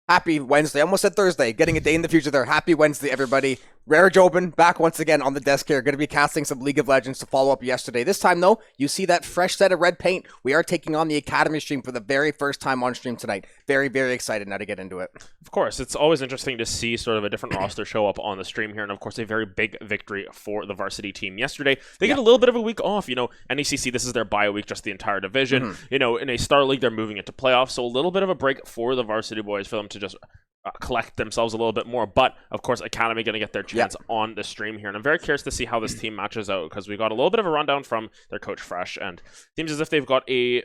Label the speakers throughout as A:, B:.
A: Happy Wednesday. Almost said Thursday. Getting a day in the future there. Happy Wednesday, everybody. Rare Jobin back once again on the desk here. Going to be casting some League of Legends to follow up yesterday. This time, though, you see that fresh set of red paint. We are taking on the Academy stream for the very first time on stream tonight. Very, very excited now to get into it.
B: Of course, it's always interesting to see sort of a different roster show up on the stream here. And of course, a very big victory for the varsity team yesterday. They get a little bit of a week off. NECC, this is their bye week, just the entire division. In a Star League, they're moving into playoffs. So a little bit of a break for the varsity boys for them to just collect themselves a little bit more. But of course, Academy going to get their chance on the stream here. And I'm very curious to see how this team matches out, because we got a little bit of a rundown from their coach Fresh, and it seems as if they've got a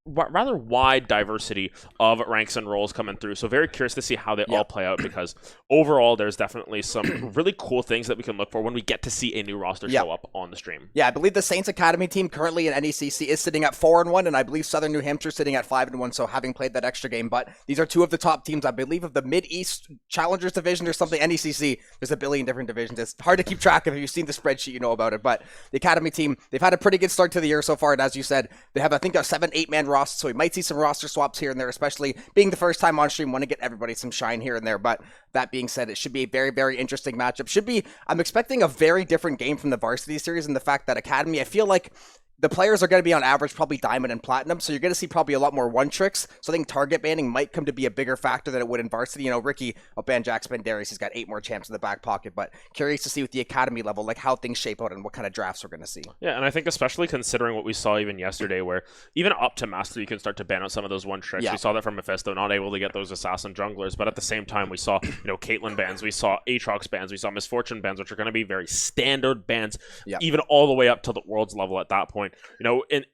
B: rather wide diversity of ranks and roles coming through. So very curious to see how they all play out, because overall there's definitely some really cool things that we can look for when we get to see a new roster show up on the stream.
A: Yeah, I believe the Saints Academy team currently in NECC is sitting at 4-1, and I believe Southern New Hampshire sitting at 5-1, so having played that extra game. But these are two of the top teams, I believe, of the Mid-East Challengers Division or something. NECC, there's a billion different divisions. It's hard to keep track of. If you've seen the spreadsheet, you know about it. But the Academy team, they've had a pretty good start to the year so far, and as you said, they have, I think, a 7-8-man roster, so we might see some roster swaps here and there, especially being the first time on stream. Want to get everybody some shine here and there. But that being said, it should be a very, very interesting matchup. I'm expecting a very different game from the varsity series, and the fact that Academy, I feel like the players are going to be on average probably diamond and platinum, so you're going to see probably a lot more one tricks. So I think target banning might come to be a bigger factor than it would in varsity. Ricky Banjax Bendarius, he's got 8 more champs in the back pocket, but curious to see with the Academy level, like how things shape out and what kind of drafts we're going to see.
B: Yeah, and I think especially considering what we saw even yesterday, where even up to Master, you can start to ban out some of those one tricks. We saw that from Mephisto, not able to get those assassin junglers, but at the same time, we saw, Caitlyn bans, we saw Aatrox bans, we saw Misfortune bans, which are going to be very standard bans, even all the way up to the Worlds level at that point.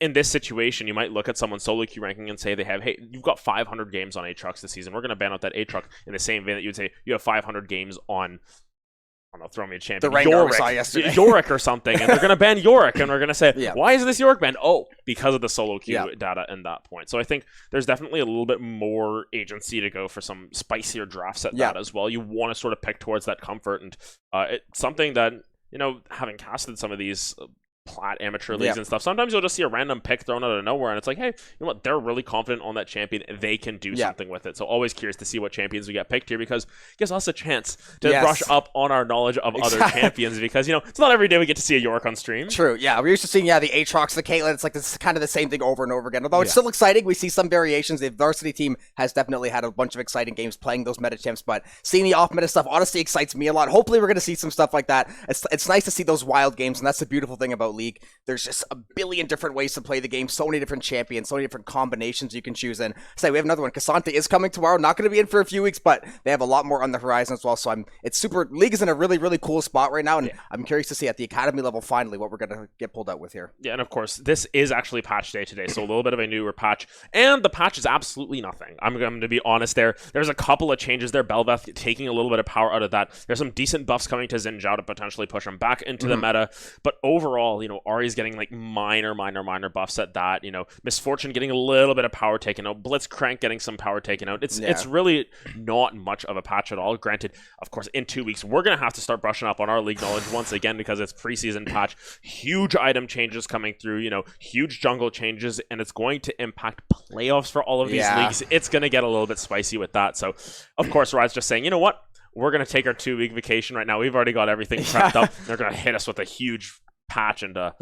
B: In this situation, you might look at someone's solo queue ranking and say they have, hey, you've got 500 games on Aatrox this season. We're going to ban out that Aatrox in the same vein that you'd say you have 500 games on, I don't know, throw me a champion, Yorick or something, and they're going to ban Yorick, and we're going to say, why is this Yorick banned? Oh, because of the solo queue data in that point. So I think there's definitely a little bit more agency to go for some spicier drafts at that as well. You want to sort of pick towards that comfort, and it's something that, having casted some of these plat amateur leagues and stuff, sometimes you'll just see a random pick thrown out of nowhere, and it's like, hey, you know what, they're really confident on that champion, they can do something with it. So always curious to see what champions we get picked here, because it gives us a chance to brush up on our knowledge of other champions, because it's not every day we get to see a Yorick on stream.
A: We're used to seeing the Aatrox, the Caitlyn. It's like this kind of the same thing over and over again, although it's still exciting. We see some variations. The varsity team has definitely had a bunch of exciting games playing those meta champs, but seeing the off meta stuff honestly excites me a lot. Hopefully we're going to see some stuff like that. It's nice to see those wild games, and that's the beautiful thing about League. There's just a billion different ways to play the game, so many different champions, so many different combinations you can choose. And say we have another one. Cassante is coming tomorrow, not going to be in for a few weeks, but they have a lot more on the horizon as well. So League is in a really, really cool spot right now, and I'm curious to see at the Academy level finally what we're going to get pulled out with here.
B: Yeah, and of course this is actually patch day today, so a little bit of a newer patch, and the patch is absolutely nothing. I'm going to be honest there. There's a couple of changes there. Belveth taking a little bit of power out of that. There's some decent buffs coming to Xin Zhao to potentially push him back into the meta, but overall, Ahri's getting like minor buffs at that. Misfortune getting a little bit of power taken out. Blitzcrank getting some power taken out. It's really not much of a patch at all. Granted, of course, in 2 weeks, we're going to have to start brushing up on our League knowledge once again, because it's preseason patch. Huge item changes coming through, huge jungle changes, and it's going to impact playoffs for all of these leagues. It's going to get a little bit spicy with that. So, of course, Riot's just saying, you know what? We're going to take our 2-week vacation right now. We've already got everything prepped up. They're going to hit us with a huge patch, and no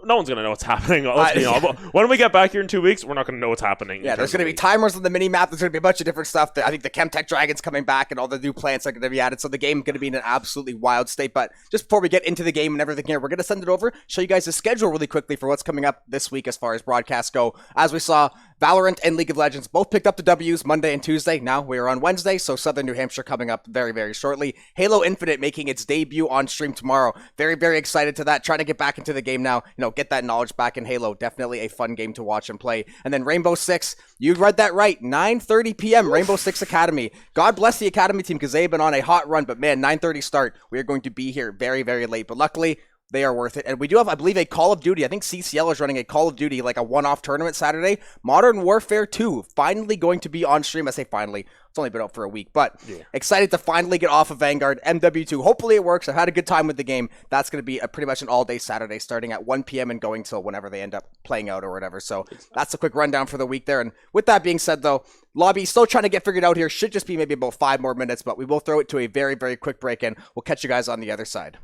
B: one's gonna know what's happening. When we get back here in 2 weeks, we're not gonna know what's happening.
A: There's gonna be timers on the mini map. There's gonna be a bunch of different stuff. I think the Chemtech Dragon's coming back, and all the new plants are gonna be added. So the game is gonna be in an absolutely wild state. But just before we get into the game and everything here, we're gonna send it over, show you guys the schedule really quickly for what's coming up this week as far as broadcasts go. As we saw, Valorant and League of Legends both picked up the W's Monday and Tuesday. Now we're on Wednesday, so Southern New Hampshire coming up very, very shortly. Halo Infinite making its debut on stream tomorrow. Very, very excited to that. Trying to get back into the game now. Get that knowledge back in Halo. Definitely a fun game to watch and play. And then Rainbow Six, you read that right, 9:30 p.m. Rainbow Six Academy. God bless the Academy team, because they've been on a hot run, but man, 9:30 start. We are going to be here very, very late. But luckily, They are worth it. And we do have, I believe, a Call of Duty. I think CCL is running a Call of Duty, like a one-off tournament Saturday. Modern Warfare 2, finally going to be on stream. I say finally. It's only been out for a week, but excited to finally get off of Vanguard. MW2, hopefully it works. I've had a good time with the game. That's going to be pretty much an all-day Saturday, starting at 1 p.m. and going till whenever they end up playing out or whatever. So that's a quick rundown for the week there. And with that being said, though, lobby still trying to get figured out here. Should just be maybe about 5 more minutes, but we will throw it to a very, very quick break, and we'll catch you guys on the other side.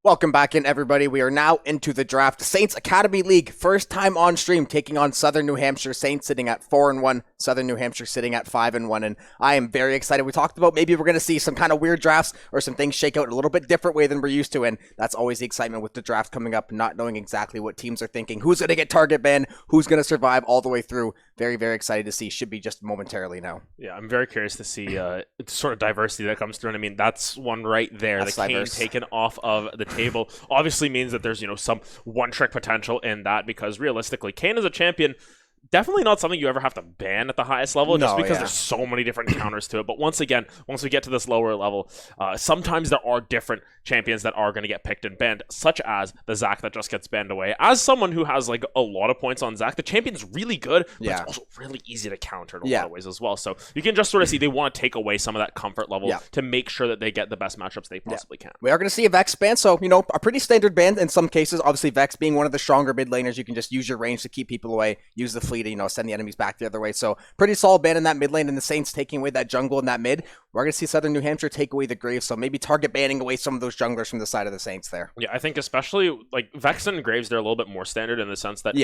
A: Welcome back in, everybody. We are now into the draft. Saints Academy League, first time on stream, taking on Southern New Hampshire. Saints sitting at 4-1, Southern New Hampshire sitting at 5-1, and I am very excited. We talked about maybe we're going to see some kind of weird drafts or some things shake out in a little bit different way than we're used to, and that's always the excitement with the draft coming up, not knowing exactly what teams are thinking, who's going to get target banned, who's going to survive all the way through. Very, very excited to see. Should be just momentarily now.
B: Yeah, I'm very curious to see sort of diversity that comes through, and I mean, that's one right there.
A: That's
B: the Kane taken off of the table obviously means that there's, some one-trick potential in that, because realistically, Kane as a champion, definitely not something you ever have to ban at the highest level, just because there's so many different counters to it. But once again, once we get to this lower level, sometimes there are different champions that are going to get picked and banned, such as the Zac that just gets banned away. As someone who has like a lot of points on Zac, the champion's really good, but it's also really easy to counter in a lot of ways as well. So you can just sort of see they want to take away some of that comfort level to make sure that they get the best matchups they possibly can.
A: We are going to see a Vex ban, so, a pretty standard ban in some cases. Obviously, Vex being one of the stronger mid laners, you can just use your range to keep people away, use the fleet to, send the enemies back the other way. So pretty solid ban in that mid lane, and the Saints taking away that jungle in that mid. We're going to see Southern New Hampshire take away the Graves, so maybe target banning away some of those junglers from the side of the Saints there.
B: Yeah, I think especially like Vex and Graves, they're a little bit more standard in the sense that,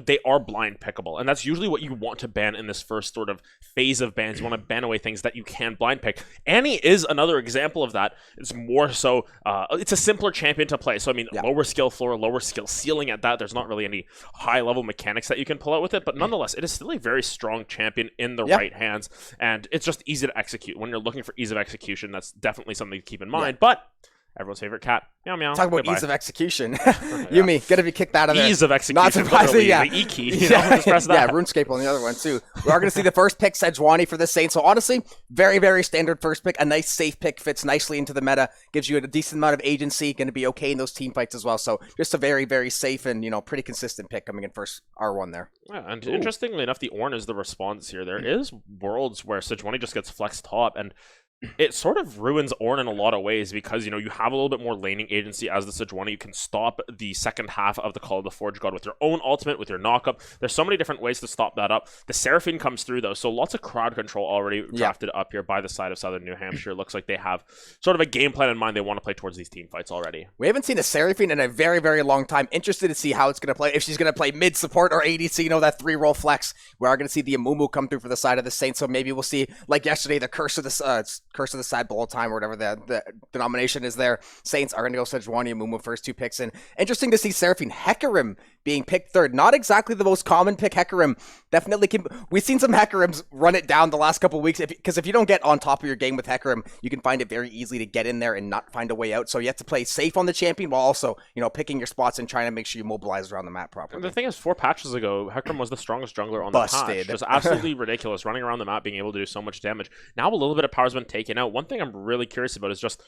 B: they are blind pickable, and that's usually what you want to ban in this first sort of phase of bans. You want to ban away things that you can blind pick. Annie is another example of that. It's more so, it's a simpler champion to play. So, I mean, lower skill floor, lower skill ceiling at that. There's not really any high-level mechanics that you can pull out with it, but nonetheless, it is still a very strong champion in the right hands, and it's just easy to execute. When you're looking for ease of execution, that's definitely something to keep in mind. But everyone's favorite cat. Meow, meow.
A: Talk about ease of execution. Yumi, gonna be kicked out of there.
B: Ease of execution.
A: Not surprising,
B: the E key. Just press that.
A: Yeah, RuneScape on the other one, too. We are going to see the first pick, Sejuani, for the Saints. So, honestly, very, very standard first pick. A nice, safe pick. Fits nicely into the meta. Gives you a decent amount of agency. Going to be okay in those team fights as well. So, just a very, very safe and, pretty consistent pick coming in first R1 there.
B: Yeah, and interestingly enough, the Ornn is the response here. There is worlds where Sejuani just gets flexed top, and it sort of ruins Ornn in a lot of ways, because, you have a little bit more laning agency as the Sejuani. You can stop the second half of the Call of the Forge God with your own ultimate, with your knockup. There's so many different ways to stop that up. The Seraphine comes through, though, so lots of crowd control already drafted up here by the side of Southern New Hampshire. Looks like they have sort of a game plan in mind. They want to play towards these team fights already.
A: We haven't seen a Seraphine in a very, very long time. Interested to see how it's going to play. If she's going to play mid support or ADC, that 3-role flex. We are going to see the Amumu come through for the side of the Saints, so maybe we'll see, like yesterday, the Curse of the Sad Bull time, or whatever the denomination is there. Saints are going to go Sejuani and Amumu first 2 picks in. Interesting to see Seraphine Hecarim being picked third. Not exactly the most common pick. Hecarim definitely can. We've seen some Hecarims run it down the last couple weeks, because if you don't get on top of your game with Hecarim, you can find it very easily to get in there and not find a way out. So you have to play safe on the champion while also, picking your spots and trying to make sure you mobilize around the map properly.
B: And the thing is, 4 patches ago, Hecarim was the strongest jungler on the patch. Just absolutely ridiculous, running around the map, being able to do so much damage. Now a little bit of power's been taken out. One thing I'm really curious about is just,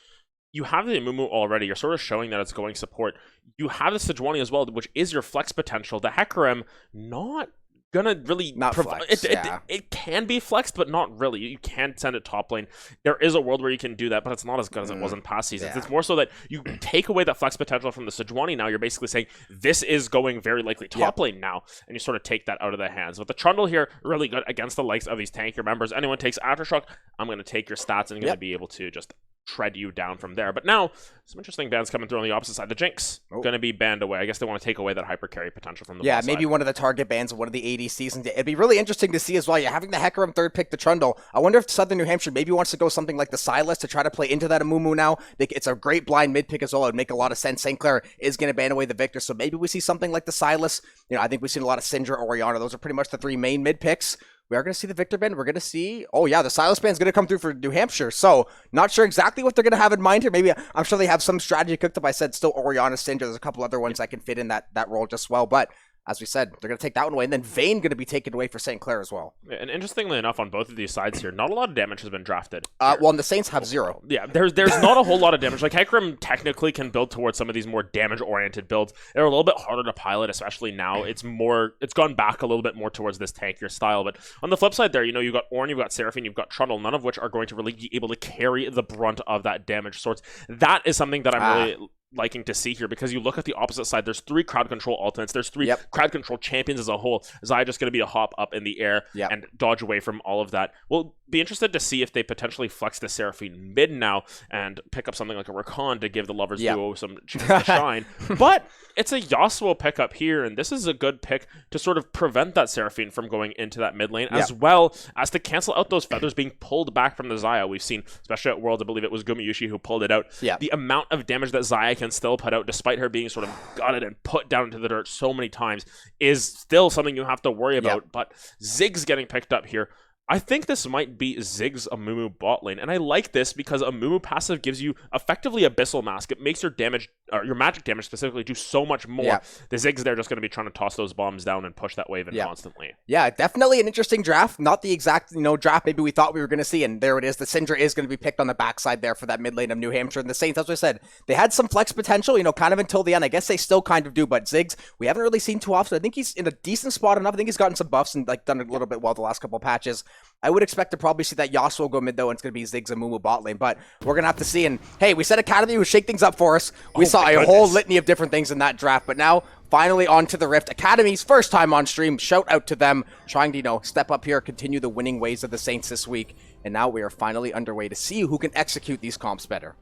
B: you have the Amumu already. You're sort of showing that it's going support. You have the Sejuani as well, which is your flex potential. The Hecarim, not gonna really it can be flexed, but not really. You can send it top lane. There is a world where you can do that, but it's not as good as it was in past seasons. It's more so that you take away that flex potential from the Sejuani. Now you're basically saying this is going very likely top lane now, and you sort of take that out of the hands. But the Trundle here, really good against the likes of these tankier members. Anyone takes Aftershock, I'm going to take your stats and going to be able to just tread you down from there. But now, some interesting bans coming through on the opposite side. The Jinx going to be banned away. I guess they want to take away that hyper carry potential from the bot
A: maybe
B: side.
A: One of the target bans of one of the ADCs. And it'd be really interesting to see as well. You're having the Hecarim third pick, the Trundle. I wonder if Southern New Hampshire maybe wants to go something like the Silas to try to play into that Amumu now. It's a great blind mid pick as well. It would make a lot of sense. St. Clair is going to ban away the Victor, so maybe we see something like the Silas. I think we've seen a lot of Syndra, Orianna. Those are pretty much the 3 main mid picks. We are going to see the Victor ban. We're going to see, the Silas ban is going to come through for New Hampshire. So, not sure exactly what they're going to have in mind here. Maybe, I'm sure they have some strategy cooked up. I said still Orianna, Syndra. There's a couple other ones that can fit in that role just well. But as we said, they're going to take that one away. And then Vayne going to be taken away for St. Clair as well.
B: Yeah, and interestingly enough, on both of these sides here, not a lot of damage has been drafted.
A: Well, and the Saints have 0.
B: Yeah, there's not a whole lot of damage. Like, Hecarim technically can build towards some of these more damage-oriented builds. They're a little bit harder to pilot, especially now. It's gone back a little bit more towards this tankier style. But on the flip side there, you've got Ornn, you've got Seraphine, you've got Trundle, none of which are going to really be able to carry the brunt of that damage sorts. That is something that I'm really liking to see here, because you look at the opposite side, there's 3 crowd control ultimates, there's 3 crowd control champions as a whole. Zaya just going to be a hop up in the air and dodge away from all of that. We'll be interested to see if they potentially flex the Seraphine mid now and pick up something like a Rakan to give the Lovers duo some chance to shine. But it's a Yasuo pickup here, and this is a good pick to sort of prevent that Seraphine from going into that mid lane, as well as to cancel out those feathers being pulled back from the Zaya. We've seen, especially at Worlds, I believe it was Gumayushi who pulled it out. The amount of damage that Zaya can still put out, despite her being sort of gutted and put down into the dirt so many times, is still something you have to worry about. But Ziggs getting picked up here. I think this might be Ziggs Amumu bot lane, and I like this because Amumu passive gives you effectively Abyssal Mask. It makes your damage, or your magic damage specifically, do so much more. The Ziggs there just going to be trying to toss those bombs down and push that wave in constantly. Yeah,
A: definitely an interesting draft. Not the exact, draft maybe we thought we were going to see, and there it is. The Syndra is going to be picked on the backside there for that mid lane of New Hampshire. And the Saints, as I said, they had some flex potential, kind of until the end. I guess they still kind of do, but Ziggs, we haven't really seen too often. I think he's in a decent spot enough. I think he's gotten some buffs and done a little bit well the last couple of patches. I would expect to probably see that Yasuo go mid though, and it's going to be Ziggs and Mumu bot lane, but we're going to have to see. And hey, we said Academy would shake things up for us. We saw a whole litany of different things in that draft, but now finally onto the Rift. Academy's first time on stream. Shout out to them, trying to, step up here, continue the winning ways of the Saints this week. And now we are finally underway to see who can execute these comps better.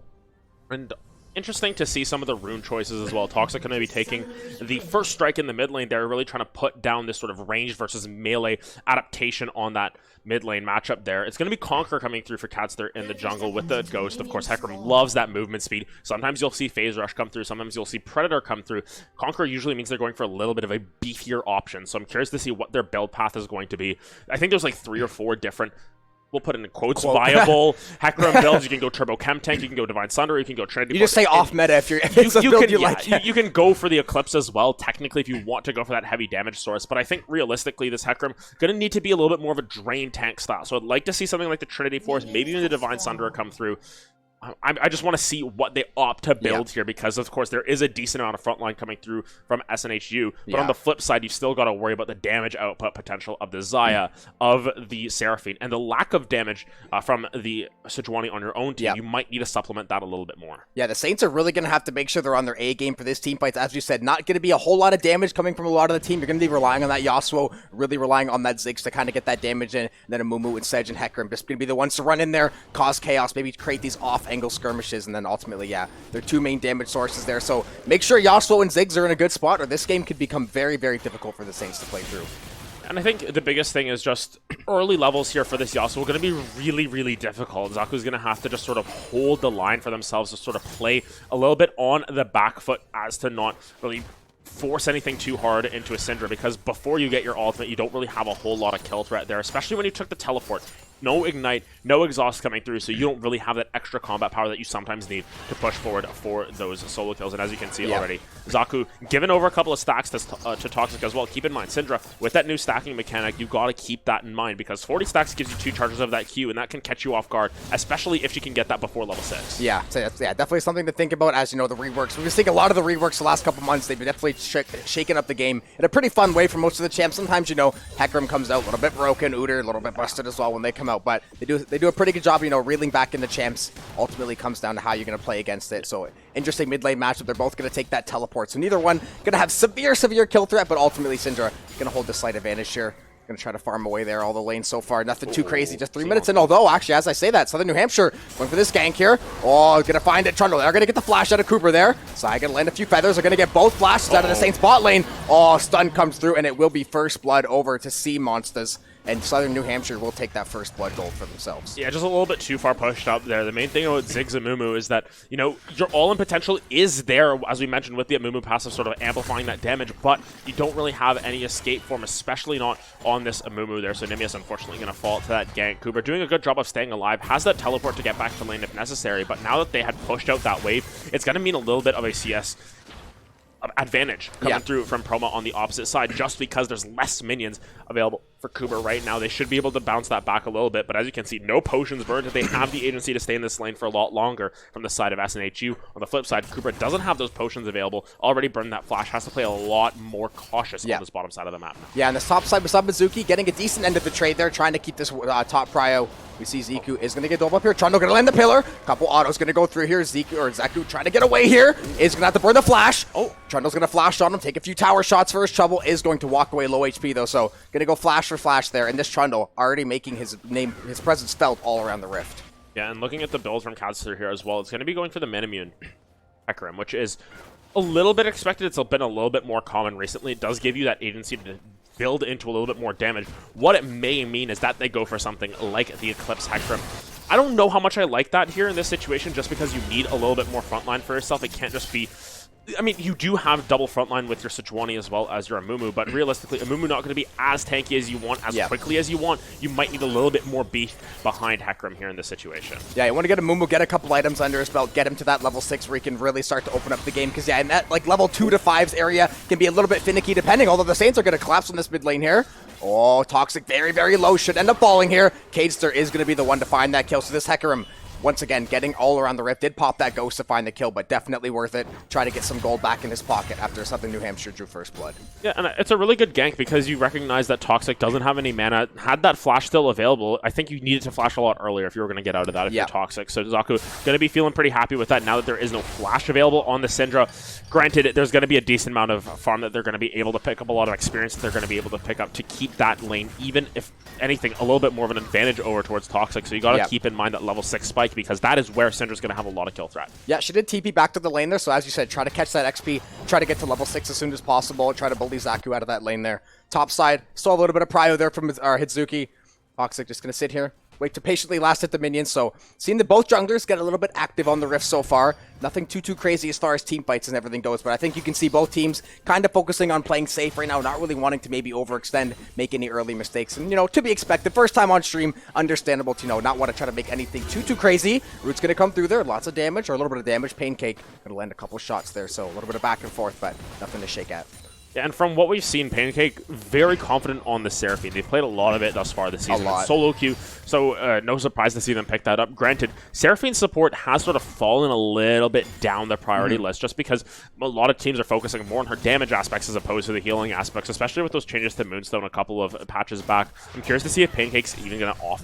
B: And interesting to see some of the rune choices as well. Toxic going to be taking the first strike in the mid lane. They're really trying to put down this sort of range versus melee adaptation on that mid lane matchup there. It's going to be Conqueror coming through for Cats there in the jungle with the Ghost. Of course, Hecarim loves that movement speed. Sometimes you'll see Phase Rush come through. Sometimes you'll see Predator come through. Conqueror usually means they're going for a little bit of a beefier option. So I'm curious to see what their build path is going to be. I think there's like 3 or 4 different, we'll put in quotes, viable Hecarim builds. You can go Turbo Chem Tank, you can go Divine Sunder, you can go Trinity.
A: You just say off meta if it's a build you like.
B: You can go for the Eclipse as well, technically, if you want to go for that heavy damage source. But I think realistically, this Hecarim going to need to be a little bit more of a drain tank style. So I'd like to see something like the Trinity Force, maybe even the Divine Sunderer come through. I just want to see what they opt to build here, because of course there is a decent amount of frontline coming through from SNHU, but on the flip side you've still got to worry about the damage output potential of the Zaya, of the Seraphine, and the lack of damage from the Sejuani on your own team. You might need to supplement that a little bit more. Yeah,
A: the Saints are really going to have to make sure they're on their A game for this team fight. As you said, not going to be a whole lot of damage coming from a lot of the team. You're going to be relying on that Yasuo, really relying on that Ziggs to kind of get that damage in, and then a Mumu and Sedge and Hecarim just going to be the ones to run in there, cause chaos, maybe create these off-angle skirmishes, and then ultimately, their 2 main damage sources there. So make sure Yasuo and Ziggs are in a good spot, or this game could become very, very difficult for the Saints to play through.
B: And I think the biggest thing is just early levels here for this Yasuo are going to be really, really difficult. Zaku's going to have to just sort of hold the line for themselves to sort of play a little bit on the back foot as to not really force anything too hard into a Syndra, because before you get your ultimate, you don't really have a whole lot of kill threat there, especially when you took the teleport. No Ignite, no Exhaust coming through, so you don't really have that extra combat power that you sometimes need to push forward for those solo kills. And as you can see already, Zaku giving over a couple of stacks to Toxic as well. Keep in mind, Syndra, with that new stacking mechanic, you got to keep that in mind, because 40 stacks gives you 2 charges of that Q, and that can catch you off guard, especially if she can get that before level 6.
A: Yeah, so that's definitely something to think about. As you know, the reworks. We've been seeing a lot of the reworks the last couple months. They've been definitely shaking up the game in a pretty fun way for most of the champs. Sometimes, Hecarim comes out a little bit broken, Udyr a little bit busted as well when they come out, but they do a pretty good job, reeling back in the champs. Ultimately comes down to how you're going to play against it. So interesting mid lane matchup. They're both going to take that teleport. So neither one going to have severe kill threat, but ultimately Syndra going to hold the slight advantage here. Going to try to farm away there all the lanes so far. Nothing too crazy, just 3 minutes in. Although, actually, as I say that, Southern New Hampshire going for this gank here. Oh, going to find it. Trundle. They're going to get the flash out of Cooper there. So I going to land a few feathers. They're going to get both flashes out of the Saints bot lane. Oh, stun comes through, and it will be first blood over to Sea Monsters. And Southern New Hampshire will take that first blood gold for themselves.
B: Yeah, just a little bit too far pushed up there. The main thing about Ziggs and Mumu is that, your all-in potential is there, as we mentioned, with the Mumu passive sort of amplifying that damage, but you don't really have any escape form, especially not on this Mumu there. So Nimius, unfortunately, going to fall to that gank. Cooper doing a good job of staying alive, has that teleport to get back to lane if necessary, but now that they had pushed out that wave, it's going to mean a little bit of a CS advantage coming through from Proma on the opposite side, just because there's less minions available for Kuber right now. They should be able to bounce that back a little bit, but as you can see, no potions burned. They have the agency to stay in this lane for a lot longer from the side of SNHU. On the flip side, Kuber doesn't have those potions available, already burned that flash, has to play a lot more cautious on this bottom side of the map now.
A: Yeah, and the top side with Mizuki getting a decent end of the trade there, trying to keep this top prio. We see Zeku is going to get double up here. Trundle going to land the pillar. Couple autos going to go through here. Zeku trying to get away here. Is going to have to burn the flash. Oh, Trundle's going to flash on him. Take a few tower shots for his trouble. Is going to walk away low HP though. So going to go flash for flash there. And this Trundle already making his presence felt all around the Rift.
B: Yeah, and looking at the build from Katsur here as well, it's going to be going for the Minimmune Hecarim, which is a little bit expected. It's been a little bit more common recently. It does give you that agency to build into a little bit more damage. What it may mean is that they go for something like the Eclipse Hecarim. I don't know how much I like that here in this situation, just because you need a little bit more frontline for yourself. It can't just be... I mean, you do have double frontline with your Sejuani as well as your Amumu, but realistically, Amumu not going to be as tanky as you want, as quickly as you want. You might need a little bit more beef behind Hecarim here in this situation. Yeah,
A: you want to get Amumu, get a couple items under his belt, get him to that level 6 where he can really start to open up the game, because in that like level 2 to 5's area can be a little bit finicky depending, although the Saints are going to collapse on this mid lane here. Oh, Toxic very, very low, should end up falling here. Kadester is going to be the one to find that kill, so this Hecarim, once again, getting all around the Rift. Did pop that Ghost to find the kill, but definitely worth it. Try to get some gold back in his pocket after Southern New Hampshire drew first blood.
B: Yeah, and it's a really good gank because you recognize that Toxic doesn't have any mana. Had that flash still available, I think you needed to flash a lot earlier if you were going to get out of that if you're Toxic. So Zaku going to be feeling pretty happy with that now that there is no flash available on the Syndra. Granted, there's going to be a decent amount of farm that they're going to be able to pick up, a lot of experience that they're going to be able to pick up to keep that lane, even if anything, a little bit more of an advantage over towards Toxic. So you got to keep in mind that level 6 spike, because that is where Syndra's going to have a lot of kill threat.
A: Yeah, she did TP back to the lane there, so as you said, try to catch that XP, try to get to level 6 as soon as possible, try to bully Zaku out of that lane there. Top side, still a little bit of prio there from Hitsuki. Toxic just going to sit here, wait to patiently last hit the minions, so seeing that both junglers get a little bit active on the Rift so far. Nothing too crazy as far as team fights and everything goes, but I think you can see both teams kind of focusing on playing safe right now, not really wanting to maybe overextend, make any early mistakes, and to be expected. First time on stream, understandable to not want to try to make anything too crazy. Root's going to come through there, lots of damage, or a little bit of damage. Pancake going to land a couple shots there, so a little bit of back and forth, but nothing to shake at.
B: Yeah, and from what we've seen, Pancake very confident on the Seraphine. They've played a lot of it thus far this season. Solo queue, so no surprise to see them pick that up. Granted, Seraphine's support has sort of fallen a little bit down the priority list, just because a lot of teams are focusing more on her damage aspects as opposed to the healing aspects, especially with those changes to Moonstone a couple of patches back. I'm curious to see if Pancake's even going to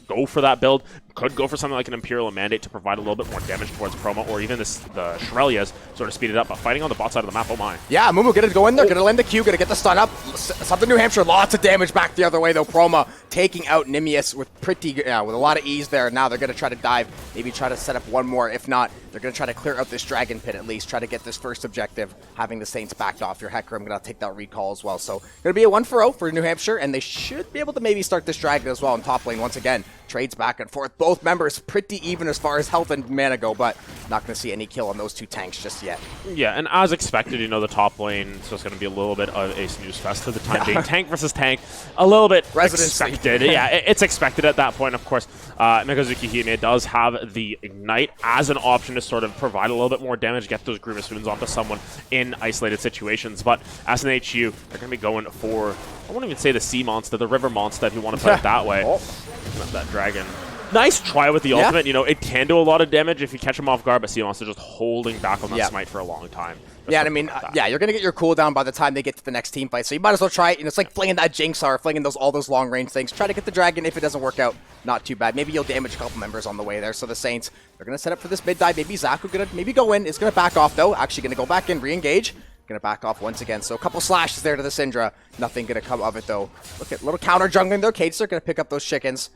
B: go for that build. Could go for something like an Imperial Mandate to provide a little bit more damage towards Promo, or even the Shurelya's sort of speed it up. But fighting on the bot side of the map, oh my.
A: Yeah, Mumu gonna go in there, gonna land the Q, gonna get the stun up. Southern New Hampshire, lots of damage back the other way though. Promo taking out Nimius with with a lot of ease there. Now they're gonna try to dive, maybe try to set up one more. If not, they're gonna try to clear out this Dragon Pit at least, try to get this first objective, having the Saints backed off. Your Hecarim gonna take that recall as well. So gonna be a 1-for-0 for New Hampshire, and they should be able to maybe start this Dragon as well in top lane once again. Trades back and forth. Both members pretty even as far as health and mana go, but not going to see any kill on those two tanks just yet.
B: Yeah, and as expected, the top lane is just going to be a little bit of a snooze fest for the time being. Tank versus tank, a little bit expected. Yeah, it's expected at that point, of course. Megazuki Hime does have the Ignite as an option to sort of provide a little bit more damage, get those Grievous Wounds onto someone in isolated situations, but SNHU, they're going to be going for, I won't even say the sea monster, the river monster, if you want to put it that way. Not that dragon. Nice try with the ultimate. It can do a lot of damage if you catch him off guard, but Sea Monster just holding back on that smite for a long time.
A: Yeah, and you're going to get your cooldown by the time they get to the next team fight, so you might as well try it. It's like flinging that Jinxar, flinging all those long-range things. Try to get the dragon. If it doesn't work out, not too bad. Maybe you'll damage a couple members on the way there. So the Saints, they're going to set up for this mid-dive. Maybe Zaku going to maybe go in. It's going to back off, though. Actually going to go back in, re-engage. Going to back off once again. So a couple slashes there to the Syndra. Nothing going to come of it, though. Look at little counter jungling there. Kadester going to pick up those chickens.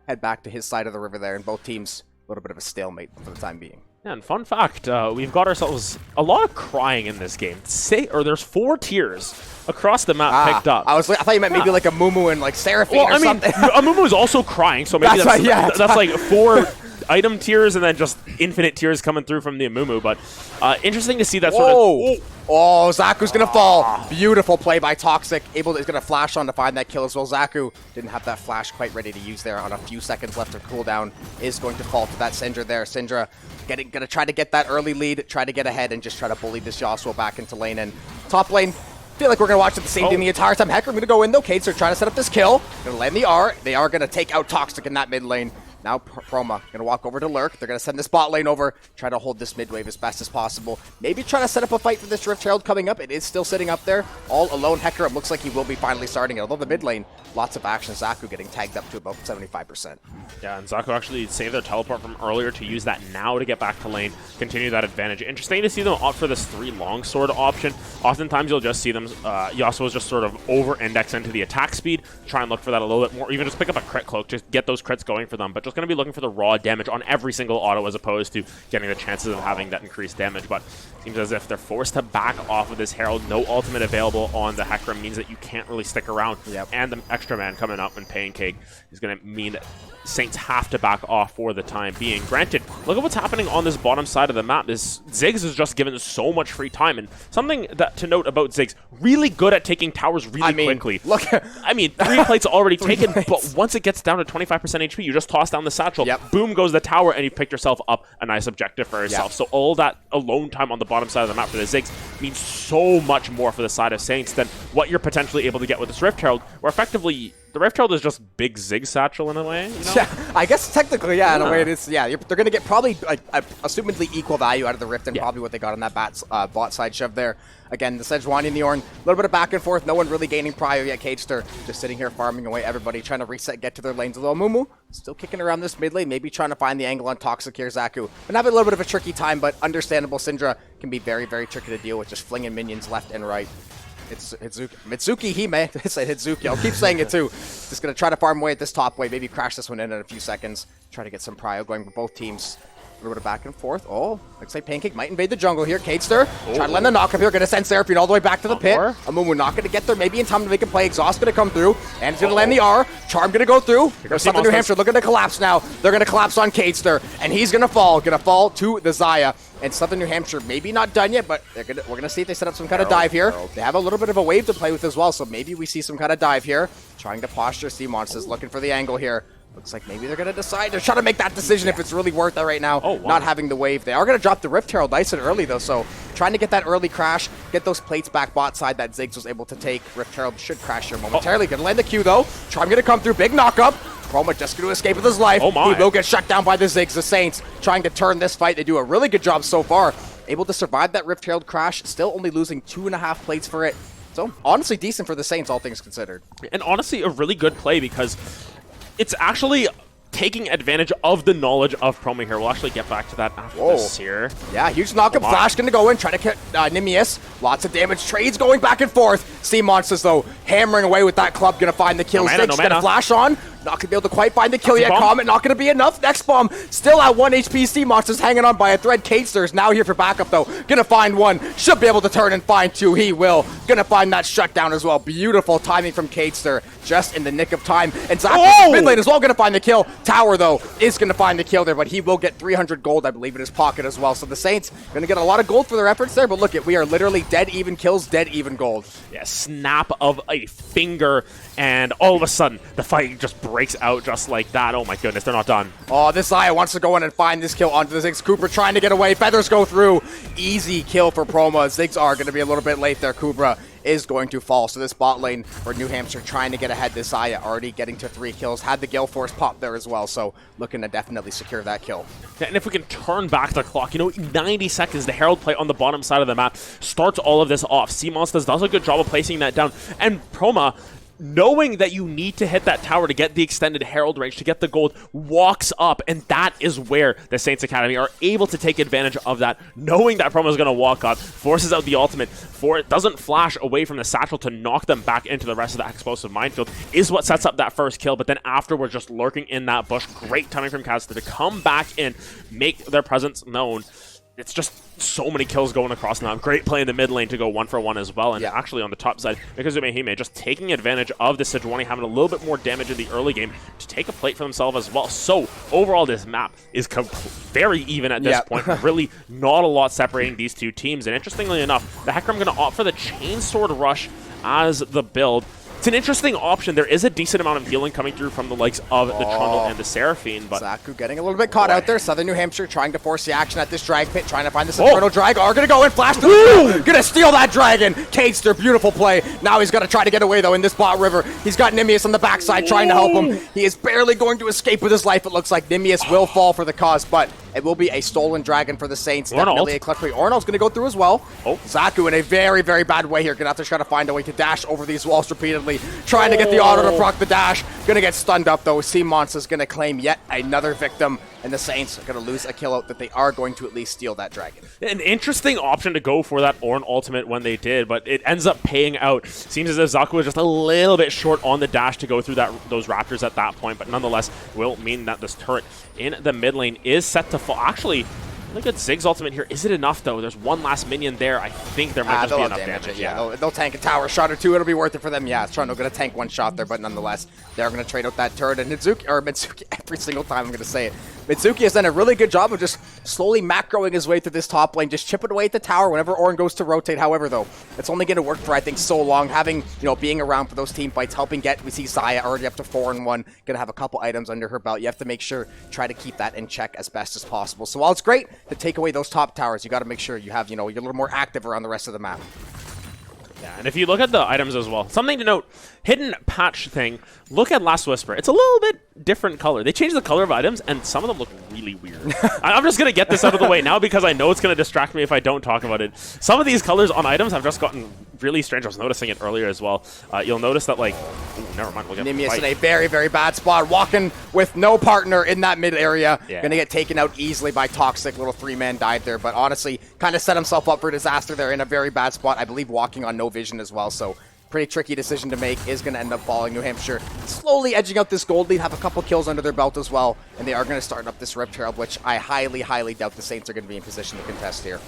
A: Head back to his side of the river there, and both teams a little bit of a stalemate for the time being.
B: Yeah, and fun fact, we've got ourselves a lot of crying in this game. There's 4 tiers across the map picked up.
A: I thought you meant maybe like a Mumu and like Seraphine or something.
B: A Mumu is also crying, so maybe that's like 4 item tiers and then just infinite tiers coming through from the Amumu, but interesting to see that sort of...
A: Oh, Zaku's going to fall. Beautiful play by Toxic. Is going to flash on to find that kill as well. Zaku didn't have that flash quite ready to use there on a few seconds left of cooldown. Is going to fall to that Syndra there. Syndra going to try to get that early lead, try to get ahead, and just try to bully this Yasuo back into lane. And top lane, feel like we're going to watch the same thing the entire time. Hecker, I'm going to go in, though. Kates are trying to set up this kill. Going to land the R. They are going to take out Toxic in that mid lane. Now Proma going to walk over to Lurk. They're going to send this bot lane over, try to hold this mid wave as best as possible. Maybe try to set up a fight for this Rift Herald coming up. It is still sitting up there. All alone, Hecker, it looks like he will be finally starting it. Although the mid lane, lots of action. Zaku getting tagged up to about 75%.
B: Yeah, and Zaku actually saved their teleport from earlier to use that now to get back to lane, continue that advantage. Interesting to see them opt for this 3 longsword option. Oftentimes you'll just see them, Yasuo's just sort of over-index into the attack speed, try and look for that a little bit more, even just pick up a crit cloak, just get those crits going for them, but just going to be looking for the raw damage on every single auto as opposed to getting the chances of having that increased damage. But it seems as if they're forced to back off of this Herald. No ultimate available on the Hecarim means that you can't really stick around. And the extra man coming up and paying Cake is going to mean that Saints have to back off for the time being. Granted, look at what's happening on this bottom side of the map. This Ziggs is just given so much free time, and something that to note about Ziggs, really good at taking towers really quickly.
A: Look,
B: I mean, 3 plates already taken, but once it gets down to 25% HP, you just toss down the satchel, boom goes the tower, and you picked yourself up a nice objective for yourself. So all that alone time on the bottom side of the map for the Ziggs means so much more for the side of Saints than what you're potentially able to get with this Rift Herald, where effectively the Rift Herald is just big Zig satchel in a way, you know?
A: Yeah, I guess technically, in a way it is. Yeah, they're going to get probably, like, assumedly equal value out of the Rift and probably what they got on that bot side shove there. Again, the Sejuani and the Ornn, a little bit of back and forth. No one really gaining prio yet. Cagester just sitting here farming away. Everybody trying to reset, get to their lanes. Although Mumu still kicking around this mid lane, maybe trying to find the angle on Toxic here. Zaku and having a little bit of a tricky time, but understandable. Syndra can be very, very tricky to deal with, just flinging minions left and right. It's Mitsuki Hime. I said Hitsuki. I'll keep saying it too. Just going to try to farm away at this top wave. Maybe crash this one in a few seconds. Try to get some prio going for both teams. A little bit of back and forth. Oh, looks like Pancake might invade the jungle here. Cagester trying to land the knock up here. Going to send Seraphine all the way back to the pit. Amumu not going to get there. Maybe in time to make a play. Exhaust going to come through. And he's going to land the R. Charm going to go through. There's Southern New Hampshire looking to collapse now. They're going to collapse on Cagester. And he's going to fall. Going to fall to the Xayah. And Southern New Hampshire maybe not done yet, but we're going to see if they set up some kind of dive here. They have a little bit of a wave to play with as well, so maybe we see some kind of dive here. Trying to posture. Sea Monsters looking for the angle here. Looks like maybe they're going to decide. They're trying to make that decision if it's really worth it right now, not having the wave. They are going to drop the Rift Herald nice and early, though, so trying to get that early crash, get those plates back bot side that Ziggs was able to take. Rift Herald should crash here momentarily. Going to land the Q, though. Charm going to come through. Big knock-up. Chroma just going to escape with his life. He will get shut down by the Ziggs. The Saints trying to turn this fight. They do a really good job so far. Able to survive that Rift Herald crash. Still only losing 2.5 plates for it. So, honestly decent for the Saints, all things considered.
B: And honestly, a really good play because it's actually taking advantage of the knowledge of Promo here. We'll actually get back to that after this here.
A: Yeah, huge knock-up. Flash going to go in, try to get Nimius. Lots of damage. Trades going back and forth. Sea Monsters, though, hammering away with that club. Going to find the kills. Going to flash on. Not going to be able to quite find the kill yet. Comet not going to be enough. Next bomb. Still at 1 HP. Sea Monsters hanging on by a thread. Cagester now here for backup, though. Going to find one. Should be able to turn and find two. He will. Going to find that shutdown as well. Beautiful timing from Cagester. Just in the nick of time. And Zaku mid lane as well going to find the kill. Tower, though, is going to find the kill there, but he will get 300 gold, I believe, in his pocket as well. So the Saints going to get a lot of gold for their efforts there, but look, we are literally dead even kills, dead even gold.
B: Yeah, snap of a finger, and all of a sudden, the fight just breaks out just like that. Oh my goodness, they're not done.
A: Oh, this Xayah wants to go in and find this kill onto the Ziggs. Cooper trying to get away. Feathers go through. Easy kill for Proma. Ziggs are going to be a little bit late there. Kubra is going to fall. So this bot lane for New Hampshire trying to get ahead. This Xayah already getting to 3 kills. Had the Gale Force pop there as well. So looking to definitely secure that kill.
B: And if we can turn back the clock, 90 seconds, the Herald play on the bottom side of the map starts all of this off. Sea Monsters does a good job of placing that down. And Proma, knowing that you need to hit that tower to get the extended Herald range, to get the gold, walks up, and that is where the Saints Academy are able to take advantage of that, knowing that Promo is going to walk up, forces out the ultimate, doesn't flash away from the satchel to knock them back into the rest of that explosive minefield, is what sets up that first kill, but then afterwards just lurking in that bush. Great timing from Caster to come back in, make their presence known. It's just so many kills going across now. Great play in the mid lane to go 1-for-1 as well. And actually on the top side, because of Hime just taking advantage of the Sejuani having a little bit more damage in the early game to take a plate for themselves as well. So overall, this map is very even at this point. Really not a lot separating these two teams. And interestingly enough, the Hecarim going to opt for the Chainsword Rush as the build. it's an interesting option. There is a decent amount of healing coming through from the likes of the Trundle and the Seraphine, but
A: Zaku getting a little bit caught out there. Southern New Hampshire trying to force the action at this drag pit, trying to find this Inferno drag. Are going to go in, flash through the field, gonna steal that dragon. Cadester, beautiful play. Now he's got to try to get away though in this bot river. He's got Nimius on the backside trying to help him. He is barely going to escape with his life. It looks like Nimius will fall for the cause, but it will be a stolen dragon for the Saints. Definitely a clutch play. Ornald's going to go through as well. Zaku in a very, very bad way here. Going to have to try to find a way to dash over these walls repeatedly. Trying to get the auto to proc the dash. Going to get stunned up though. Sea Monster's going to claim yet another victim. And the Saints are going to lose a kill out that they are going to at least steal that dragon.
B: An interesting option to go for that Ornn ultimate when they did, but it ends up paying out. Seems as if Zaku was just a little bit short on the dash to go through those Raptors at that point, but nonetheless will mean that this turret in the mid lane is set to fall. Actually, look at Zig's ultimate here. Is it enough, though? There's one last minion there. I think there might just be enough damage.
A: Yeah, they'll tank a tower shot or two. It'll be worth it for them. Yeah, Trundle going to tank one shot there, but nonetheless, they're going to trade out that turret. And Mitsuki, every single time I'm going to say it, Mitsuki has done a really good job of just slowly macroing his way through this top lane, just chipping away at the tower whenever Ornn goes to rotate. However, though, it's only going to work for, I think, so long. Having, being around for those team fights, helping we see Xayah already up to 4-1, going to have a couple items under her belt. You have to make sure, try to keep that in check as best as possible. So while it's great to take away those top towers, you got to make sure you have, you're a little more active around the rest of the map.
B: Yeah, and if you look at the items as well, something to note, hidden patch thing, look at Last Whisper. It's a little bit different color. They changed the color of items, and some of them look really weird. I'm just going to get this out of the way now because I know it's going to distract me if I don't talk about it. Some of these colors on items have just gotten really strange. I was noticing it earlier as well. You'll notice that, like, ooh, never mind. We'll get
A: Nimius in a very, very bad spot, walking with no partner in that mid area.
B: Yeah.
A: Going to get taken out easily by Toxic. Little 3-man dive there, but honestly, kind of set himself up for disaster there in a very bad spot. I believe walking on no vision as well, so pretty tricky decision to make. Is going to end up falling. New Hampshire slowly edging out this gold lead, have a couple kills under their belt as well, and they are going to start up this Rift Herald, which I highly, highly doubt the Saints are going to be in position to contest here.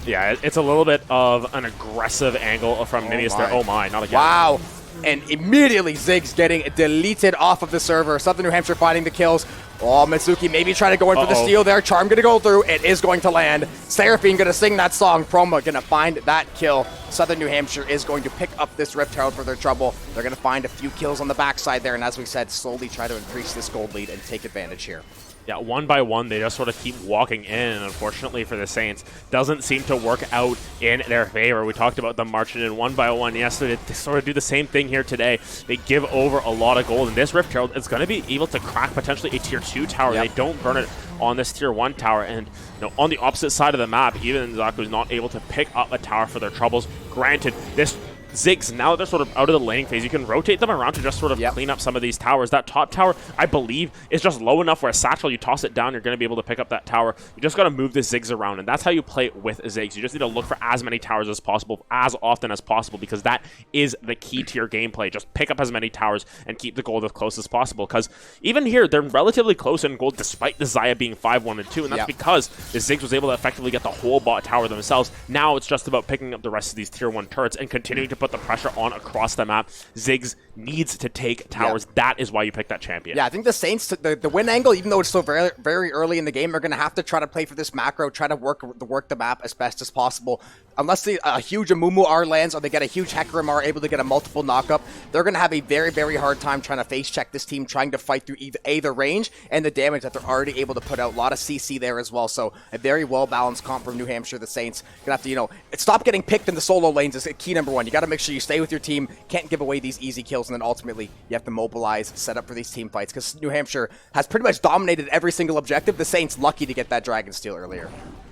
B: Yeah, it's a little bit of an aggressive angle from Nimius there. Oh my, not again.
A: Wow. And immediately Ziggs getting deleted off of the server. Southern New Hampshire finding the kills. Oh, Mitsuki maybe trying to go in for the steal there. Charm going to go through. It is going to land. Seraphine going to sing that song. Promo going to find that kill. Southern New Hampshire is going to pick up this Rift Herald for their trouble. They're going to find a few kills on the backside there. And as we said, slowly try to increase this gold lead and take advantage here.
B: Yeah, one by one, they just sort of keep walking in, and unfortunately for the Saints, doesn't seem to work out in their favor. We talked about them marching in one by one yesterday. They sort of do the same thing here today. They give over a lot of gold, and this Rift Herald is going to be able to crack potentially a tier 2 tower. Yep. They don't burn it on this tier 1 tower, and on the opposite side of the map, even Zaku is not able to pick up a tower for their troubles. Granted, this Ziggs, now that they're sort of out of the laning phase, you can rotate them around to just sort of clean up some of these towers. That top tower, I believe, is just low enough where a satchel, you toss it down, you're going to be able to pick up that tower. You just got to move the Ziggs around, and that's how you play it with Ziggs. You just need to look for as many towers as possible, as often as possible, because that is the key to your gameplay. Just pick up as many towers and keep the gold as close as possible, because even here, they're relatively close in gold, despite the Xayah being 5-1 and 2, and that's because the Ziggs was able to effectively get the whole bot tower themselves. Now it's just about picking up the rest of these tier 1 turrets and continuing to put the pressure on across the map. Ziggs needs to take towers. That is why you pick that champion. Yeah,
A: I think the Saints, the win angle, even though it's still very, very early in the game, are going to have to try to play for this macro, try to work the map as best as possible. Unless a huge Amumu R lands or they get a huge Hecarim R able to get a multiple knockup, they're going to have a very, very hard time trying to face check this team, trying to fight through either the range and the damage that they're already able to put out. A lot of CC there as well, so a very well-balanced comp from New Hampshire. The Saints going to have to, stop getting picked in the solo lanes is key number one. You got to make sure you stay with your team, can't give away these easy kills, and then ultimately you have to mobilize, set up for these team fights, because New Hampshire has pretty much dominated every single objective. The Saints lucky to get that Dragon Steal earlier.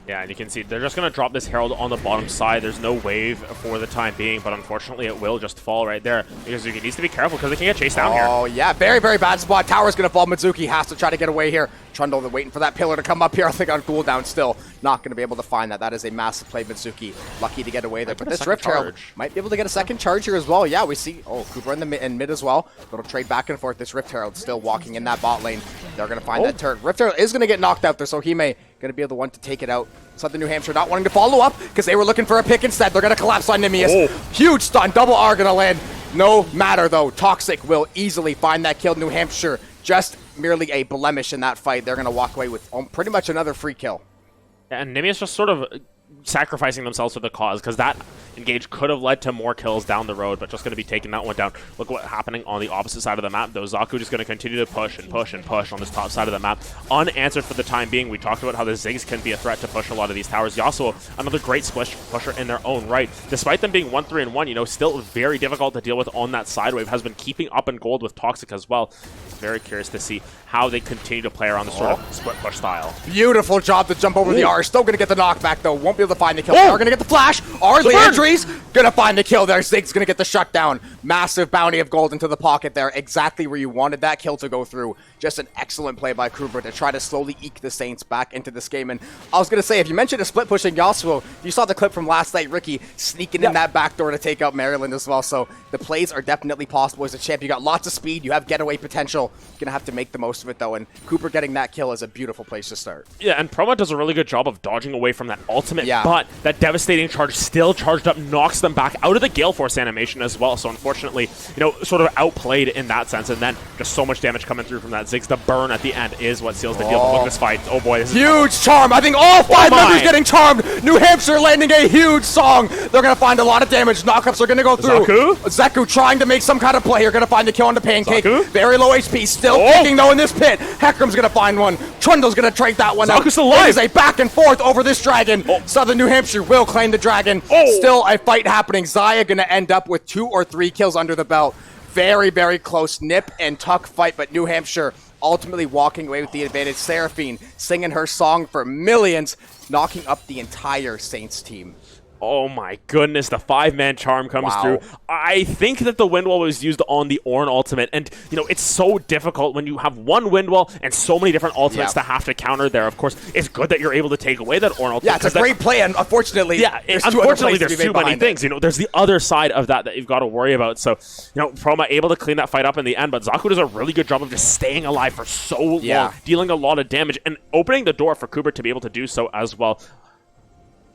B: Yeah, and you can see they're just going to drop this Herald on the bottom side. There's no wave for the time being, but unfortunately it will just fall right there. Mizuki needs to be careful because they can get chased down here.
A: Oh, yeah, very, very bad spot. Tower's going to fall. Mizuki has to try to get away here. Trundle waiting for that pillar to come up here. I think on cooldown still. Not going to be able to find that. That is a massive play, Mizuki. Lucky to get away there. But this Rift Herald might be able to get a second charge here as well. Yeah, we see, Cooper in the mid as well. Little trade back and forth. This Rift Herald still walking in that bot lane. They're going to find that turret. Rift Herald is going to get knocked out there, so Hime going to be the one to take it out. Southern New Hampshire not wanting to follow up because they were looking for a pick instead. They're going to collapse on Nimius. Huge stun. Double R going to land. No matter, though. Toxic will easily find that kill. New Hampshire just merely a blemish in that fight. They're going to walk away with pretty much another free kill.
B: And Nimius just sort of sacrificing themselves for the cause, because that engage could have led to more kills down the road, but just going to be taking that one down. Look what's happening on the opposite side of the map, though. Zaku just going to continue to push and push and push on this top side of the map. Unanswered for the time being. We talked about how the Ziggs can be a threat to push a lot of these towers. Yasuo, another great splish pusher in their own right. Despite them being 1-3-1, you know, still very difficult to deal with on that side wave. Has been keeping up in gold with Toxic as well. Very curious to see how they continue to play around this sort of split push style.
A: Beautiful job to jump over the R. Still going to get the knockback, though. Won't be able to find the kill. Are going to get the flash. R, the injuries. Going to find the kill there. Zig's going to get the shutdown. Massive bounty of gold into the pocket there. Exactly where you wanted that kill to go through. Just an excellent play by Kruber to try to slowly eke the Saints back into this game. And I was going to say, if you mentioned a split pushing Yasuo, you saw the clip from last night, Ricky sneaking in that back door to take out Maryland as well. So the plays are definitely possible as a champ. You got lots of speed. You have getaway potential. Going to have to make the most of it, though. And Cooper getting that kill is a beautiful place to start.
B: Yeah, and Proma does a really good job of dodging away from that ultimate, but that devastating charge still charged up, knocks them back out of the Gale Force animation as well. So unfortunately, you know, sort of outplayed in that sense, and then just so much damage coming through from that Ziggs. The burn at the end is what seals the deal. Look at this fight. Oh boy, this is
A: huge charm. I think all 5 members getting charmed. New Hampshire landing a huge song. They're going to find a lot of damage. Knockups are going to go through. Zeku trying to make some kind of play here. Going to find the kill on the Pancake. Very low HP. Still kicking though in this pit. Heckram's going to find one. Trundle's going to trade that one out.
B: Still alive.
A: It is a back and forth over this dragon. Southern New Hampshire will claim the dragon. Still a fight happening. Xayah going to end up with 2 or 3 kills under the belt. Very, very close nip and tuck fight, but New Hampshire ultimately walking away with the advantage. Seraphine singing her song for millions, knocking up the entire Saints team.
B: Oh my goodness, the 5-man charm comes through. I think that the wind wall was used on the Ornn ultimate, and you know, it's so difficult when you have one wind wall and so many different ultimates to have to counter there. Of course, it's good that you're able to take away that Ornn ultimate.
A: Yeah, it's a great play, and unfortunately,
B: there's too many things. You know, there's the other side of that you've got to worry about. So, you know, Proma able to clean that fight up in the end, but Zaku does a really good job of just staying alive for so long, dealing a lot of damage, and opening the door for Kuber to be able to do so as well.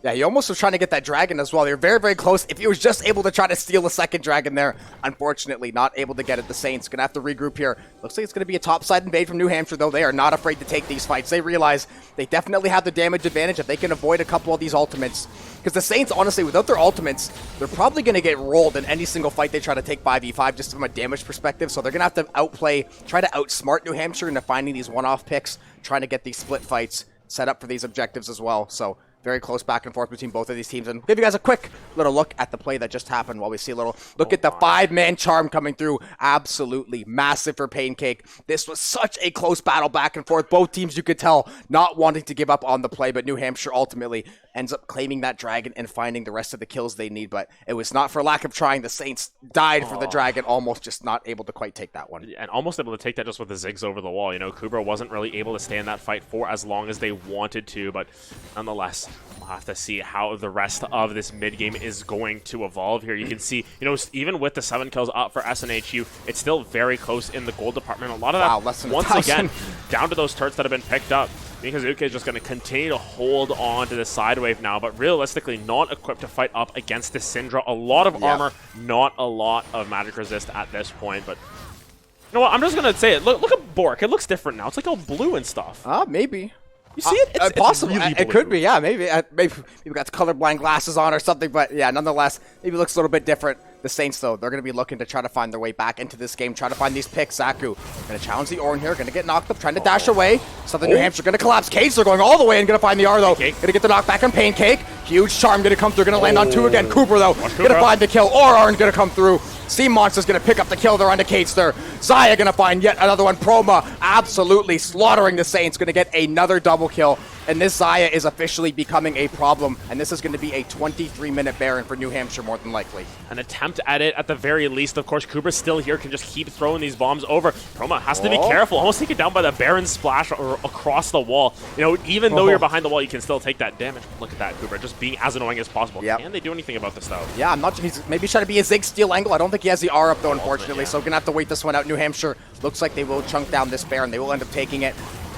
A: Yeah, he almost was trying to get that dragon as well. You're very, very close. If he was just able to try to steal a second dragon there, unfortunately, not able to get it. The Saints going to have to regroup here. Looks like it's going to be a topside invade from New Hampshire, though. They are not afraid to take these fights. They realize they definitely have the damage advantage if they can avoid a couple of these ultimates. Because the Saints, honestly, without their ultimates, they're probably going to get rolled in any single fight they try to take 5v5 just from a damage perspective. So they're going to have to outplay, try to outsmart New Hampshire into finding these one-off picks, trying to get these split fights set up for these objectives as well. So very close back and forth between both of these teams. And give you guys a quick little look at the play that just happened while we see a little look at the 5-man charm coming through. Absolutely massive for Pancake. This was such a close battle back and forth. Both teams, you could tell, not wanting to give up on the play, but New Hampshire ultimately ends up claiming that dragon and finding the rest of the kills they need. But it was not for lack of trying. The Saints died for the dragon, almost just not able to quite take that one.
B: And almost able to take that just with the Ziggs over the wall. You know, Kuber wasn't really able to stay in that fight for as long as they wanted to, but nonetheless, we'll have to see how the rest of this mid-game is going to evolve here. You can see, you know, even with the 7 kills up for SNHU, it's still very close in the gold department. A lot of that,
A: less than
B: once again, down to those turrets that have been picked up. Mikazuke is just going to continue to hold on to the side wave now, but realistically not equipped to fight up against the Syndra. A lot of armor, not a lot of magic resist at this point, but you know what? I'm just going to say it. Look at Bork. It looks different now. It's like all blue and stuff.
A: Maybe.
B: You see it? It's
A: possible.
B: Really
A: it could be, yeah. Maybe people got colorblind glasses on or something, but yeah, nonetheless, maybe it looks a little bit different. The Saints, though, they're going to be looking to try to find their way back into this game, try to find these picks. Zaku going to challenge the Ornn here, going to get knocked up, trying to dash away. Southern New Hampshire going to collapse. Cage, they're going all the way and going to find the R, though. Going to get the knockback on Pancake. Huge charm going to come through, going to land on 2 again. Cooper, though, going to find the kill. Ornn going to come through. Sea Monster's going to pick up the kill there on the Cage there. Xayah going to find yet another one. Proma absolutely slaughtering the Saints, going to get another double kill. And this Xayah is officially becoming a problem, and this is going to be a 23-minute Baron for New Hampshire, more than likely.
B: An attempt at it at the very least. Of course, Cooper's still here, can just keep throwing these bombs over. Proma has to be careful, almost taken down by the Baron splash or across the wall. You know, even though you're behind the wall, you can still take that damage. Look at that, Cooper, just being as annoying as possible. Can they do anything about this, though?
A: Yeah, I'm not sure. He's maybe trying to be a Zig steal angle. I don't think he has the R up, though, unfortunately, so going to have to wait this one out. New Hampshire looks like they will chunk down this Baron. They will end up taking it.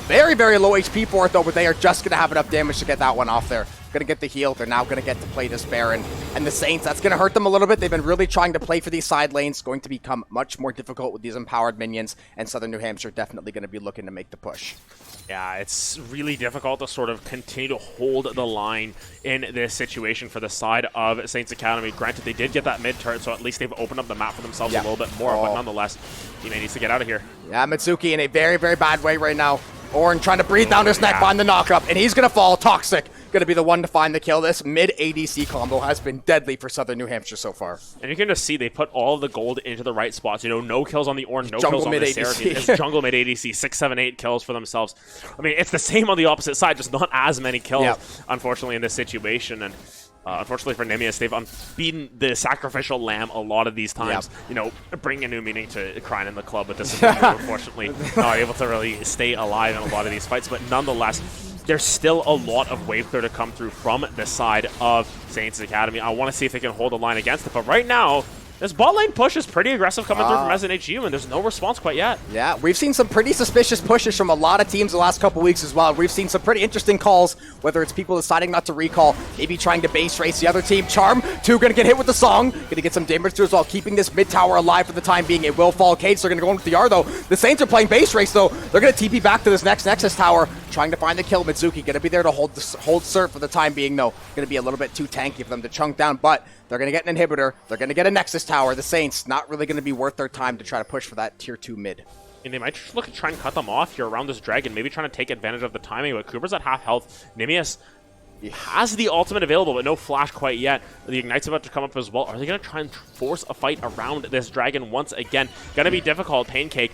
A: Very, very low HP for it, though, but they are just going to have enough damage to get that one off there. Going to get the heal. They're now going to get to play this Baron. And the Saints, that's going to hurt them a little bit. They've been really trying to play for these side lanes. Going to become much more difficult with these empowered minions. And Southern New Hampshire definitely going to be looking to make the push.
B: Yeah, it's really difficult to sort of continue to hold the line in this situation for the side of Saints Academy. Granted, they did get that mid turret, so at least they've opened up the map for themselves a little bit more. But nonetheless, teammate needs to get out of here. Yeah,
A: Mitsuki in a very, very bad way right now. Ornn trying to breathe down his neck, find the knockup, and he's going to fall. Toxic going to be the one to find the kill. This mid-ADC combo has been deadly for Southern New Hampshire so far.
B: And you can just see they put all of the gold into the right spots. You know, no kills on the Ornn, no kills on the Seraphine. It's jungle mid-ADC, 6, 7, 8 kills for themselves. I mean, it's the same on the opposite side, just not as many kills, unfortunately, in this situation. And unfortunately for Nemesis, they've beaten the sacrificial lamb a lot of these times. You know, bringing a new meaning to crying in the club, but this is unfortunately not able to really stay alive in a lot of these fights. But nonetheless, there's still a lot of wave clear to come through from the side of Saints Academy. I want to see if they can hold the line against it, but right now, this bot lane push is pretty aggressive coming through from SNHU, and there's no response quite yet.
A: Yeah, we've seen some pretty suspicious pushes from a lot of teams the last couple weeks as well. We've seen some pretty interesting calls, whether it's people deciding not to recall, maybe trying to base race the other team. Charm, 2 going to get hit with the song, going to get some damage through as well, keeping this mid tower alive for the time being. It will fall. Cades, they're going to go in with the R, though. The Saints are playing base race, though. They're going to TP back to this next Nexus tower, trying to find the kill. Mitsuki going to be there to hold Cert for the time being, though. Going to be a little bit too tanky for them to chunk down, but they're going to get an inhibitor. They're going to get a Nexus tower. The Saints, not really going to be worth their time to try to push for that tier 2 mid.
B: And they might just look to try and cut them off here around this dragon, maybe trying to take advantage of the timing, but Cooper's at half health. Nemesis has the ultimate available, but no flash quite yet. The Ignite's about to come up as well. Are they going to try and force a fight around this dragon once again? Going to be difficult. Pancake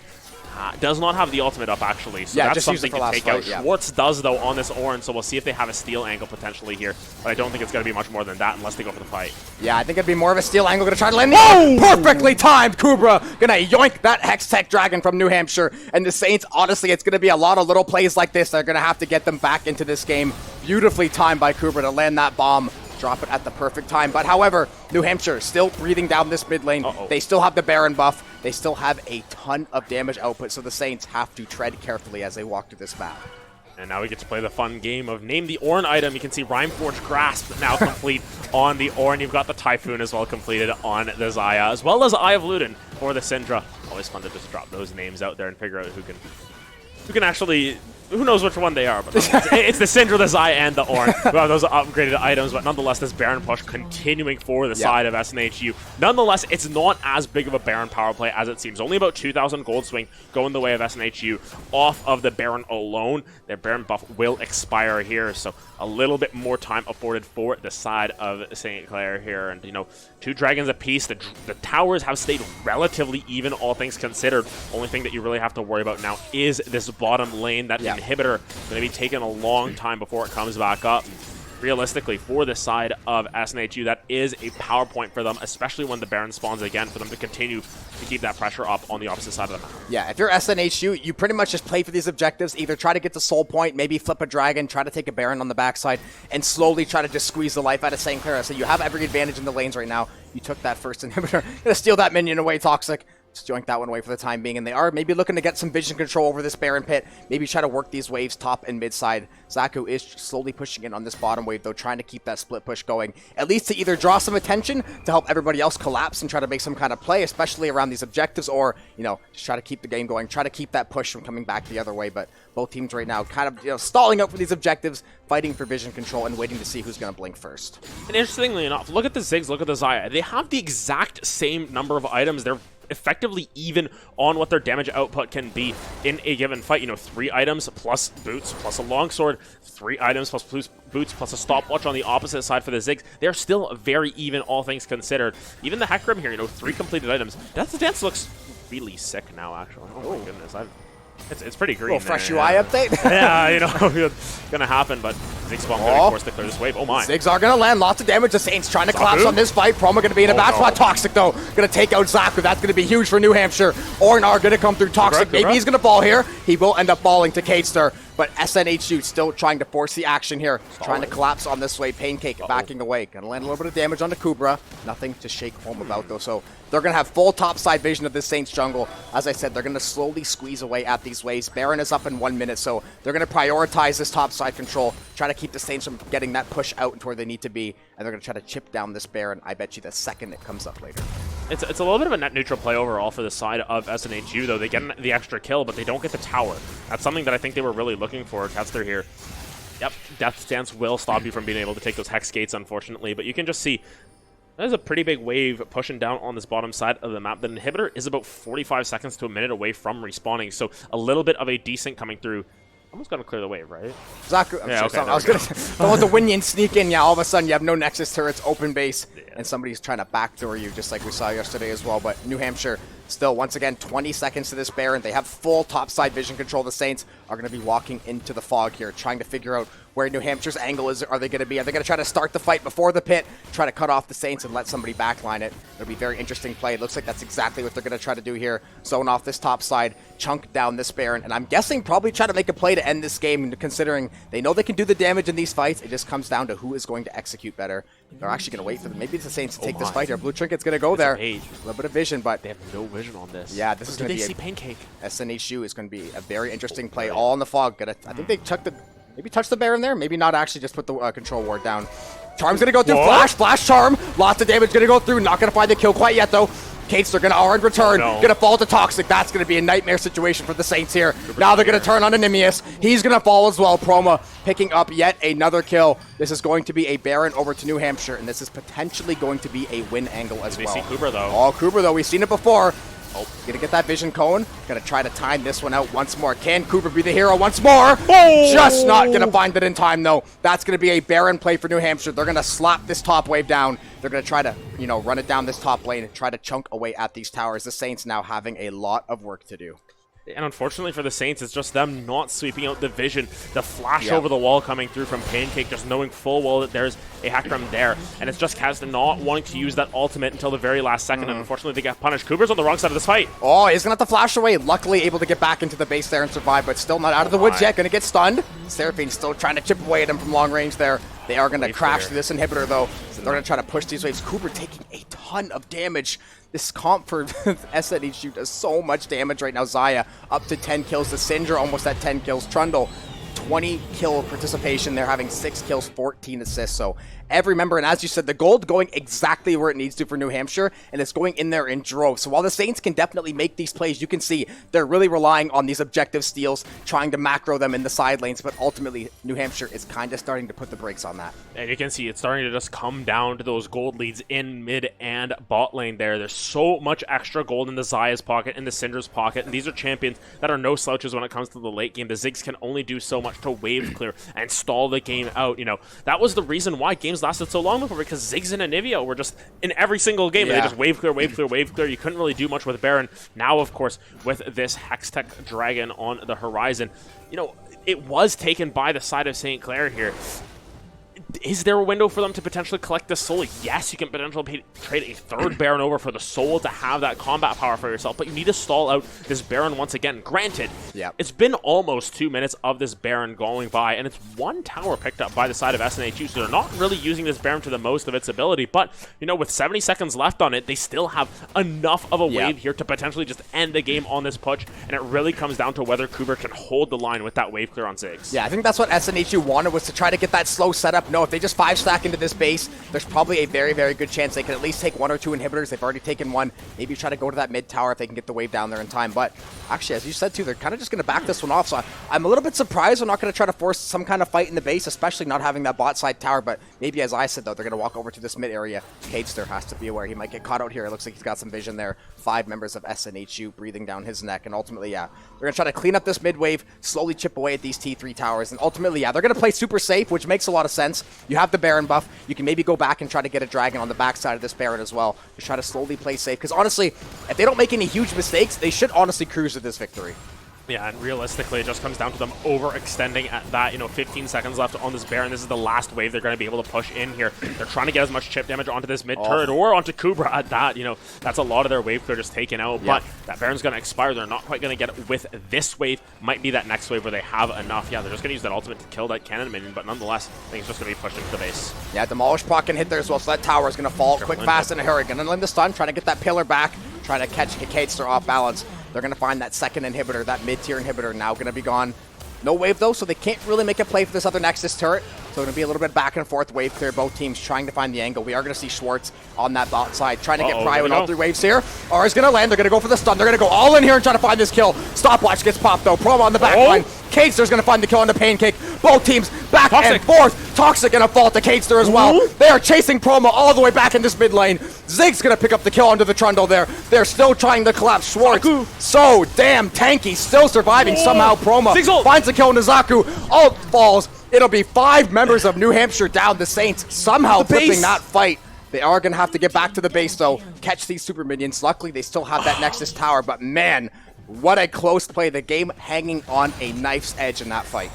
B: does not have the ultimate up, actually, so that's something to take out. Schwartz does, though, on this Ornn, so we'll see if they have a steal angle potentially here, but I don't think it's going to be much more than that unless they go for the fight.
A: Yeah, I think it'd be more of a steal angle. Going to try to land the perfectly timed Kubra. Going to yoink that Hex Tech Dragon from New Hampshire, and the Saints, honestly, it's going to be a lot of little plays like this. They're going to have to get them back into this game. Beautifully timed by Kubra to land that bomb. Drop it at the perfect time. But however, New Hampshire still breathing down this mid lane. They still have the Baron buff. They still have a ton of damage output, so the Saints have to tread carefully as they walk through this map.
B: And now we get to play the fun game of name the Ornn item. You can see Rhymeforge Grasp now complete on the Ornn. You've got the Typhoon as well completed on the Xayah, as well as Eye of Ludin for the Syndra. Always fun to just drop those names out there and figure out who can actually... Who knows which one they are, but it's the Syndra, the Xayah, and the Ornn. We have those upgraded items, but nonetheless, this Baron push continuing for the side of SNHU. Nonetheless, it's not as big of a Baron power play as it seems. Only about 2,000 gold swing going the way of SNHU off of the Baron alone. Their Baron buff will expire here, so a little bit more time afforded for the side of St. Clair here. And, you know, 2 dragons apiece. The towers have stayed relatively even, all things considered. Only thing that you really have to worry about now is this bottom lane. That inhibitor going to be taking a long time before it comes back up. Realistically, for the side of SNHU, that is a power point for them, especially when the Baron spawns again, for them to continue to keep that pressure up on the opposite side of the map.
A: Yeah, if you're SNHU, you pretty much just play for these objectives. Either try to get the soul point, maybe flip a dragon, try to take a Baron on the backside, and slowly try to just squeeze the life out of St. Clair. So you have every advantage in the lanes right now. You took that first inhibitor. Gonna steal that minion away, Toxic. Just joink that one away for the time being, and they are maybe looking to get some vision control over this Baron pit. Maybe try to work these waves top and mid side. Zaku is slowly pushing in on this bottom wave, though, trying to keep that split push going, at least to either draw some attention to help everybody else collapse and try to make some kind of play, especially around these objectives, or, you know, just try to keep the game going, try to keep that push from coming back the other way. But both teams right now kind of, you know, stalling out for these objectives, fighting for vision control, and waiting to see who's going to blink first.
B: And interestingly enough, look at the Ziggs, look at the Xayah. They have the exact same number of items. They're effectively even on what their damage output can be in a given fight. You know, 3 items plus boots plus a longsword, 3 items plus boots plus a stopwatch on the opposite side for the Ziggs. They're still very even, all things considered. Even the Hecarim here, you know, 3 completed items. Death's Dance looks really sick now, actually. Oh my goodness, it's pretty green.
A: A little fresh UI update.
B: Yeah, you know, it's gonna happen, but Ziggs spawn going to force to clear this wave. Oh my.
A: Ziggs are gonna land lots of damage. The Saints trying to collapse on this fight. Promo gonna be in a bad spot. Toxic though, gonna take out Zaku. That's gonna be huge for New Hampshire. Ornn gonna come through. Toxic, maybe he's gonna fall here. He will end up falling to Kadester. but SNHU still trying to force the action here, trying to collapse on this way. Pancake backing away. Gonna land a little bit of damage onto Kubra. Nothing to shake home about, though. So they're going to have full topside vision of this Saints jungle. As I said, they're going to slowly squeeze away at these waves. Baron is up in 1 minute, so they're going to prioritize this topside control, try to keep the Saints from getting that push out into where they need to be, and they're going to try to chip down this Baron, I bet you, the second it comes up later.
B: It's a little bit of a net neutral play overall for the side of SNHU, though. They get the extra kill, but they don't get the tower. That's something that I think they were really looking for. Kester here. Yep, Death Stance will stop you from being able to take those Hex Gates, unfortunately, but you can just see there's a pretty big wave pushing down on this bottom side of the map. The inhibitor is about 45 seconds to a minute away from respawning, so a little bit of a decent coming through. Almost got to clear the wave, right?
A: Exactly.
B: Yeah, okay,
A: I was going to don't let the Winion sneak in. Yeah, all of a sudden you have no Nexus turrets, open base, and somebody's trying to backdoor you, just like we saw yesterday as well. But New Hampshire still, once again, 20 seconds to this Baron. They have full topside vision control. The Saints are going to be walking into the fog here, trying to figure out where New Hampshire's angle is. Are they going to be? Are they going to try to start the fight before the pit, try to cut off the Saints and let somebody backline it? It'll be a very interesting play. It looks like that's exactly what they're going to try to do here. Zone off this top side, chunk down this Baron, and I'm guessing probably try to make a play to end this game, considering they know they can do the damage in these fights. It just comes down to who is going to execute better. They're actually going to wait for them. Maybe it's the Saints to take this fight here. Blue Trinket's going to go there. A little bit of vision, but
B: they have no vision on this.
A: Yeah, this is going to be
B: see Pancake.
A: SNHU is going to be a very interesting play, all in the fog. I think they took the... Maybe touch the Baron there. Maybe not actually just put the control ward down. Charm's going to go through. Flash Charm. Lots of damage going to go through. Not going to find the kill quite yet, though. Kates, they're going to R in return. Going to fall to Toxic. That's going to be a nightmare situation for the Saints here. Now they're going to turn on Animius. He's going to fall as well. Proma picking up yet another kill. This is going to be a Baron over to New Hampshire, and this is potentially going to be a win angle as well.
B: We see Cooper, though.
A: Oh, Cooper, though. We've seen it before. Gonna get that vision cone. Gonna try to time this one out once more. Can Cooper be the hero once more? Oh! Just not gonna find it in time, though. That's gonna be a Baron play for New Hampshire. They're gonna slap this top wave down. They're gonna try to, run it down this top lane and try to chunk away at these towers. The Saints now having a lot of work to do.
B: And unfortunately for the Saints, it's just them not sweeping out the vision. The flash over the wall coming through from Pancake, just knowing full well that there's a Hecarim there. And it's just Kaz not wanting to use that ultimate until the very last second. And unfortunately, they get punished. Cooper's on the wrong side of this fight.
A: Oh, he's going to have to flash away. Luckily, able to get back into the base there and survive, but still not out of the woods yet. Going to get stunned. Seraphine still trying to chip away at him from long range there. They are going to crash through this inhibitor, though. They're going to try to push these waves. Cooper taking a ton of damage. This comp for SNHU does so much damage right now. Zaya up to 10 kills. The Syndra almost at 10 kills. Trundle, 20 kill participation. They're having 6 kills, 14 assists. So every member, and as you said, the gold going exactly where it needs to for New Hampshire, and it's going in there in droves. So while the Saints can definitely make these plays, you can see they're really relying on these objective steals, trying to macro them in the side lanes, but ultimately New Hampshire is kind of starting to put the brakes on that.
B: And you can see it's starting to just come down to those gold leads in mid and bot lane there. There's so much extra gold in the Zaya's pocket, in the Syndra's pocket, and these are champions that are no slouches when it comes to the late game. The Ziggs can only do so much to wave clear and stall the game out. That was the reason why games lasted so long before, because Ziggs and Anivia were just in every single game. They just wave clear, wave clear, wave clear. You couldn't really do much with Baron. Now, of course, with this Hextech Dragon on the horizon, it was taken by the side of St. Clair here. Is there a window for them to potentially collect this soul? Yes, you can potentially trade a third Baron over for the soul to have that combat power for yourself, but you need to stall out this Baron once again. Granted, it's been almost 2 minutes of this Baron going by, and it's one tower picked up by the side of SNHU, so they're not really using this Baron to the most of its ability, but, with 70 seconds left on it, they still have enough of a wave here to potentially just end the game on this push, and it really comes down to whether Cooper can hold the line with that wave clear on Ziggs.
A: Yeah, I think that's what SNHU wanted, was to try to get that slow setup. No, if they just 5-stack into this base, there's probably a very, very good chance they can at least take 1 or 2 inhibitors. They've already taken 1. Maybe try to go to that mid tower if they can get the wave down there in time. But actually, as you said too, they're kind of just going to back this one off. So I'm a little bit surprised they're not going to try to force some kind of fight in the base, especially not having that bot side tower. But maybe, as I said, though, they're going to walk over to this mid area. Kadester has to be aware. He might get caught out here. It looks like he's got some vision there. 5 members of SNHU breathing down his neck. And ultimately, they're going to try to clean up this mid wave, slowly chip away at these T3 towers. And ultimately, they're going to play super safe, which makes a lot of sense. You have the Baron buff. You can maybe go back and try to get a dragon on the backside of this Baron as well. Just try to slowly play safe. Because honestly, if they don't make any huge mistakes, they should honestly cruise to this victory.
B: Yeah, and realistically, it just comes down to them overextending at that, 15 seconds left on this Baron. This is the last wave they're going to be able to push in here. They're trying to get as much chip damage onto this mid turret or onto Kubra at that. That's a lot of their wave clear just taken out, but that Baron's going to expire. They're not quite going to get it with this wave. Might be that next wave where they have enough. Yeah, they're just going to use that ultimate to kill that cannon minion, but nonetheless, I think it's just going to be pushed into the base.
A: Yeah, Demolish Proc can hit there as well, so that tower is going to fall quick, fast, and a hurry. Gonna land the stun, trying to get that pillar back, trying to catch Kadester off balance. They're going to find that second inhibitor, that mid-tier inhibitor, now going to be gone. No wave, though, so they can't really make a play for this other Nexus turret. So going to be a little bit back and forth wave clear, both teams trying to find the angle. We are going to see Schwartz on that bot side, trying to get Prio in all 3 waves here. R is going to land, they're going to go for the stun. They're going to go all in here and try to find this kill. Stopwatch gets popped, though. Promo on the back line. Kadester's going to find the kill on the Pancake. Both teams back and forth. Toxic going to fall to Kadester as well. They are chasing Promo all the way back in this mid lane. Zig's going to pick up the kill onto the Trundle there. They're still trying to collapse. Schwartz, so damn tanky, still surviving somehow. Promo finds the kill into Zaku. Ult falls. It'll be 5 members of New Hampshire down. The Saints somehow flipping that fight. They are going to have to get back to the base, though. Catch these super minions. Luckily, they still have that Nexus tower, but man, what a close play. The game hanging on a knife's edge in that fight.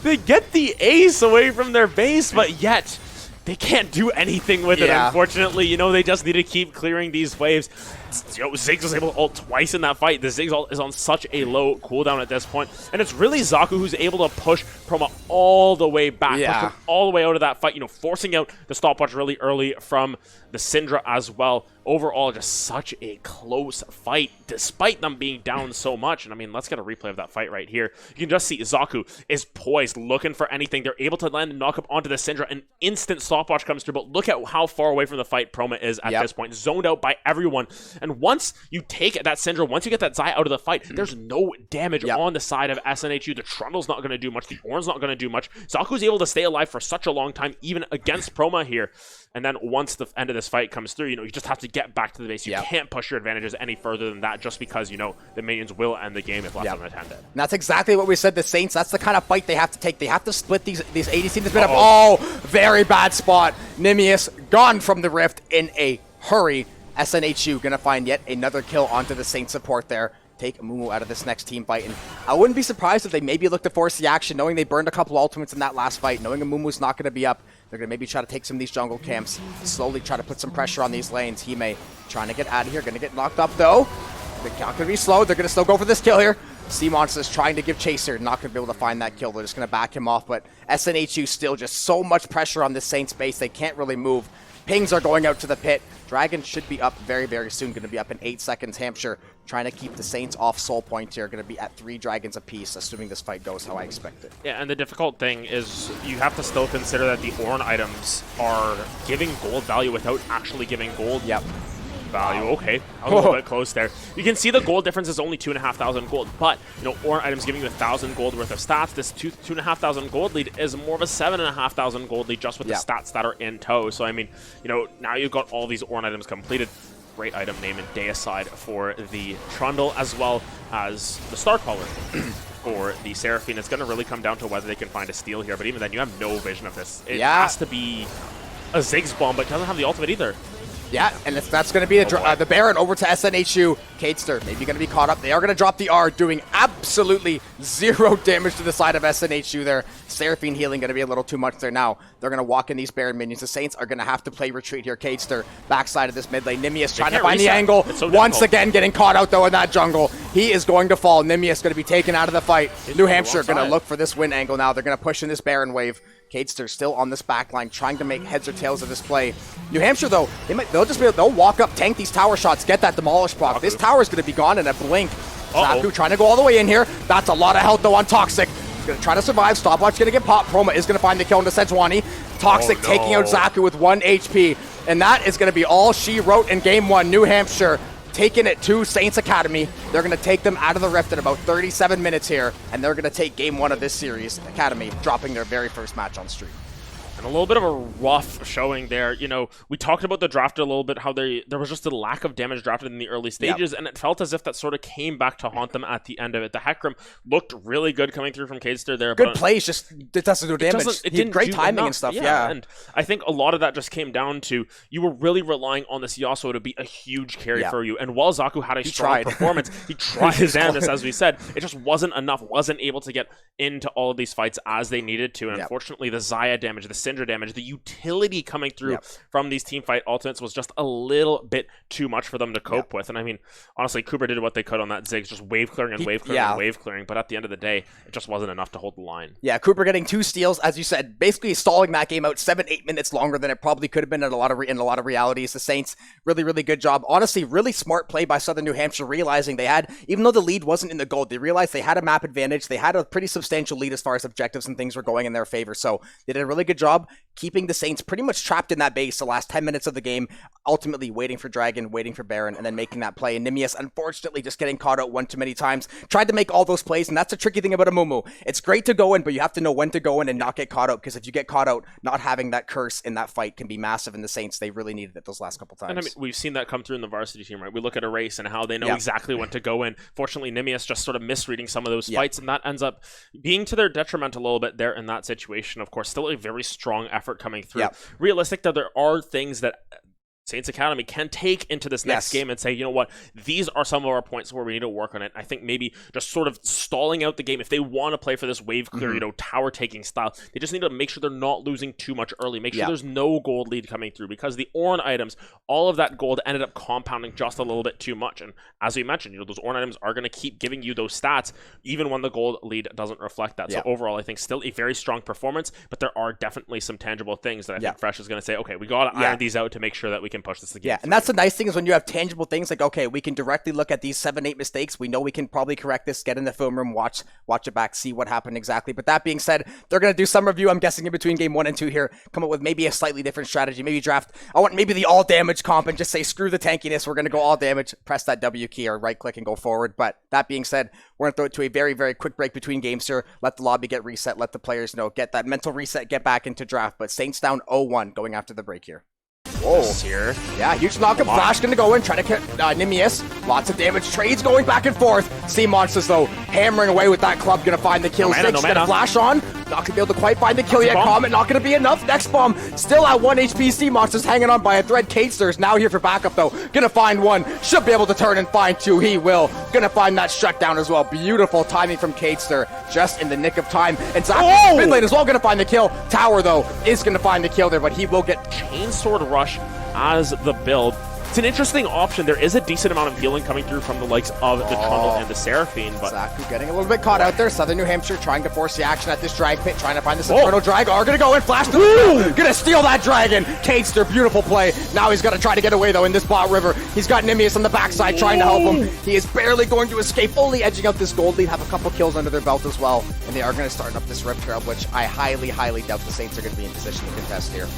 B: They get the ace away from their base, but yet they can't do anything with it, unfortunately. They just need to keep clearing these waves. Ziggs was able to ult twice in that fight. The Ziggs ult is on such a low cooldown at this point. And it's really Zaku who's able to push Proma all the way back. Push him all the way out of that fight, forcing out the stopwatch really early from the Syndra as well. Overall, just such a close fight, despite them being down so much. And I mean, let's get a replay of that fight right here. You can just see Zaku is poised, looking for anything. They're able to land and knock up onto the Syndra. An instant stopwatch comes through, but look at how far away from the fight Proma is at this point. Zoned out by everyone. And once you take that Syndra, once you get that Zai out of the fight, there's no damage on the side of SNHU. The Trundle's not going to do much. The Ornn's not going to do much. Zaku's able to stay alive for such a long time, even against Proma here. And then once the end of this fight comes through, you just have to get back to the base. You can't push your advantages any further than that just because, the minions will end the game if left unattended. And
A: that's exactly what we said. The Saints, that's the kind of fight they have to take. They have to split these ADCs. There's been a very bad spot. Nimius gone from the Rift in a hurry. SNHU going to find yet another kill onto the Saint support there. Take Amumu out of this next team fight. And I wouldn't be surprised if they maybe look to force the action, knowing they burned a couple ultimates in that last fight, knowing Amumu's not going to be up. They're going to maybe try to take some of these jungle camps, slowly try to put some pressure on these lanes. Hime trying to get out of here, going to get knocked up though. They're not going to be slow. They're going to still go for this kill here. Sea Monster's trying to give Chaser, not going to be able to find that kill. They're just going to back him off, but SNHU still just so much pressure on this Saints base. They can't really move. Pings are going out to the pit. Dragon should be up very, very soon. Going to be up in 8 seconds. Hampshire trying to keep the Saints off soul point here. Going to be at 3 dragons apiece, assuming this fight goes how I expect it.
B: Yeah, and the difficult thing is you have to still consider that the Ornn items are giving gold value without actually giving gold value. Okay, I was a little bit close there. You can see the gold difference is only 2,500 gold, but Ornn items giving you 1,000 gold worth of stats. This 2,500 gold lead is more of a 7,500 gold lead just with the stats that are in tow. So I mean, now you've got all these Ornn items completed. Great item name and Deicide for the Trundle, as well as the Star Caller for the Seraphine. It's going to really come down to whether they can find a steal here, but even then, you have no vision of this. It has to be a Ziggs bomb, but it doesn't have the ultimate either.
A: Yeah, and that's going to be the Baron over to SNHU. Kadester maybe going to be caught up. They are going to drop the R, doing absolutely 0 damage to the side of SNHU there. Seraphine healing going to be a little too much there now. They're going to walk in these Baron minions. The Saints are going to have to play retreat here. Kadester, backside of this mid lane. Nimius trying to find the angle. Once again, getting caught out, though, in that jungle. He is going to fall. Nimius going to be taken out of the fight. New Hampshire going to look for this win angle now. They're going to push in this Baron wave. Kadester still on this back line, trying to make heads or tails of this play. New Hampshire, though, they'll walk up, tank these tower shots, get that demolish block. This tower is going to be gone in a blink. Zaku trying to go all the way in here. That's a lot of health, though, on Toxic. He's going to try to survive. Stopwatch going to get popped. Proma is going to find the kill into Sejuani. Toxic taking out Zaku with 1 HP. And that is going to be all she wrote in Game 1. New Hampshire taking it to Saints Academy. They're going to take them out of the Rift in about 37 minutes here, and they're going to take Game 1 of this series. Academy dropping their very first match on stream.
B: And a little bit of a rough showing there. You know, we talked about the draft a little bit, how there was just a lack of damage drafted in the early stages, and it felt as if that sort of came back to haunt them at the end of it. The Heckram looked really good coming through from Kadester there.
A: Good plays, just it doesn't do damage. He had great timing and stuff, yeah.
B: And I think a lot of that just came down to you were really relying on this Yasuo to be a huge carry for you. And while Zaku had a strong performance, he tried his damnedest, as we said. It just wasn't enough, wasn't able to get into all of these fights as they needed to. And unfortunately, the Xayah damage, the Syndra damage, the utility coming through from these teamfight ultimates was just a little bit too much for them to cope with. And I mean, honestly, Cooper did what they could on that Ziggs, just wave clearing and wave clearing and wave clearing. But at the end of the day, it just wasn't enough to hold the line. Yeah,
A: Cooper getting 2 steals, as you said, basically stalling that game out 7-8 minutes longer than it probably could have been in a lot of realities. The Saints, really, really good job. Honestly, really smart play by Southern New Hampshire, realizing they had, even though the lead wasn't in the gold, they realized they had a map advantage. They had a pretty substantial lead as far as objectives and things were going in their favor. So they did a really good job keeping the Saints pretty much trapped in that base the last 10 minutes of the game, ultimately waiting for Dragon, waiting for Baron, and then making that play. And Nimius, unfortunately, just getting caught out one too many times. Tried to make all those plays, and that's the tricky thing about a Mumu. It's great to go in, but you have to know when to go in and not get caught out, because if you get caught out, not having that curse in that fight can be massive, and the Saints, they really needed it those last couple times.
B: And I mean, we've seen that come through in the varsity team, right? We look at a race and how they know exactly when to go in. Fortunately, Nimius just sort of misreading some of those fights, and that ends up being to their detriment a little bit there in that situation. Of course, still a very strong effort coming through. Realistic that there are things that Saints Academy can take into this next game and say, you know what, these are some of our points where we need to work on it. I think maybe just sort of stalling out the game. If they want to play for this wave clear, you know, tower taking style, they just need to make sure they're not losing too much early. Make sure there's no gold lead coming through, because the Ornn items, all of that gold ended up compounding just a little bit too much. And as we mentioned, you know, those Ornn items are going to keep giving you those stats even when the gold lead doesn't reflect that. So overall, I think still a very strong performance, but there are definitely some tangible things that I think Fresh is going to say, okay, we got to iron these out to make sure that we can push this again.
A: And that's the nice thing, is when you have tangible things like, okay, we can directly look at these 7-8 mistakes. We know we can probably correct this, get in the film room, watch it back, see what happened exactly. But that being said, they're going to do some review, I'm guessing, in between game 1 and 2 here, come up with maybe a slightly different strategy, maybe draft, I want maybe the all damage comp and just say, screw the tankiness, we're going to go all damage, press that W key or right click and go forward. But that being said, we're going to throw it to a very, very quick break between games here, let the lobby get reset, let the players know, get that mental reset, get back into draft. But Saints down 0-1 going after the break here. Whoa. Here. Yeah, huge knockup. Flash gonna go in, try to kill Nimius. Lots of damage. Trades going back and forth. Sea Monsters, though, hammering away with that club. Gonna find the kill. Six gonna flash on. Not gonna be able to quite find the kill yet. Comet not gonna be enough. Next bomb. Still at 1 HP. Sea Monsters hanging on by a thread. Kadester now here for backup, though. Gonna find one. Should be able to turn and find two. He will. Gonna find that shutdown as well. Beautiful timing from Kadester. Just in the nick of time. And Zaku mid lane as well gonna find the kill. Tower, though, is gonna find the kill there, but he will get
B: Chainsword Rush as the build. It's an interesting option. There is a decent amount of healing coming through from the likes of the Trundle and the Seraphine, but
A: Zaku getting a little bit caught out there. Southern New Hampshire trying to force the action at this drag pit, trying to find this Inferno drag. Are gonna go and flash through. Gonna steal that dragon. Kadester, beautiful play. Now he's gonna try to get away though in this bot river. He's got Nimius on the backside trying to help him. He is barely going to escape, only edging out this gold lead, have a couple kills under their belt as well. And they are gonna start up this Rip Trail, which I highly, highly doubt the Saints are gonna be in position to contest here.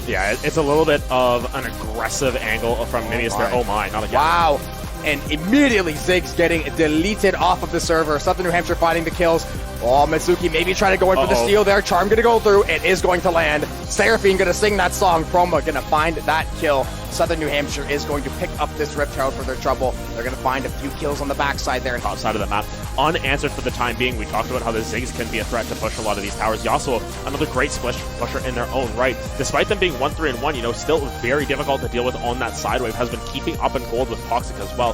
B: Yeah, it's a little bit of an aggressive angle from Nimius there. Oh my, not again.
A: Wow. And immediately Ziggs getting deleted off of the server. Southern New Hampshire finding the kills. Oh, Mitsuki maybe trying to go in for the steal there. Charm gonna go through. It is going to land. Seraphine gonna sing that song. Chroma gonna find that kill. Southern New Hampshire is going to pick up this Rip Trail for their trouble. They're gonna find a few kills on the backside there.
B: Top side of the map. Unanswered for the time being. We talked about how the Ziggs can be a threat to push a lot of these towers. Yasuo, another great splish pusher in their own right. Despite them being 1-3-1, you know, still very difficult to deal with on that side wave. Has been keeping up in gold with Toxic as well.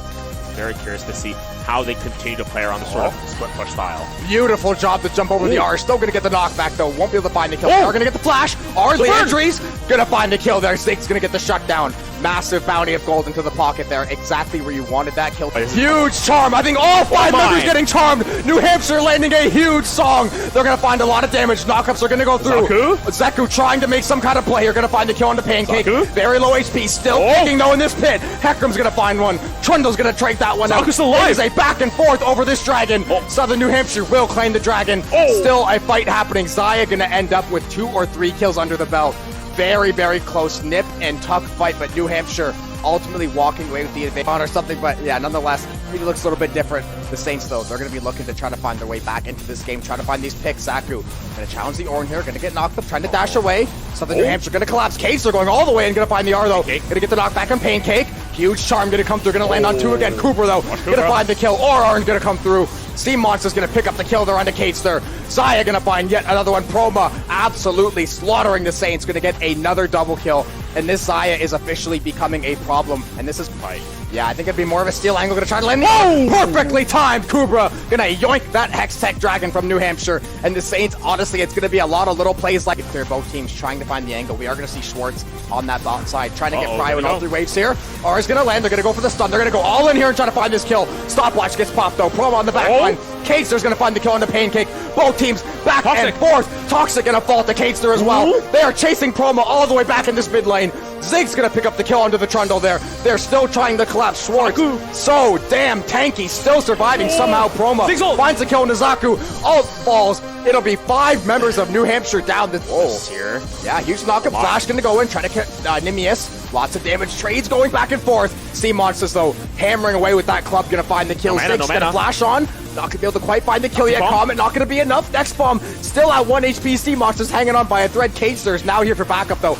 B: Very curious to see how they continue to play around the sort of split push style.
A: Beautiful job to jump over the R. Still going to get the knockback, though. Won't be able to find the kill. Are going to get the flash. R, the injuries. Going to find the kill there. Ziggs going to get the shutdown. Massive bounty of gold into the pocket there. Exactly where you wanted that kill. Huge charm. I think all 5 members getting charmed. New Hampshire landing a huge song. They're going to find a lot of damage. Knockups are going to go through. Zeku trying to make some kind of play. You're going to find the kill on the pancake. Very low HP. Still kicking, though, in this pit. Heckram's going to find one. Trundle's going to trade that one out. It is a back and forth over this dragon. Southern New Hampshire will claim the dragon. Still a fight happening. Xayah going to end up with 2 or 3 kills under the belt. Very, very close nip and tuck fight, but New Hampshire ultimately walking away with the advantage or something, but yeah, nonetheless, it looks a little bit different. The Saints, though, they're going to be looking to try to find their way back into this game, trying to find these picks. Zaku going to challenge the Orn here, going to get knocked up, trying to dash away. Southern New Hampshire going to collapse. Case, they're going all the way and going to find the R, though. Going to get the knockback on Pancake. Huge charm going to come through, going to land on 2 again. Cooper, though, going to find the kill. Arn going to come through. Steam Monster's going to pick up the kill. They're on the Kates there. Zaya going to find yet another one. Proma absolutely slaughtering the Saints. Going to get another double kill. And this Zaya is officially becoming a problem. And this is fight. Yeah, I think it'd be more of a steal angle. Gonna try to land the perfectly timed Kubra. Gonna yoink that Hextech Dragon from New Hampshire. And the Saints, honestly, it's gonna be a lot of little plays like clear both teams trying to find the angle. We are gonna see Schwartz on that bot side trying to get Cryo in all 3 waves here. R is gonna land. They're gonna go for the stun. They're gonna go all in here and try to find this kill. Stopwatch gets popped though. Promo on the back line. Cadester's gonna find the kill on the Pancake. Both teams back and forth. Toxic gonna fall to Cadester as well. They are chasing Promo all the way back in this mid lane. Zig's gonna pick up the kill onto the Trundle there. They're still trying to collapse Schwartz. So damn tanky, still surviving somehow. Promo finds the kill into Zaku. All falls. It'll be 5 members of New Hampshire down this here. Yeah, huge knockup. Flash gonna go in, trying to kill Nimius. Lots of damage. Trades going back and forth. Sea Monsters though hammering away with that club. Gonna find the kill. Zig's gonna flash on. Not gonna be able to quite find the kill yet. Comet not gonna be enough. Next bomb still at 1 HP. Sea Monsters hanging on by a thread. Cadester is now here for backup though.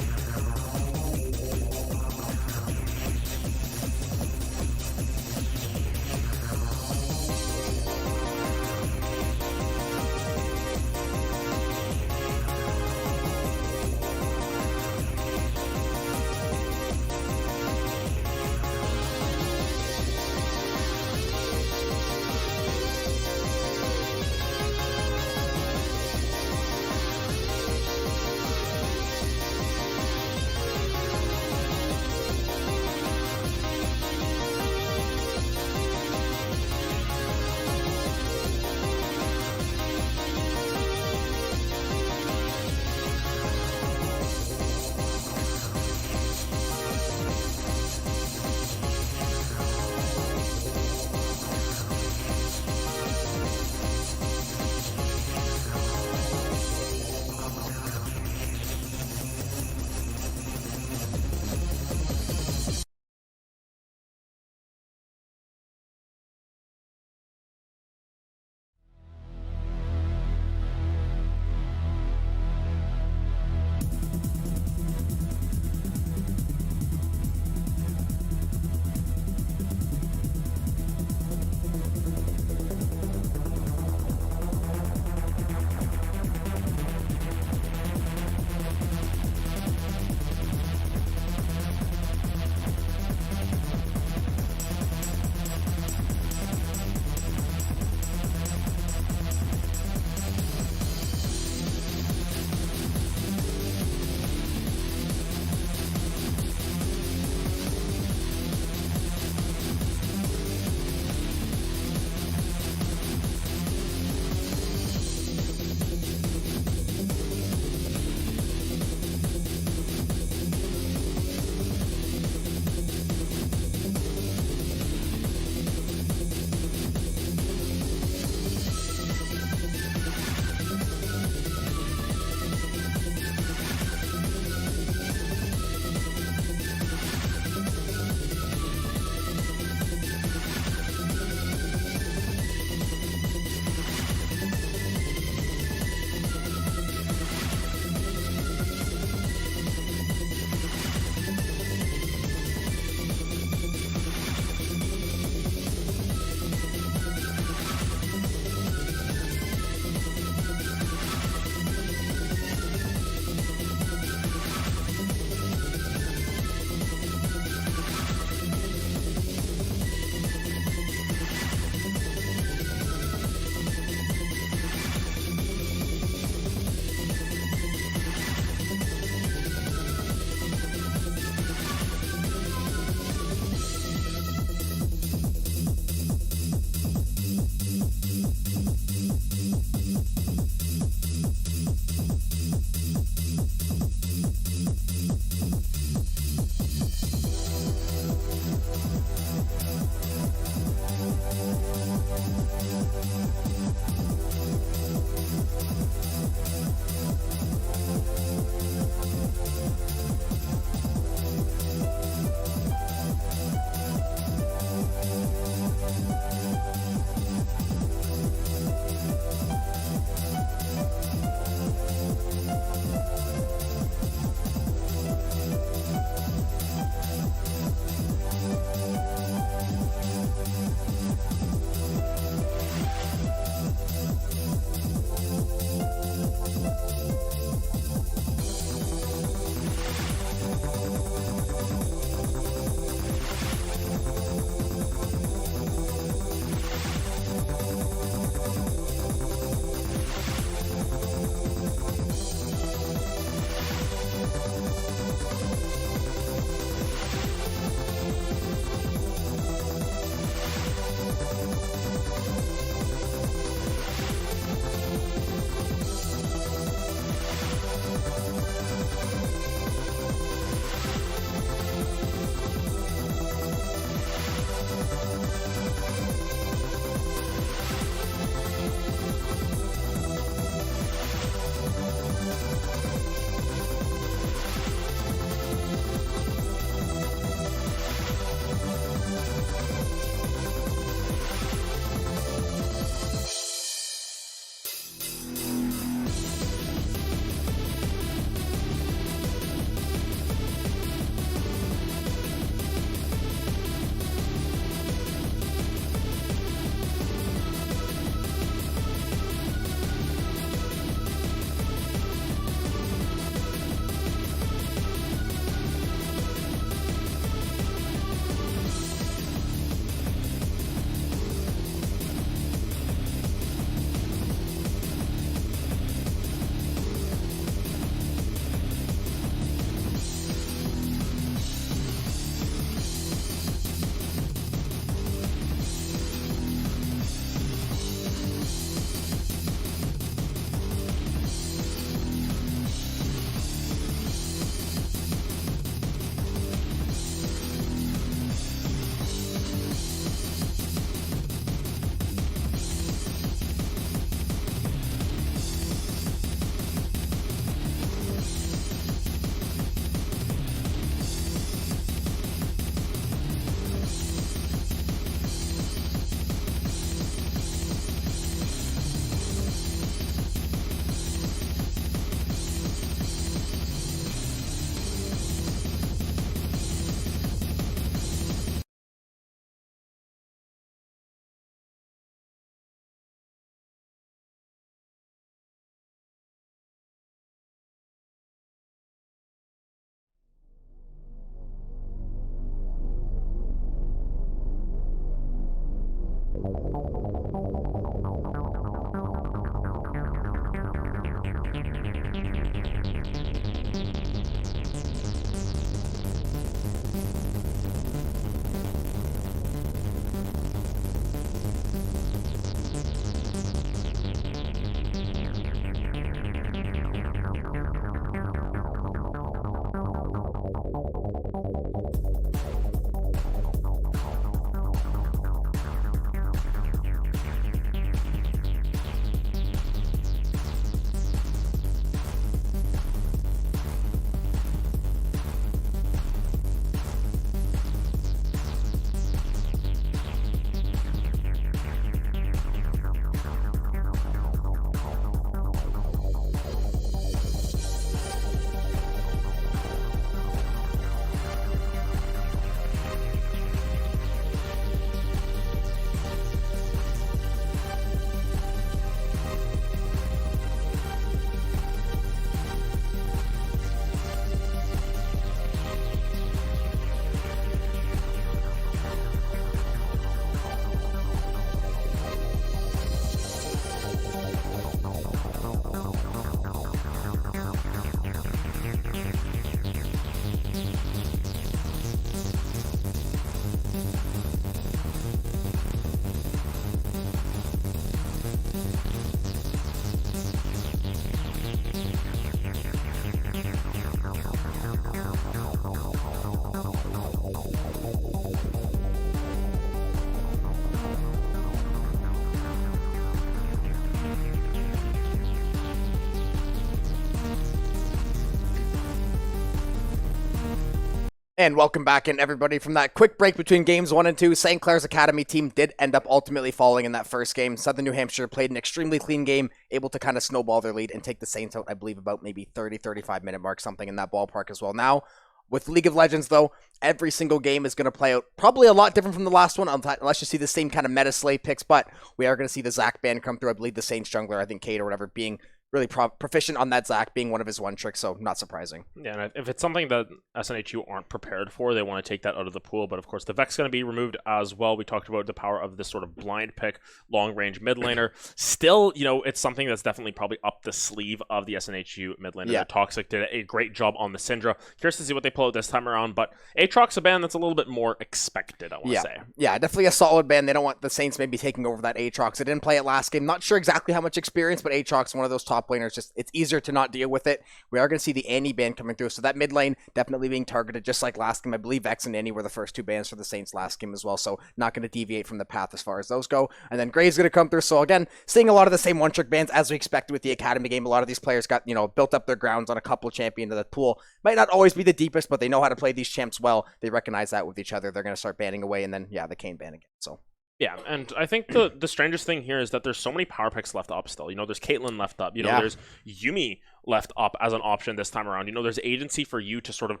A: And welcome back in, everybody. From that quick break between games 1 and 2, St. Clair's Academy team did end up ultimately falling in that first game. Southern New Hampshire played an extremely clean game, able to kind of snowball their lead and take the Saints out, I believe, about maybe 30-35 minute mark, something in that ballpark as well. Now, with League of Legends, though, every single game is going to play out probably a lot different from the last one, unless you see the same kind of meta slay picks, but we are going to see the Zac ban come through. I believe the Saints jungler, I think Kate or whatever, being really proficient on that Zac, being one of his one tricks, so not surprising.
B: Yeah, and if it's something that SNHU aren't prepared for, they want to take that out of the pool, but of course the Vex's going to be removed as well. We talked about the power of this sort of blind pick, long-range mid laner. Still, it's something that's definitely probably up the sleeve of the SNHU mid laner. Yeah. Toxic did a great job on the Syndra. Curious to see what they pull out this time around, but Aatrox's a ban that's a little bit more expected, I want to say. Yeah,
A: definitely a solid ban. They don't want the Saints maybe taking over that Aatrox. They didn't play it last game. Not sure exactly how much experience, but Aatrox, one of those top laners, just it's easier to not deal with it. We are going to see the Annie ban coming through, so that mid lane definitely being targeted just like last game. I believe Vex and Annie were the first two bans for the Saints last game as well, so not going to deviate from the path as far as those go. And then Gray's going to come through, so again, seeing a lot of the same one-trick bans as we expected with the Academy game. A lot of these players got, built up their grounds on a couple of champions of the pool. Might not always be the deepest, but they know how to play these champs well. They recognize that with each other. They're going to start banning away, and then, the Kayn ban again, so...
B: Yeah, and I think the strangest thing here is that there's so many power picks left up still. There's Caitlyn left up. There's Yuumi left up as an option this time around. There's agency for you to sort of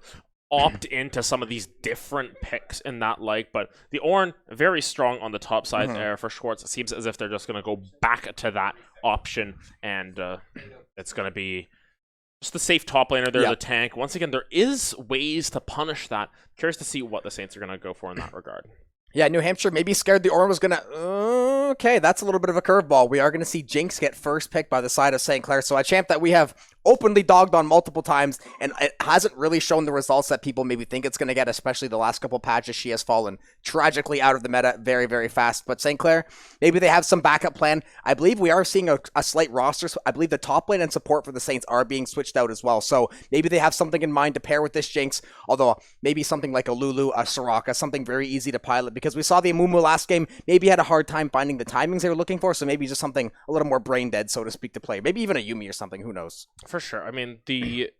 B: opt into some of these different picks in that but the Ornn, very strong on the top side there for Schwartz. It seems as if they're just going to go back to that option, and it's going to be just the safe top laner there, the tank. Once again, there is ways to punish that. Curious to see what the Saints are going to go for in that regard.
A: Yeah, New Hampshire maybe scared the Ornn was going to... Okay, that's a little bit of a curveball. We are going to see Jinx get first pick by the side of St. Clair. So a champ that we have openly dogged on multiple times, and it hasn't really shown the results that people maybe think it's going to get, especially the last couple patches. She has fallen tragically out of the meta very, very fast. But St. Clair, maybe they have some backup plan. I believe we are seeing a slight roster. So I believe the top lane and support for the Saints are being switched out as well. So maybe they have something in mind to pair with this Jinx, although maybe something like a Lulu, a Soraka, something very easy to pilot, because we saw the Amumu last game maybe had a hard time finding the timings they were looking for, so maybe just something a little more brain dead, so to speak, to play. Maybe even a Yuumi or something, who knows?
B: For sure. I mean, the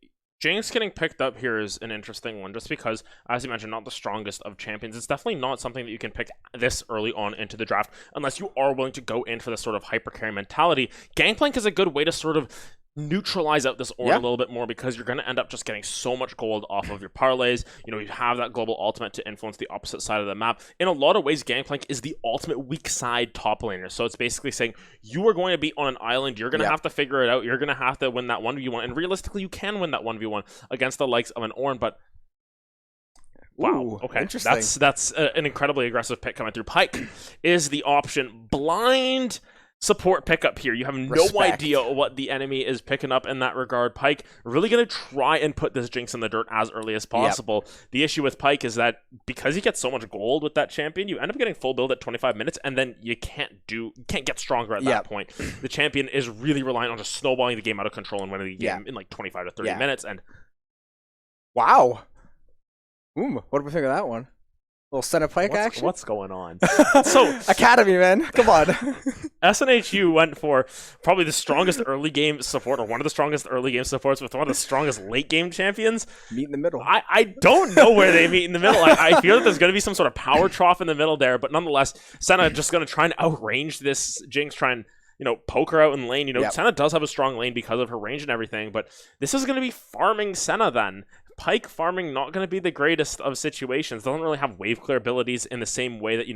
B: Jinx getting picked up here is an interesting one, just because, as you mentioned, not the strongest of champions. It's definitely not something that you can pick this early on into the draft, unless you are willing to go in for this sort of hyper-carry mentality. Gangplank is a good way to sort of neutralize out this Ornn a little bit more, because you're going to end up just getting so much gold off of your parlays. You have that global ultimate to influence the opposite side of the map. In a lot of ways, Gangplank is the ultimate weak side top laner. So it's basically saying you are going to be on an island. You're going to have to figure it out. You're going to have to win that 1v1. And realistically, you can win that 1v1 against the likes of an Ornn, but wow, okay, that's an incredibly aggressive pick coming through. Pyke is the option. Blind support pickup here. You have no idea what the enemy is picking up in that regard. Pyke really going to try and put this Jinx in the dirt as early as possible. The issue with Pyke is that because you get so much gold with that champion, you end up getting full build at 25 minutes, and then you can't get stronger at that point. The champion is really relying on just snowballing the game out of control and winning the game in like 25 to 30 minutes. And
A: wow. What do we think of that one? Little center Pyke action?
B: What's going on? So
A: Academy, man. Come on.
B: SNHU went for probably the strongest early game support, or one of the strongest early game supports, with one of the strongest late game champions.
A: Meet in the middle.
B: I don't know where they meet in the middle. I feel that there's going to be some sort of power trough in the middle there, but nonetheless, Senna just going to try and outrange this Jinx, try and poke her out in lane. Senna does have a strong lane because of her range and everything, but this is going to be farming Senna then. Pyke farming not going to be the greatest of situations. Doesn't really have wave clear abilities in the same way that,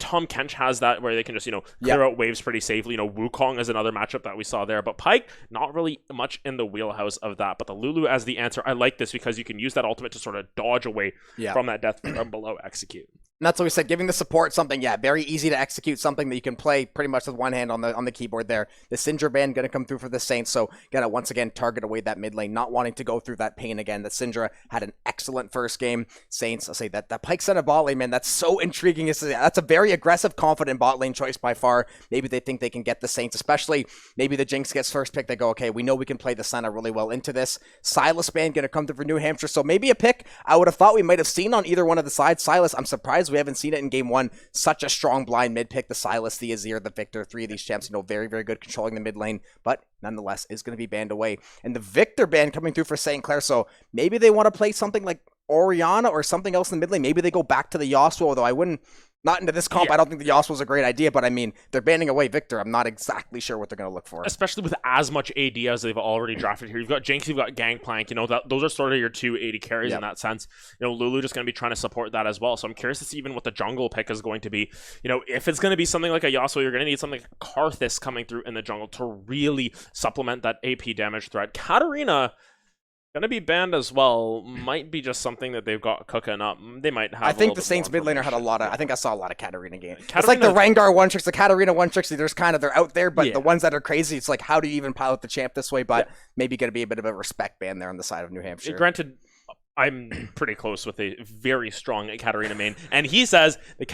B: Tom Kench has that, where they can just, clear out waves pretty safely. Wukong is another matchup that we saw there, but Pyke, not really much in the wheelhouse of that. But the Lulu as the answer, I like this because you can use that ultimate to sort of dodge away from that death from below execute.
A: And that's what we said, giving the support something, very easy to execute, something that you can play pretty much with one hand on the keyboard there. The Syndra ban going to come through for the Saints, so gotta once again target away that mid lane, not wanting to go through that pain again. The Syndra had an excellent first game. Saints, I'll say that Pyke Senna bot lane, man, that's so intriguing. That's a very aggressive, confident bot lane choice by far. Maybe they think they can get the Saints, especially maybe the Jinx gets first pick. They go, okay, we know we can play the Senna really well into this. Sylas ban going to come through for New Hampshire, so maybe a pick I would have thought we might have seen on either one of the sides. Sylas, I'm surprised we haven't seen it in game one. Such a strong blind mid pick. The Sylas, the Azir, the Victor, three of these champs, very, very good controlling the mid lane, but nonetheless is going to be banned away. And the Victor ban coming through for St. Clair, so maybe they want to play something like Oriana or something else in the mid lane. Maybe they go back to the Yasuo, although I wouldn't. Not into this comp. I don't think the Yasuo is a great idea, but I mean, they're banning away Victor. I'm not exactly sure what they're going to look for.
B: Especially with as much AD as they've already drafted here. You've got Jinx, you've got Gangplank. Those are sort of your two AD carries in that sense. Lulu just going to be trying to support that as well. So I'm curious to see even what the jungle pick is going to be. If it's going to be something like a Yasuo, you're going to need something like Karthus coming through in the jungle to really supplement that AP damage threat. Katarina gonna be banned as well. Might be just something that they've got cooking up. They might have.
A: I think the Saints mid laner had a lot of. I think I saw a lot of Katarina games. It's like the Rengar one tricks, the Katarina one tricks. They're out there, but the ones that are crazy, it's like, how do you even pilot the champ this way? But maybe gonna be a bit of a respect ban there on the side of New Hampshire.
B: Granted, I'm pretty close with a very strong Katarina main, and he says that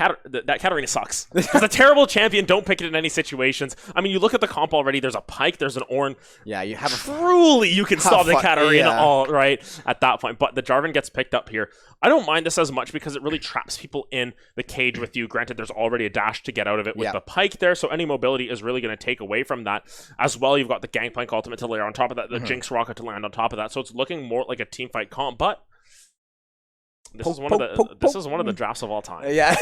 B: Katarina sucks. It's a terrible champion. Don't pick it in any situations. I mean, you look at the comp already. There's a Pyke. There's an Ornn.
A: Yeah, you have
B: truly you can stop the Katarina all right at that point. But the Jarvan gets picked up here. I don't mind this as much because it really traps people in the cage with you. Granted, there's already a dash to get out of it with the Pyke there, so any mobility is really going to take away from that. As well, you've got the Gangplank ultimate to layer on top of that, the Jinx rocket to land on top of that. So it's looking more like a teamfight comp, but this is one of the drafts of all time.
A: Yeah,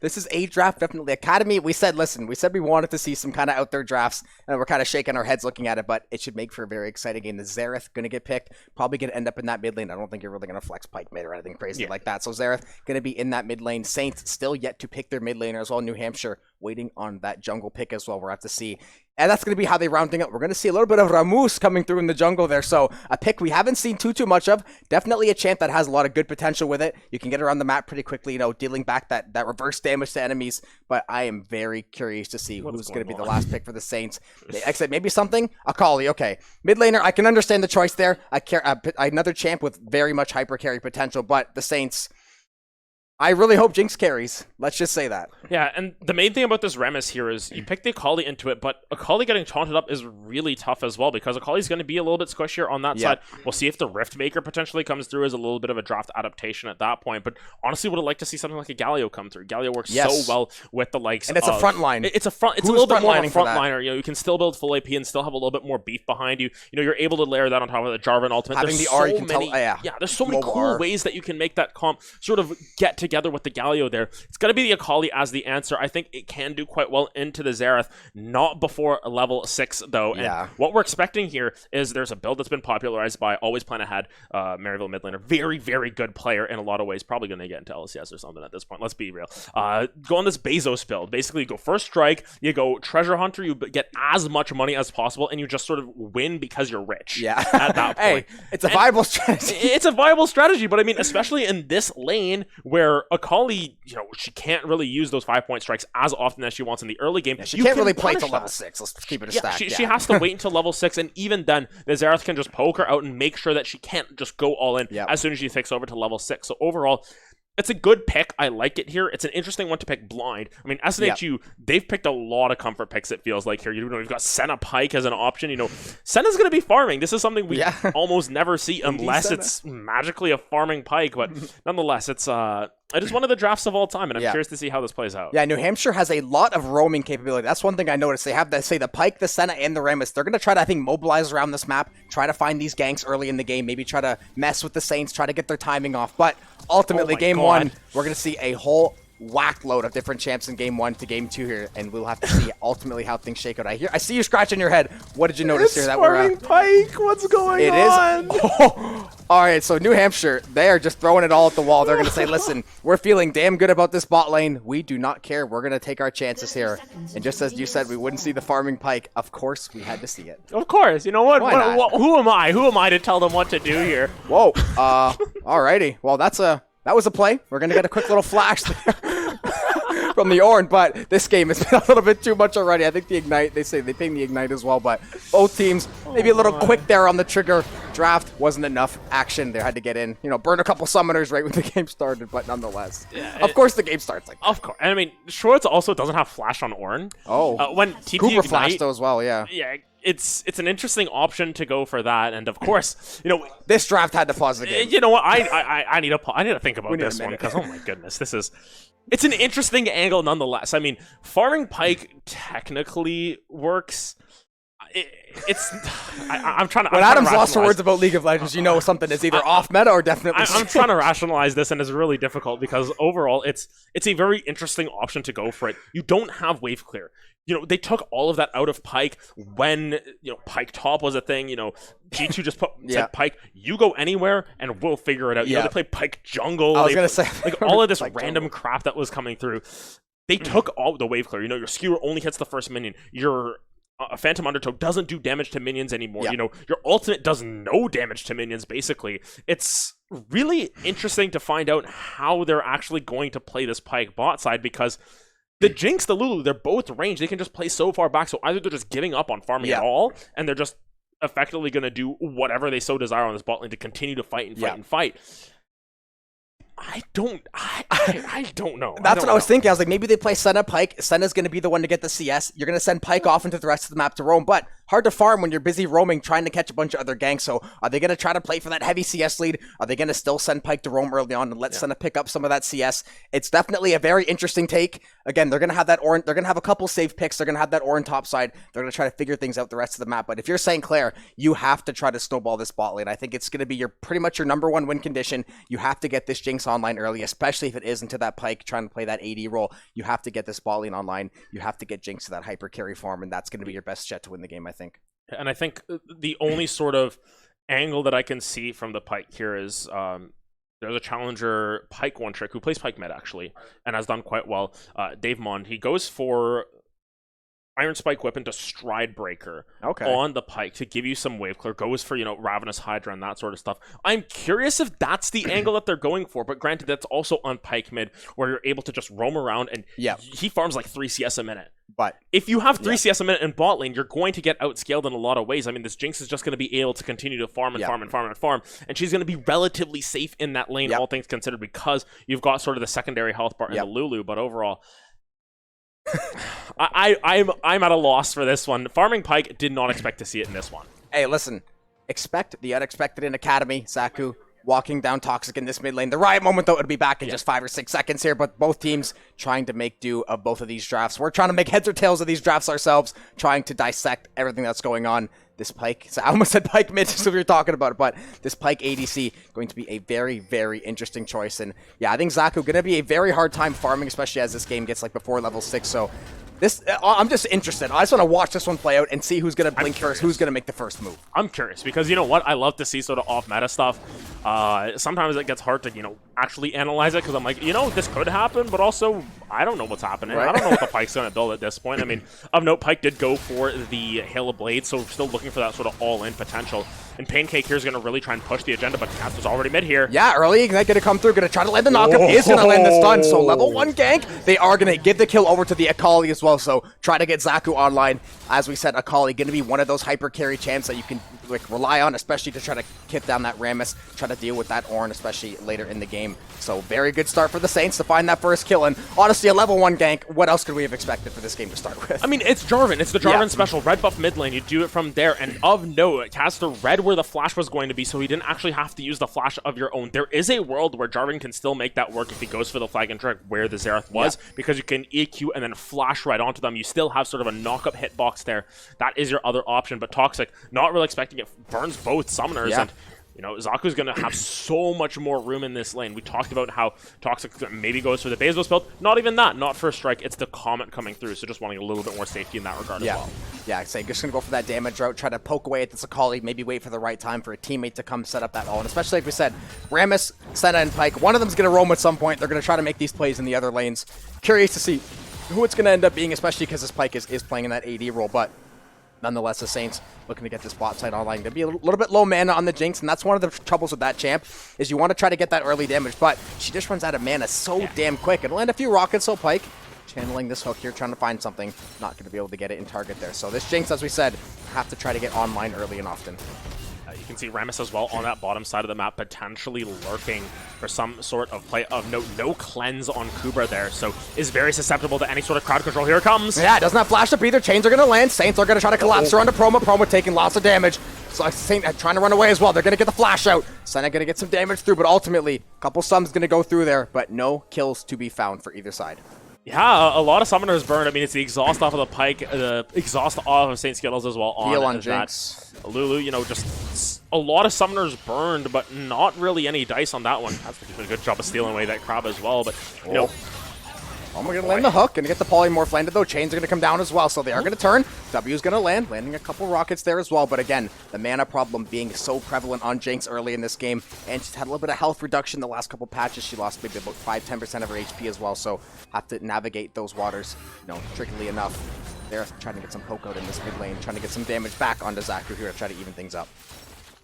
A: this is a draft, definitely. Academy, we said we wanted to see some kind of out there drafts, and we're kind of shaking our heads looking at it, but it should make for a very exciting game. The Xerath going to get picked, probably going to end up in that mid lane. I don't think you're really going to flex Pyke mid or anything crazy like that. So Xerath going to be in that mid lane. Saints still yet to pick their mid laner as well. New Hampshire waiting on that jungle pick as well. We'll have to see. And that's going to be how they rounding up. We're going to see a little bit of Rammus coming through in the jungle there. So a pick we haven't seen too much of. Definitely a champ that has a lot of good potential with it. You can get around the map pretty quickly, dealing back that reverse damage to enemies. But I am very curious to see who's going to be the last pick for the Saints. Except maybe something. Akali, okay. Mid laner, I can understand the choice there. Another champ with very much hyper carry potential. But the Saints, I really hope Jinx carries. Let's just say that.
B: Yeah, and the main thing about this Rammus here is you pick the Akali into it, but Akali getting taunted up is really tough as well because Akali's going to be a little bit squishier on that side. We'll see if the Riftmaker potentially comes through as a little bit of a draft adaptation at that point, but honestly would have liked to see something like a Galio come through. Galio works so well with the likes
A: and it's a front line.
B: It's a little bit more of a frontliner. You can still build full AP and still have a little bit more beef behind you. You're able to layer that on top of the Jarvan ultimate.
A: Having the R, you can tell.
B: There's so many cool ways that you can make that comp sort of get together with the Galio there. It's going to be the Akali as the answer. I think it can do quite well into the Xerath, not before level 6 though. And what we're expecting here is there's a build that's been popularized by Always Plan Ahead, Maryville mid laner. Very, very good player in a lot of ways. Probably going to get into LCS or something at this point. Let's be real. Go on this Bezos build. Basically, you go first strike, you go treasure hunter, you get as much money as possible, and you just sort of win because you're rich.
A: Yeah.
B: At that point.
A: Hey, it's a viable strategy.
B: It's a viable strategy, but I mean, especially in this lane where Akali, she can't really use those 5-point strikes as often as she wants in the early game.
A: Yeah, she can't really play till level 6. Let's keep it a stack.
B: She has to wait until level 6, and even then, the Xerath can just poke her out and make sure that she can't just go all in as soon as she takes over to level 6. So overall, it's a good pick. I like it here. It's an interesting one to pick blind. I mean, SNHU, they've picked a lot of comfort picks, it feels like here. You've got Senna Pyke as an option. Senna's going to be farming. This is something we almost never see unless it's magically a farming Pyke. But nonetheless, it is one of the drafts of all time, and I'm curious to see how this plays out.
A: Yeah, New Hampshire has a lot of roaming capability. That's one thing I noticed. They have the Pyke, the Senna, and the Rammus. They're going to try to, I think, mobilize around this map, try to find these ganks early in the game, maybe try to mess with the Saints, try to get their timing off. But ultimately, game 1, we're going to see a whole whack load of different champs in game 1 to game 2 here, and we'll have to see ultimately how things shake out. I see you scratching your head. What did you notice here? That we're
C: Pyke. What's going on?
A: It is. All right, so New Hampshire, they are just throwing it all at the wall. They're going to say, listen, we're feeling damn good about this bot lane. We do not care. We're going to take our chances here. And just as you said, we wouldn't see the farming Pyke. Of course, we had to see it.
B: Of course. You know what? Who am I? Who am I to tell them what to do here?
A: Whoa. All righty. Well, that was a play. We're going to get a quick little flash there from the Ornn, but this game has been a little bit too much already. I think the Ignite, they say they ping the Ignite as well, but both teams maybe a little quick there on the trigger. Draft wasn't enough action. They had to get in, burn a couple summoners right when the game started, but nonetheless. Of course the game starts like that.
B: Of course. And I mean, Schwartz also doesn't have flash on Ornn. When TP
A: Cooper
B: Ignite,
A: flashed though as well, yeah.
B: Yeah. It's an interesting option to go for that, and of course,
A: this draft had to pause the game.
B: You know what? I need to think about this one because oh my goodness, it's an interesting angle nonetheless. I mean, farming Pyke technically works. I'm trying to.
A: When Adam's lost for words about League of Legends, you know something is either off meta or definitely.
B: I'm trying to rationalize this, and it's really difficult because overall, it's a very interesting option to go for it. You don't have wave clear. They took all of that out of Pyke when Pyke top was a thing. G2 just said Pyke, you go anywhere and we'll figure it out. They play Pyke jungle.
A: I was gonna say
B: like all of this random crap that was coming through. They took all the wave clear. Your skewer only hits the first minion. Your Phantom Undertow doesn't do damage to minions anymore. Your ultimate does no damage to minions, basically. It's really interesting to find out how they're actually going to play this Pyke bot side, because the Jinx, the Lulu, they're both range. They can just play so far back, so either they're just giving up on farming at all, and they're just effectively going to do whatever they so desire on this bot lane to continue to fight and fight and fight. I don't know.
A: That's what I was thinking. I was like, maybe they play Senna Pyke. Senna's going to be the one to get the CS. You're going to send Pyke off into the rest of the map to roam, but hard to farm when you're busy roaming, trying to catch a bunch of other ganks. So are they going to try to play for that heavy CS lead? Are they going to still send Pyke to roam early on and let Senna pick up some of that CS? It's definitely a very interesting take. Again, they're going to have that Ornn. They're going to have a couple safe picks. They're going to have that Ornn top side. They're going to try to figure things out the rest of the map. But if you're saying, Claire, you have to try to snowball this bot lane. I think it's going to be pretty much your number one win condition. You have to get this Jinx online early, especially if it is into that Pyke trying to play that AD role. You have to get this bot lane online. You have to get Jinx to that hyper carry farm, and that's going to be your best shot to win the game, I think.
B: And I think the only sort of angle that I can see from the Pyke here is there's a challenger Pyke one trick who plays Pyke mid actually and has done quite well. Dave Mond, he goes for Iron Spike Whip into Stride Breaker on the Pyke to give you some wave clear. Goes for, Ravenous Hydra and that sort of stuff. I'm curious if that's the angle that they're going for, but granted, that's also on Pyke mid, where you're able to just roam around, and he farms like 3 CS a minute.
A: But
B: if you have 3 CS a minute in bot lane, you're going to get outscaled in a lot of ways. I mean, this Jinx is just going to be able to continue to farm and farm and farm and farm, and she's going to be relatively safe in that lane, all things considered, because you've got sort of the secondary health bar in the Lulu, but overall... I'm at a loss for this one. Farming Pyke, did not expect to see it in this one.
A: Hey, listen. Expect the unexpected in Academy. Zaku walking down Toxic in this mid lane. The right moment, though, it'll be back in just 5 or 6 seconds here, but both teams trying to make do of both of these drafts. We're trying to make heads or tails of these drafts ourselves, trying to dissect everything that's going on. This Pyke, so I almost said Pyke mid, so we were talking about it, but this Pyke ADC going to be a very, very interesting choice. And yeah, I think Zaku going to be a very hard time farming, especially as this game gets like before level 6. So this, I'm just interested. I just want to watch this one play out and see who's going to blink first, who's going to make the first move.
B: I'm curious because you know what? I love to see sort of off-meta stuff. Sometimes it gets hard to, actually analyze it because I'm like, this could happen, but also I don't know what's happening. Right? I don't know what the Pyke's going to build at this point. I mean, of note, Pyke did go for the Hail of Blades, so we're still looking for that sort of all-in potential. And Pancake here is going to really try and push the agenda, but Caster's already mid here.
A: Yeah, early Ignite going to come through, going to try to land the knockup. He is going to land the stun, so level 1 gank. They are going to give the kill over to the Akali as well, so try to get Zaku online. As we said, Akali going to be one of those hyper carry champs that you can rely on, especially to try to kit down that Rammus, try to deal with that Ornn, especially later in the game. So very good start for the Saints to find that first kill, and honestly, a level 1 gank, what else could we have expected for this game to start with?
B: I mean, it's Jarvan. It's the Jarvan special. Red buff mid lane. You do it from there, and of note, Caster read where the flash was going to be, so he didn't actually have to use the flash of your own. There is a world where Jarvan can still make that work if he goes for the flag and trick where the Xerath was, because you can EQ and then flash right onto them. You still have sort of a knock-up hitbox there. That is your other option, but Toxic, not really expecting it, burns both summoners, and Zaku's going to have so much more room in this lane. We talked about how Toxic maybe goes for the Bezos build. Not even that. Not First Strike. It's the Comet coming through, so just wanting a little bit more safety in that regard as well.
A: Yeah, I'd say just going to go for that damage route, try to poke away at this Akali, maybe wait for the right time for a teammate to come set up that ult. And especially like we said, Rammus, Senna, and Pyke, one of them's going to roam at some point. They're going to try to make these plays in the other lanes. Curious to see who it's going to end up being, especially because this Pyke is playing in that AD role, but nonetheless, the Saints looking to get this bot side online. Going to be a little bit low mana on the Jinx, and that's one of the troubles with that champ, is you want to try to get that early damage, but she just runs out of mana so damn quick. It'll land a few rockets, so Pyke channeling this hook here, trying to find something. Not going to be able to get it in target there. So this Jinx, as we said, have to try to get online early and often.
B: You can see Rammus as well on that bottom side of the map, potentially lurking for some sort of play of note. No cleanse on Kubra there, so is very susceptible to any sort of crowd control. Here it comes.
A: Yeah, it doesn't have flash up either. Chains are going to land. Saints are going to try to collapse her onto Promo. Promo taking lots of damage. So Saint trying to run away as well. They're going to get the flash out. Senna going to get some damage through, but ultimately, a couple sums going to go through there, but no kills to be found for either side.
B: Yeah, a lot of summoners burned. I mean, it's the exhaust off of the Pike, the exhaust off of St. Skittles as well.
A: Heal on
B: that.
A: Jinx.
B: Lulu, you know, just a lot of summoners burned, but not really any dice on that one. That's doing a good job of stealing away that crab as well, but, you know.
A: Oh, we're going to land the hook. Going to get the polymorph landed, though. Chains are going to come down as well, so they are going to turn. W's going to land, landing a couple rockets there as well. But again, the mana problem being so prevalent on Jinx early in this game. And she's had a little bit of health reduction the last couple patches. She lost maybe about 5-10% of her HP as well, so have to navigate those waters, you know, trickily enough. They're trying to get some poke out in this mid lane, trying to get some damage back onto Zaku here to try to even things up.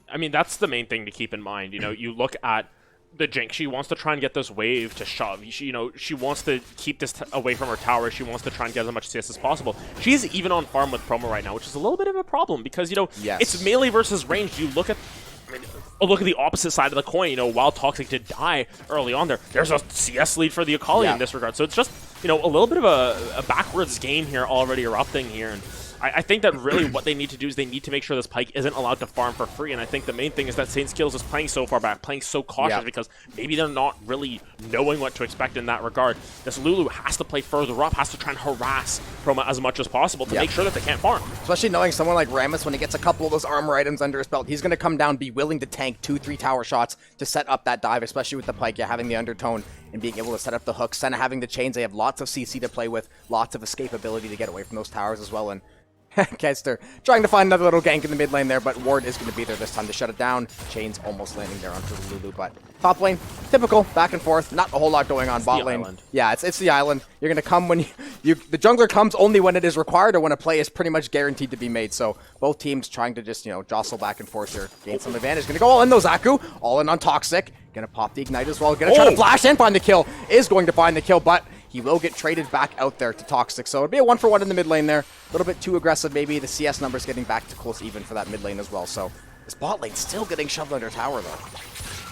B: I mean, that's the main thing to keep in mind. You know, you look at the Jinx, she wants to try and get this wave to shove. She wants to keep this away from her tower. She wants to try and get as much CS as possible. She's even on farm with promo right now, which is a little bit of a problem because, you know, it's melee versus ranged. You look at, I mean, look at the opposite side of the coin. You know, while Toxic did die early on there's a CS lead for the Akali in this regard. So it's just, you know, a little bit of a backwards game here already erupting here. And I think that really what they need to do is they need to make sure this Pike isn't allowed to farm for free, and I think the main thing is that St. Skills is playing so far back, playing so cautious because maybe they're not really knowing what to expect in that regard. This Lulu has to play further up, has to try and harass Chroma as much as possible to make sure that they can't farm.
A: Especially knowing someone like Rammus, when he gets a couple of those armor items under his belt, he's going to come down, be willing to tank 2-3 tower shots to set up that dive, especially with the Pike, having the undertone and being able to set up the hooks, and having the chains. They have lots of CC to play with, lots of escapability to get away from those towers as well, and Kester trying to find another little gank in the mid lane there, but Ward is going to be there this time to shut it down. Chains almost landing there onto the Lulu, but top lane, typical, back and forth, not a whole lot going on. Bot lane, yeah, it's the island. You're going to come when the jungler comes only when it is required or when a play is pretty much guaranteed to be made. So both teams trying to just, you know, jostle back and forth here, gain some advantage. Going to go all in though, Zaku, all in on Toxic. Going to pop the Ignite as well. Going to try to flash and find the kill. Is going to find the kill, but he will get traded back out there to Toxic. So it'll be a 1-for-1 in the mid lane there. A little bit too aggressive maybe. The CS numbers getting back to close even for that mid lane as well. So this bot lane still getting shoved under tower though.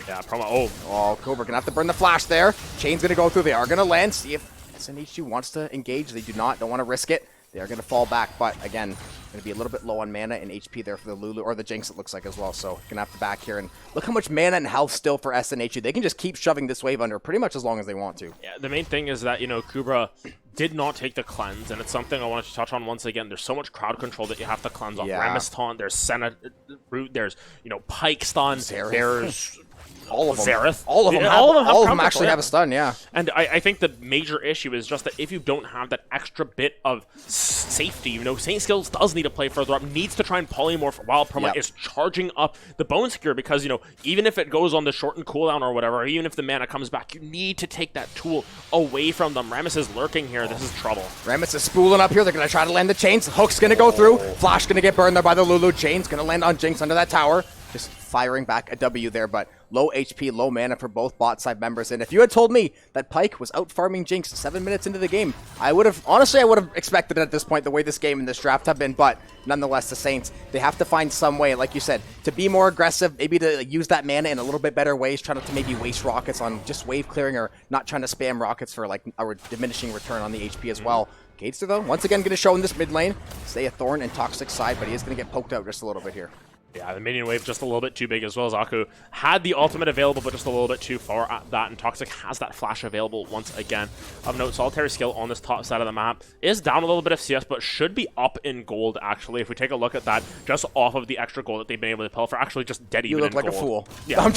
B: Yeah, promo. Oh,
A: Cobra gonna have to burn the flash there. Chain's gonna go through. They are gonna land. See if SNH2 wants to engage. They do not. Don't want to risk it. They are gonna fall back, but again, gonna be a little bit low on mana and HP there for the Lulu, or the Jinx it looks like as well. So gonna have to back here, and look how much mana and health still for SNH2. They can just keep shoving this wave under pretty much as long as they want to.
B: Yeah, the main thing is that, you know, Kubra did not take the cleanse, and it's something I wanted to touch on once again. There's so much crowd control that you have to cleanse off. Rammus taunt, there's Senna root, there's, you know, Pike stun, there's
A: all of them.
B: Xerath.
A: All of them. All of them actually have a stun, yeah.
B: And I think the major issue is just that if you don't have that extra bit of safety, you know, St. Skills does need to play further up, needs to try and polymorph while Proma is charging up the Bone Secure, because, you know, even if it goes on the shortened cooldown or whatever, or even if the mana comes back, you need to take that tool away from them. Rammus is lurking here. This is trouble.
A: Rammus is spooling up here. They're going to try to land the chains. Hook's going to go through. Flash going to get burned there by the Lulu. Chain's going to land on Jinx under that tower. Just firing back a W there, but low HP, low mana for both bot side members. And if you had told me that Pike was out farming Jinx 7 minutes into the game, I would have expected it at this point, the way this game and this draft have been. But nonetheless, the Saints, they have to find some way, like you said, to be more aggressive, maybe to use that mana in a little bit better ways, try not to maybe waste rockets on just wave clearing, or not trying to spam rockets for like a diminishing return on the HP as well. Gatester, though, once again going to show in this mid lane, stay a thorn and Toxic side, but he is going to get poked out just a little bit here.
B: Yeah, the minion wave just a little bit too big as well. Zaku had the ultimate available, but just a little bit too far at that, and Toxic has that flash available once again. Of note, Solitary Skill on this top side of the map is down a little bit of CS, but should be up in gold, actually. If we take a look at that, just off of the extra gold that they've been able to pull for actually just dead even in gold.
A: You look like a fool.
B: Yeah.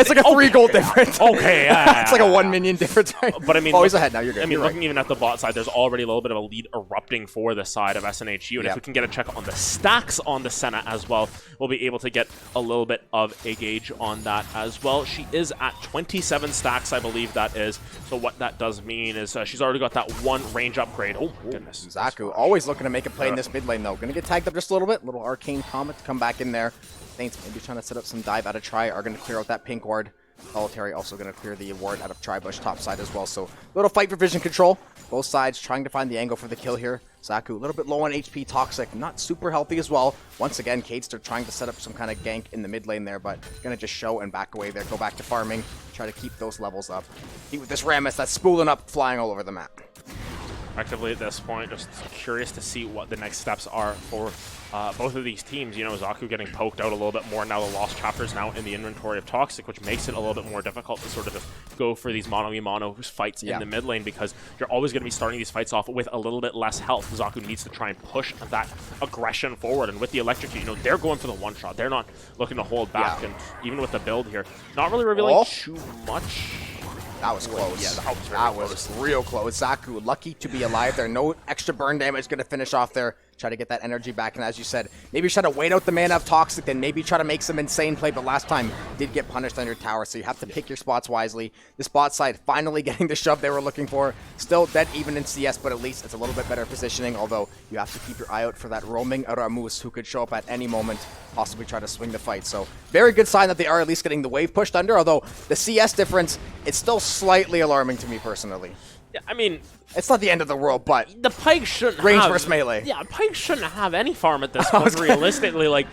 A: It's like a 3 gold difference.
B: Okay, yeah.
A: It's like a 1 minion difference.
B: But I mean,
A: he's ahead now, you're good.
B: I mean, looking even at the bot side, there's already a little bit of a lead erupting for the side of SNHU, and if we can get a check on the stacks on the Senna as well, we'll be able to get a little bit of a gauge on that as well. She is at 27 stacks, I believe that is. So what that does mean is she's already got that 1 range upgrade. Oh, my goodness.
A: Zaku always looking to make a play in this mid lane, though. Going to get tagged up just a little bit. Little Arcane Comet to come back in there. Saints maybe trying to set up some dive out of Try. Are going to clear out that pink ward. Solitary also going to clear the ward out of Tribush top side as well. So little fight for vision control. Both sides trying to find the angle for the kill here. Zaku a little bit low on HP, Toxic, not super healthy as well. Once again, Kadester trying to set up some kind of gank in the mid lane there, but going to just show and back away there. Go back to farming, try to keep those levels up. With this Rammus that's spooling up, flying all over the map.
B: Effectively at this point, just curious to see what the next steps are for both of these teams. You know, Zaku getting poked out a little bit more now. The Lost Chapter's now in the inventory of Toxic, which makes it a little bit more difficult to sort of just go for these mono-y-mono fights in the mid lane, because you're always going to be starting these fights off with a little bit less health. Zaku needs to try and push that aggression forward, and with the electrocute, you know, they're going for the one-shot. They're not looking to hold back, and even with the build here, not really revealing too much.
A: That was close.
B: Yeah,
A: that was real close. Zaku, lucky to be alive there. No extra burn damage, going to finish off there. Try to get that energy back, and as you said, maybe try to wait out the mana of Toxic, then maybe try to make some insane play, but last time did get punished under tower, so you have to pick your spots wisely. The spot side finally getting the shove they were looking for. Still dead even in CS, but at least it's a little bit better positioning, although you have to keep your eye out for that roaming Aramus who could show up at any moment, possibly try to swing the fight. So very good sign that they are at least getting the wave pushed under, although the CS difference, it's still slightly alarming to me personally.
B: Yeah, I mean,
A: it's not the end of the world, but
B: the Pyke shouldn't
A: range
B: have,
A: versus melee.
B: Yeah, Pyke shouldn't have any farm at this point, realistically. Like,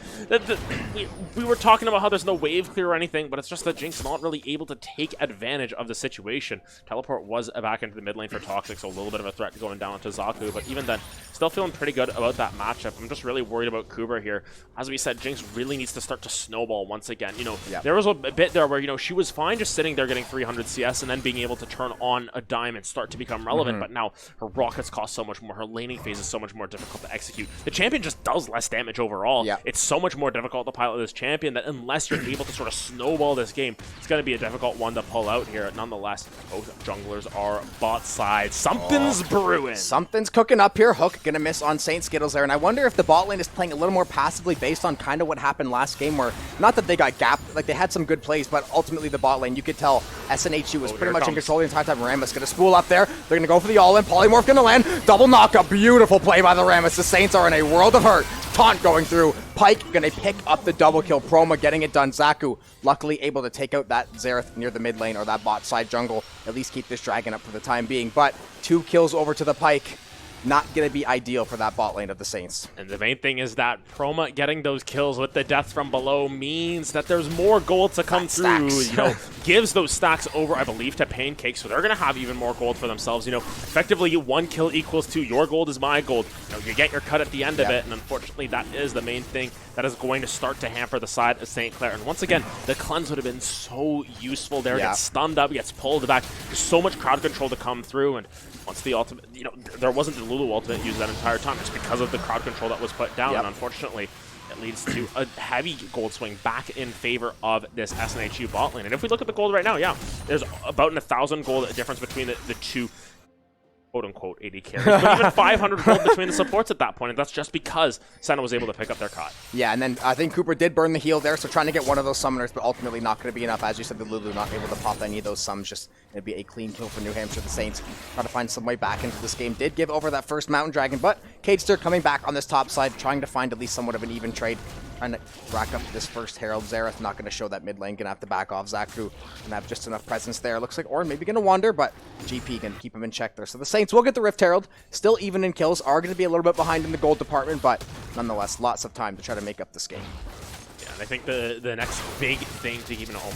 B: we were talking about how there's no wave clear or anything, but it's just that Jinx not really able to take advantage of the situation. Teleport was back into the mid lane for Toxic, so a little bit of a threat going down to Zaku, but even then, still feeling pretty good about that matchup. I'm just really worried about Kubra here. As we said, Jinx really needs to start to snowball once again. You know, there was a bit there where, you know, she was fine just sitting there getting 300 CS and then being able to turn on a dime and start to become relevant, but now her rockets cost so much more, her laning phase is so much more difficult to execute. The champion just does less damage overall. It's so much more difficult to pilot this champion that unless you're able to sort of snowball this game, it's going to be a difficult one to pull out here. Nonetheless, both junglers are bot side. Something's brewing.
A: Something's cooking up here. Hook gonna miss on Saint Skittles there, and I wonder if the bot lane is playing a little more passively based on kind of what happened last game, where not that they got gapped, like they had some good plays, but ultimately the bot lane, you could tell SNHU was pretty much in control the entire time. Rammus gonna spool up there. They're gonna go for the all-in. Polymorph gonna land. Double knockup. Beautiful play by the Rammus. The Saints are in a world of hurt. Taunt going through. Pyke gonna pick up the double kill. Proma getting it done. Zaku luckily able to take out that Xerath near the mid lane or that bot side jungle. At least keep this dragon up for the time being. But 2 kills over to the Pyke. Not going to be ideal for that bot lane of the Saints.
B: And the main thing is that Proma getting those kills with the death from below means that there's more gold to come through. You know, gives those stacks over, I believe, to Pancake, so they're going to have even more gold for themselves. You know, effectively, 1 kill equals 2. Your gold is my gold. You know, you get your cut at the end of it, and unfortunately, that is the main thing that is going to start to hamper the side of St. Clair. And once again, the cleanse would have been so useful there. Gets stunned up, gets pulled back. There's so much crowd control to come through, and once the ultimate, you know, there wasn't the Lulu ultimate used that entire time just because of the crowd control that was put down, and unfortunately, it leads to a heavy gold swing back in favor of this SNHU bot lane. And if we look at the gold right now, there's about 1,000 gold difference between the two quote-unquote 80 carries, but even 500 gold between the supports at that point, and that's just because Senna was able to pick up their cut.
A: Yeah, and then I think Cooper did burn the heal there, so trying to get one of those summoners, but ultimately not going to be enough. As you said, the Lulu not able to pop any of those sums, just going to be a clean kill for New Hampshire. The Saints try to find some way back into this game. Did give over that first Mountain Dragon, but Cadester coming back on this top side, trying to find at least somewhat of an even trade. Trying to rack up this first Herald. Xerath not going to show that mid lane. Going to have to back off. Zaku going to have just enough presence there. Looks like Ornn maybe going to wander, but GP going to keep him in check there. So the Saints will get the Rift Herald. Still even in kills. Are going to be a little bit behind in the gold department, but nonetheless, lots of time to try to make up this game.
B: Yeah, and I think the next big thing to keep an eye on.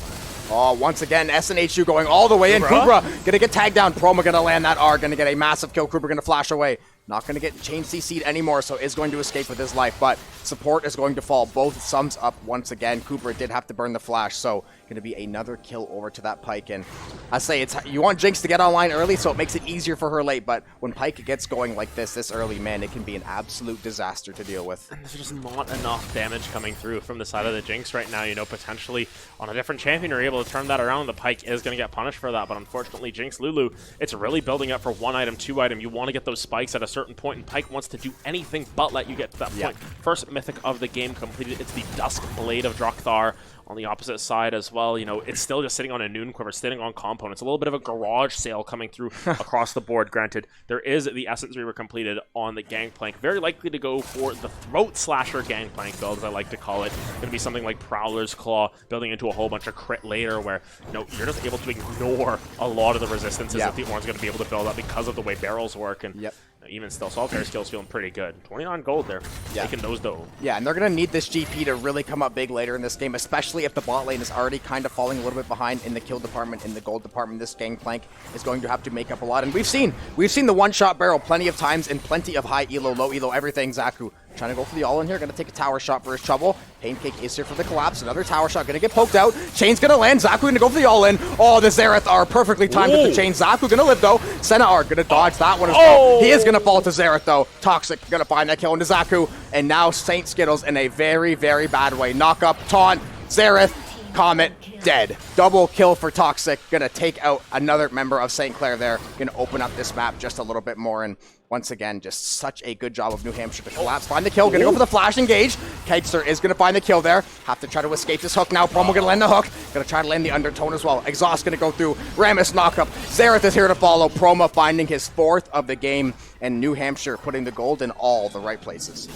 A: Oh, once again, SNHU going all the way in. Kubra going to get tagged down. Proma going to land that R. Going to get a massive kill. Kubra going to flash away. Not going to get chain CC'd anymore, so is going to escape with his life, but support is going to fall. Both sums up once again. Cooper did have to burn the flash, so going to be another kill over to that Pyke. And I say, you want Jinx to get online early, so it makes it easier for her late, but when Pyke gets going like this early, man, it can be an absolute disaster to deal with.
B: And there's just not enough damage coming through from the side of the Jinx right now. You know, potentially on a different champion, you're able to turn that around. The Pyke is going to get punished for that, but unfortunately, Jinx Lulu, it's really building up for 1 item, 2 item. You want to get those spikes at a certain point, and Pyke wants to do anything but let you get to that point. First mythic of the game completed. It's the Dusk Blade of Drakthar on the opposite side as well. You know, it's still just sitting on a Noon Quiver, sitting on components. A little bit of a garage sale coming through across the board. Granted, there is the Essence Reaver completed on the Gangplank. Very likely to go for the Throat Slasher Gangplank build, as I like to call it. Going to be something like Prowler's Claw, building into a whole bunch of crit later, where, you know, you're just able to ignore a lot of the resistances that the Ornn's going to be able to build up because of the way barrels work. And even still, Solitaire skill's feeling pretty good. 29 gold there, taking those though.
A: Yeah, and they're going to need this GP to really come up big later in this game, especially if the bot lane is already kind of falling a little bit behind in the kill department, in the gold department. This Gangplank is going to have to make up a lot, and we've seen the one-shot barrel plenty of times in plenty of high elo, low elo, everything. Zaku trying to go for the all-in here, going to take a tower shot for his trouble. Pancake is here for the collapse, another tower shot, going to get poked out. Chain's going to land, Zaku going to go for the all-in. Oh, the Xerath are perfectly timed with the chain. Zaku going to live though. Senna are going to dodge that one as well. He is going to fall to Xerath though. Toxic going to find that kill into Zaku, and now Saint Skittles in a very, very bad way. Knock up, taunt, Xerath, Comet, dead. Double kill for Toxic. Gonna take out another member of St. Clair there. Gonna open up this map just a little bit more, and once again, just such a good job of New Hampshire to collapse. Find the kill. Gonna go for the flash engage. Kegster is gonna find the kill there. Have to try to escape this hook now. Promo gonna land the hook. Gonna try to land the undertone as well. Exhaust gonna go through. Rammus knock up. Xerath is here to follow. Promo finding his 4th of the game, and New Hampshire putting the gold in all the right places.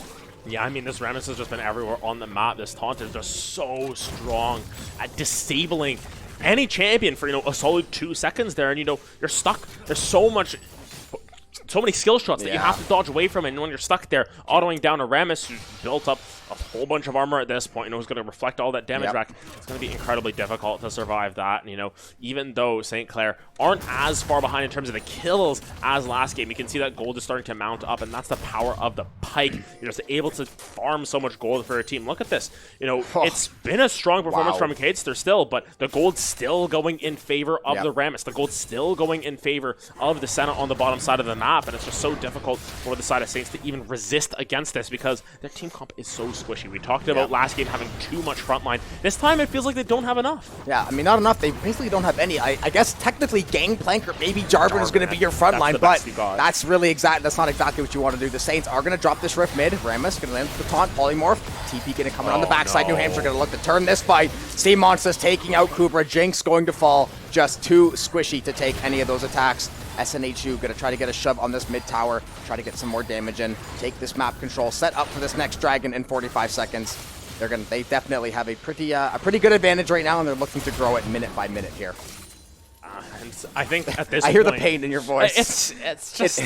B: Yeah, I mean, this Rammus has just been everywhere on the map. This taunt is just so strong at disabling any champion for, a solid 2 seconds there. And, you're stuck. There's so many skill shots that you have to dodge away from, and when you're stuck there, autoing down a Rammus who's built up a whole bunch of armor at this point, who's going to reflect all that damage back, it's going to be incredibly difficult to survive that. And, even though St. Clair aren't as far behind in terms of the kills as last game, you can see that gold is starting to mount up, and that's the power of the Pike. You're just able to farm so much gold for a team. Look at this. It's been a strong performance from Kadester still, but the gold's still going in favor of the Rammus. The gold's still going in favor of the Senna on the bottom side of the map, and it's just so difficult for the side of Saints to even resist against this because their team comp is so squishy. We talked about last game having too much frontline. This time it feels like they don't have enough. Yeah,
A: I mean, not enough. They basically don't have any. I guess technically Gangplank or maybe Jarvan is going to be your frontline, but that's not exactly what you want to do. The Saints are going to drop this rift mid. Rammus going to land the taunt, polymorph. TP going to come in on the backside. New Hampshire going to look to turn this fight. Sea Monsters taking out Kubra. Jinx going to fall. Just too squishy to take any of those attacks. SNHU going to try to get a shove on this mid tower, try to get some more damage in, take this map control, set up for this next dragon in 45 seconds. They definitely have a pretty good advantage right now, and they're looking to grow it minute by minute here.
B: And I think at this
A: I hear the pain in your voice.
B: It's just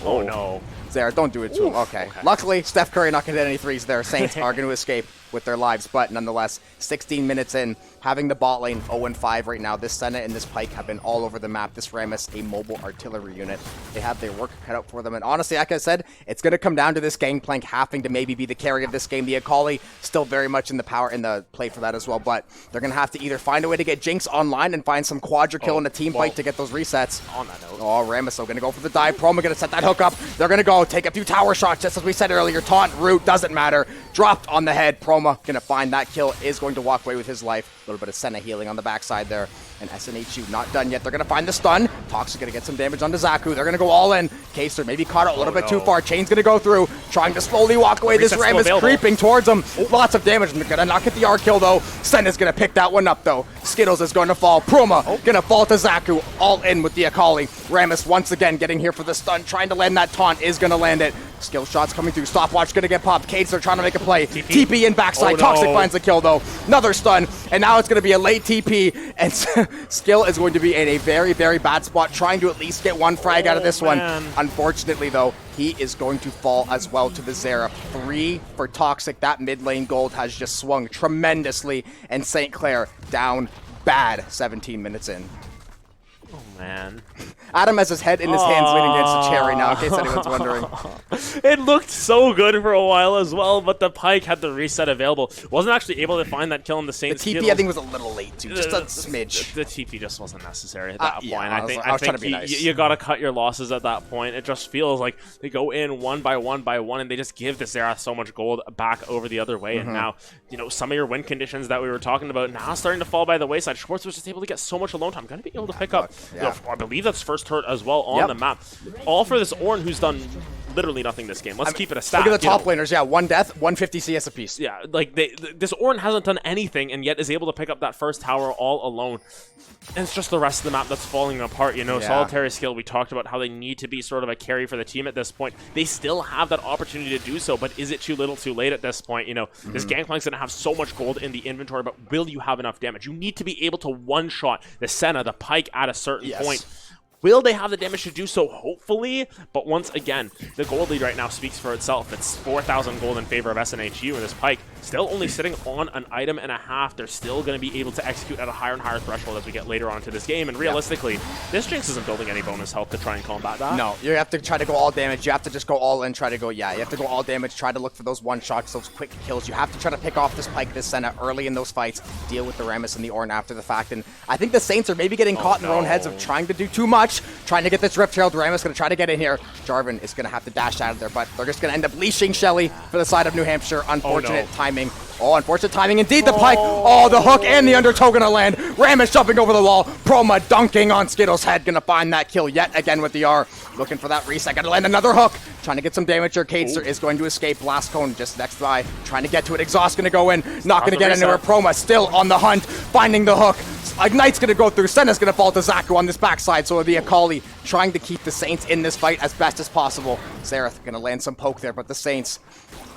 B: oh no.
A: Xerath, don't do it to him. Okay. Luckily, Steph Curry not going to hit any threes there. Saints are going to escape with their lives, but nonetheless, 16 minutes in, having the bot lane 0-5 right now. This Senna and this Pike have been all over the map. This Rammus, a mobile artillery unit. They have their work cut out for them, and honestly, like I said, it's going to come down to this Gangplank having to maybe be the carry of this game. The Akali still very much in the play for that as well, but they're going to have to either find a way to get Jinx online and find some quadra kill in a team fight to get those resets.
B: On that note.
A: Oh, Rammus going to go for the dive. Promo going to set that hook up. They're going to go take a few tower shots, just as we said earlier. Taunt, root, doesn't matter. Dropped on the head. Promo going to find that kill, is going to walk away with his life. A little bit of Senna healing on the backside there. And SNHU not done yet. They're going to find the stun. Toxic going to get some damage onto Zaku. They're going to go all in. Kaser maybe caught it a little bit too far. Chain's going to go through, trying to slowly walk away. This Ram is creeping towards him. Lots of damage. They're going to not get the R kill though. Senna's going to pick that one up though. Skittles is going to fall. Pruma going to fall to Zaku. All in with the Akali. Rammus once again getting here for the stun. Trying to land that taunt. Is going to land it. Skill shots coming through. Stopwatch going to get popped. Kaser trying to make a play. TP in backside. Toxic finds the kill though. Another stun. And now it's going to be a late TP. And Skill is going to be in a very, very bad spot, trying to at least get one frag out of this one. Unfortunately, though, he is going to fall as well to the Xerath. 3 for Toxic. That mid lane gold has just swung tremendously. And St. Clair down bad 17 minutes in.
B: Oh, man.
A: Adam has his head in his hands leaning against the chair right now, in case anyone's wondering.
B: It looked so good for a while as well, but the Pike had the reset available. Wasn't actually able to find that kill in the Saints.
A: The TP, I think, was a little late, too. Just a smidge.
B: The TP just wasn't necessary at that point.
A: I
B: I
A: was trying
B: think
A: to be nice.
B: you got to cut your losses at that point. It just feels like they go in one by one, and they just give the Xerath so much gold back over the other way. And now, some of your win conditions that we were talking about now starting to fall by the wayside. Schwartz was just able to get so much alone time. Going to be able to pick up, I believe that's first hurt as well on the map. All for this Ornn, who's done literally nothing this game. Let's keep it a stat.
A: Look at the top laners, 1 death, 150 CS apiece.
B: Yeah, like this Ornn hasn't done anything and yet is able to pick up that first tower all alone. And it's just the rest of the map that's falling apart, Solitary skill, we talked about how they need to be sort of a carry for the team at this point. They still have that opportunity to do so, but is it too little too late at this point? This Gangplank's gonna have so much gold in the inventory, but will you have enough damage? You need to be able to one-shot the Senna, the Pike at a certain point. Will they have the damage to do so? Hopefully. But once again, the gold lead right now speaks for itself. It's 4,000 gold in favor of SNHU, and this Pike still only sitting on an item and a half. They're still going to be able to execute at a higher and higher threshold as we get later on into this game. And realistically, this Jinx isn't building any bonus health to try and combat that.
A: No, you have to try to go all damage. You have to just go all in, try to go, you have to go all damage, try to look for those one-shots, those quick kills. You have to try to pick off this Pike, this Senna early in those fights, deal with the Rammus and the Ornn after the fact. And I think the Saints are maybe getting caught in their own heads of trying to do too much, trying to get this Rift Herald. Rammus going to try to get in here. Jarvan is going to have to dash out of there, but they're just going to end up leashing Shelly for the side of New Hampshire. Unfortunate timing. Oh, unfortunate timing indeed. The Pike. Oh, the hook and the undertow going to land. Rammus jumping over the wall. Proma dunking on Skittles' head. Going to find that kill yet again with the R. Looking for that reset. Going to land another hook. Trying to get some damage here. Kadester is going to escape. Blast Cone just next by. Trying to get to it. Exhaust going to go in. Not going to get anywhere. Proma still on the hunt. Finding the hook. Ignite's going to go through. Senna's going to fall to Zaku on this backside. So it'll be Akali trying to keep the Saints in this fight as best as possible. Xerath going to land some poke there, but the Saints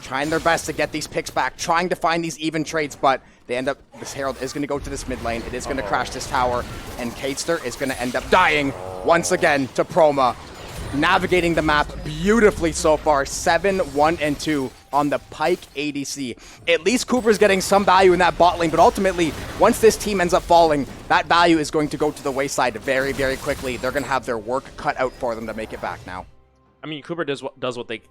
A: trying their best to get these picks back, trying to find these even trades, but they end up, this Herald is going to go to this mid lane. It is going to crash this tower, and Kadester is going to end up dying once again to Proma. Navigating the map beautifully so far, 7, 1, and 2 on the Pike ADC. At least Cooper's getting some value in that bot lane, but ultimately, once this team ends up falling, that value is going to go to the wayside very, very quickly. They're going to have their work cut out for them to make it back now.
B: I mean, Cooper does what they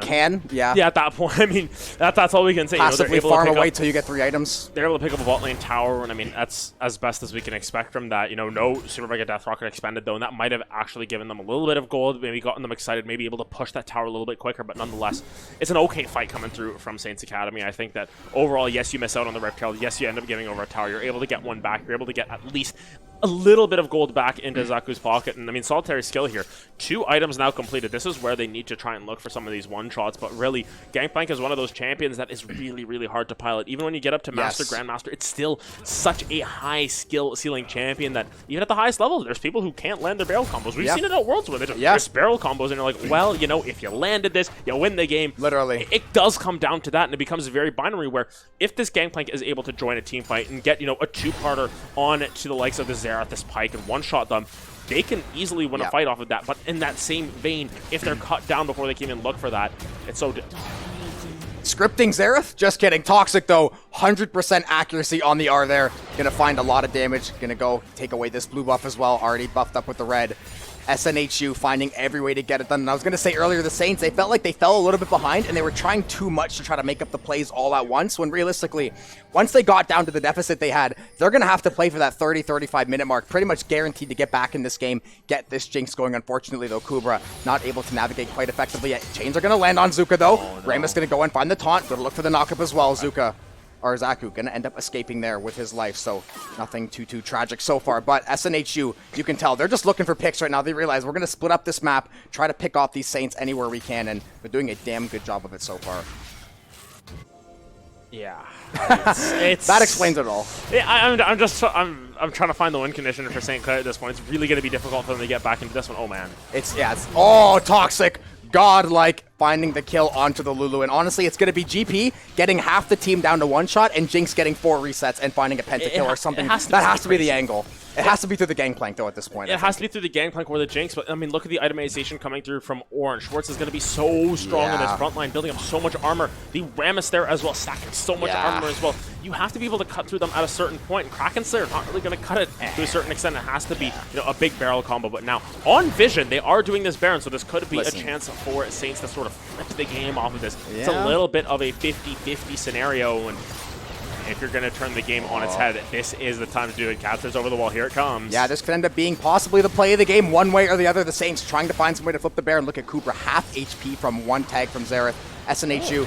A: can. Yeah,
B: at that point, I mean, that's all we can say.
A: Passively farm away till you get 3 items.
B: They're able to pick up a bot lane tower, and I mean, that's as best as we can expect from that. You know, no Super Mega Death Rocket expended, though, and that might have actually given them a little bit of gold, maybe gotten them excited, maybe able to push that tower a little bit quicker, but nonetheless, it's an okay fight coming through from Saints Academy. I think that overall, yes, you miss out on the Rift Herald, yes, you end up giving over a tower, you're able to get one back, you're able to get at least a little bit of gold back into Zaku's pocket, and I mean, solitary skill here. 2 items now completed. This is where they need to try and look for some of these one-shots, but really, Gangplank is one of those champions that is really, really hard to pilot. Even when you get up to Master, Grandmaster, it's still such a high skill ceiling champion that even at the highest level, there's people who can't land their barrel combos. We've seen it at Worlds where they just barrel combos, and you're like, well, you know, if you landed this, you win the game.
A: Literally.
B: It does come down to that, and it becomes very binary where if this Gangplank is able to join a team fight and get, you know, a 2-parter on to the likes of the Xerath, this Pike, and one-shot them, they can easily win a fight off of that. But in that same vein, if they're cut down before they can even look for that, it's so...
A: Scripting Xerath? Just kidding. Toxic, though. 100% accuracy on the R there. Gonna find a lot of damage. Gonna go take away this blue buff as well. Already buffed up with the red. SNHU finding every way to get it done. And I was going to say earlier, the Saints, they felt like they fell a little bit behind, and they were trying too much to try to make up the plays all at once, when realistically, once they got down to the deficit they had, they're going to have to play for that 30-35 minute mark, pretty much guaranteed to get back in this game, get this Jinx going. Unfortunately, though, Kubra not able to navigate quite effectively yet. Chains are going to land on Zuka, though. Rammus going to go and find the taunt. Going to look for the knockup as well. Zuka, or Zaku, going to end up escaping there with his life, so nothing too tragic so far. But SNHU, you can tell, they're just looking for picks right now. They realize we're going to split up this map, try to pick off these Saints anywhere we can, and we're doing a damn good job of it so far.
B: Yeah.
A: It's that explains it all.
B: Yeah, I'm trying to find the win condition for St. Clair at this point. It's really going to be difficult for them to get back into this one. Oh, man.
A: It's Toxic. Godlike finding the kill onto the Lulu, and honestly, it's going to be GP getting half the team down to 1 shot, and Jinx getting 4 resets and finding a pentakill or something. That has to be the angle. It has to be through the Gangplank, though, at this point.
B: It has to be through the Gangplank or the Jinx, but I mean, look at the itemization coming through from Ornn. Schwartz is going to be so strong in this front line, building up so much armor. The Rammus there as well, stacking so much armor as well. You have to be able to cut through them at a certain point, and Kraken Slayer not really going to cut it to a certain extent. It has to be, you know, a big barrel combo, but now, on Vision, they are doing this Baron, so this could be a chance for Saints to sort of flip the game off of this. It's a little bit of a 50-50 scenario, and if you're going to turn the game on its head, this is the time to do it. Caster's over the wall. Here it comes. Yeah, this could end up being possibly the play of the game one way or the other. The Saints trying to find some way to flip the Baron. Look at Cooper, half HP from 1 tag from Xerath. SNHU,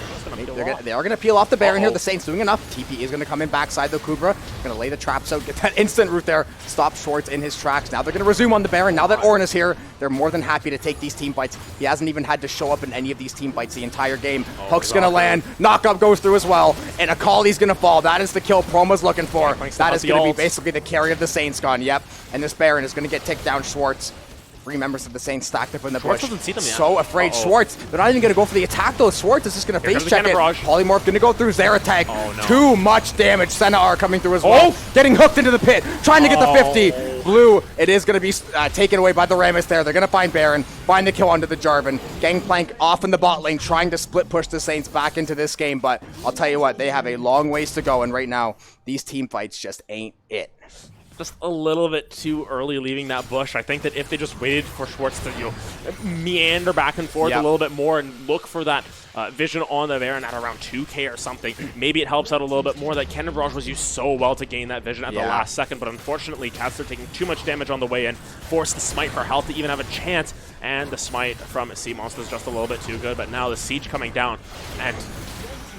B: they are going to peel off the Baron here. The Saints doing enough. TP is going to come in backside, though. Kubra going to lay the traps out, get that instant root there, stop Schwartz in his tracks. Now they're going to resume on the Baron. Now that Ornn is here, they're more than happy to take these team fights. He hasn't even had to show up in any of these team fights the entire game. Hook's going to land. Knockup goes through as well, and Akali's going to fall. That is the kill Promo's looking for. That is going to be basically the carry of the Saints gone. Yep, and this Baron is going to get ticked down. Schwartz
A: 3 members of the Saints stacked up in the
B: Schwartz
A: bush.
B: doesn't see them yet.
A: So afraid. Schwartz, they're not even going to go for the attack though. Schwartz is just going to face check it. Polymorph going to go through Xerath tag.
B: Oh, no.
A: Too much damage. Senna are coming through as well. Getting hooked into the pit. Trying to get the 50. Blue, it is going to be taken away by the Rammus there. They're going to find Baron. Find the kill onto the Jarvan. Gangplank off in the bot lane, trying to split push the Saints back into this game. But I'll tell you what, they have a long ways to go. And right now, these team fights just ain't it.
B: Just a little bit too early leaving that bush. I think that if they just waited for Schwartz to meander back and forth a little bit more and look for that vision on the Baron at around 2k or something, maybe it helps out a little bit more. That Cannon Barrage was used so well to gain that vision at the last second, but unfortunately Cats are taking too much damage on the way in, forced the smite for health to even have a chance, and the smite from Sea Monster is just a little bit too good. But now the siege coming down, and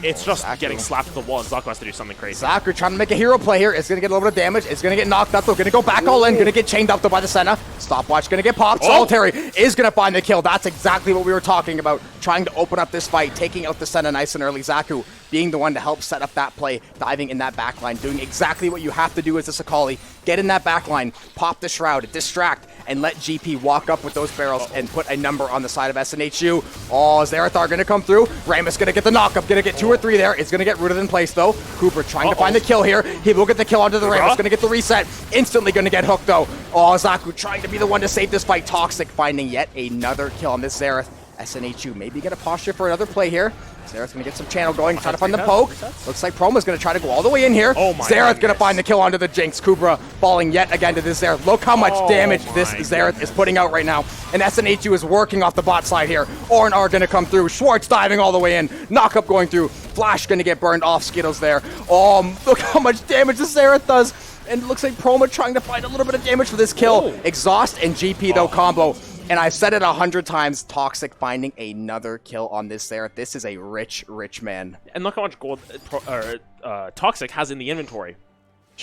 B: it's just getting slapped at the wall, and Zaku has to do something crazy.
A: Zaku trying to make a hero play here. It's going to get a little bit of damage. It's going to get knocked up, though. Going to go back all in. Going to get chained up, though, by the Senna. Stopwatch going to get popped. Solitary is going to find the kill. That's exactly what we were talking about. Trying to open up this fight, taking out the Senna nice and early. Zaku being the one to help set up that play, diving in that backline, doing exactly what you have to do as a Sakali. Get in that backline, pop the Shroud, distract, and let GP walk up with those barrels and put a number on the side of SNHU. Oh, Zerathar going to come through. Rammus going to get the knockup, going to get 2 or 3 there. It's going to get rooted in place, though. Cooper trying to find the kill here. He will get the kill onto the Rammus, going to get the reset. Instantly going to get hooked, though. Oh, Zaku trying to be the one to save this fight. Toxic finding yet another kill on this Xerath. SNHU maybe get a posture for another play here. Xerath's going to get some channel going, try to find the poke. Looks like Promo's going to try to go all the way in here. Xerath going to find the kill onto the Jinx. Kubra falling yet again to this Xerath. Look how much damage this Xerath is putting out right now. And SNHU is working off the bot side here. Ornn are going to come through. Schwartz diving all the way in. Knockup going through. Flash going to get burned off Skittles there. Oh, look how much damage this Xerath does. And it looks like Promo trying to find a little bit of damage for this kill. Exhaust and GP though combo. And I've said it 100 times, Toxic finding another kill on this Xerath. This is a rich, rich man.
B: And look how much gold Toxic has in the inventory.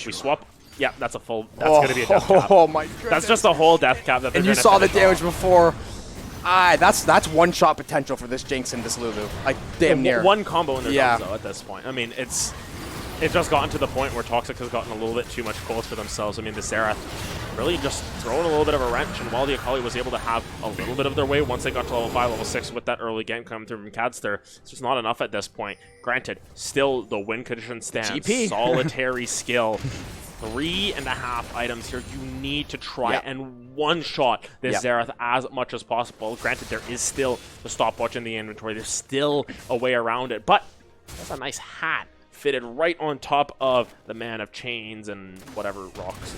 B: We swap. Yeah, that's a full. That's going to be a death cap.
A: Oh my goodness.
B: That's just a whole death cap. That
A: and you saw the damage before. That's one-shot potential for this Jinx and this Lulu. Like, damn near.
B: One combo in their guns, though, at this point. I mean, it's just gotten to the point where Toxic has gotten a little bit too much gold for themselves. I mean, the Xerath really just throwing a little bit of a wrench, and while the Akali was able to have a little bit of their way once they got to level 5, level 6 with that early game coming through from Cadster, it's just not enough at this point. Granted, still the win condition stands.
A: GP.
B: Solitary skill. 3.5 items here. You need to try and one-shot this Xerath as much as possible. Granted, there is still the stopwatch in the inventory. There's still a way around it, but that's a nice hat fitted right on top of the Man of Chains and whatever rocks.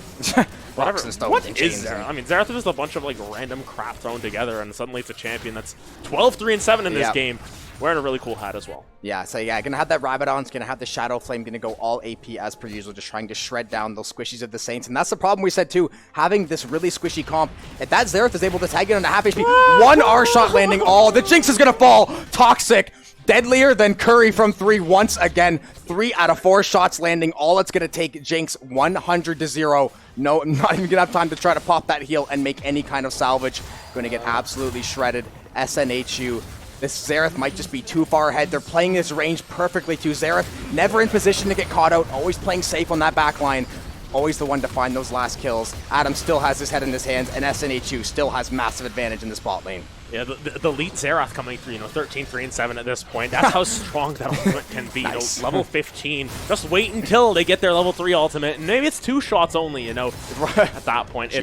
A: Rocks and stones.
B: What
A: and
B: is
A: chains
B: Xerath? I mean, Xerath is just a bunch of like random crap thrown together, and suddenly it's a champion that's 12-3-7 in this game. Wearing a really cool hat as well.
A: Yeah, so gonna have that Rabbit on. It's gonna have the Shadow Flame. Gonna go all AP as per usual, just trying to shred down those squishies of the Saints. And that's the problem we said too. Having this really squishy comp, if that Xerath is able to tag it on a half HP, one R shot landing. Oh, the Jinx is gonna fall. Toxic. Deadlier than Curry from 3 once again. 3 out of 4 shots landing. All it's going to take Jinx 100-0. No, not even going to have time to try to pop that heal and make any kind of salvage. Going to get absolutely shredded. SNHU. This Xerath might just be too far ahead. They're playing this range perfectly too. Xerath never in position to get caught out. Always playing safe on that back line. Always the one to find those last kills. Adam still has his head in his hands, and SNHU still has massive advantage in this bot lane.
B: Yeah, the elite Xerath coming through, 13-3-7 at this point. That's how strong that ultimate can be.
A: Nice.
B: Level 15. Just wait until they get their level 3 ultimate, and maybe it's 2 shots only. At that point, it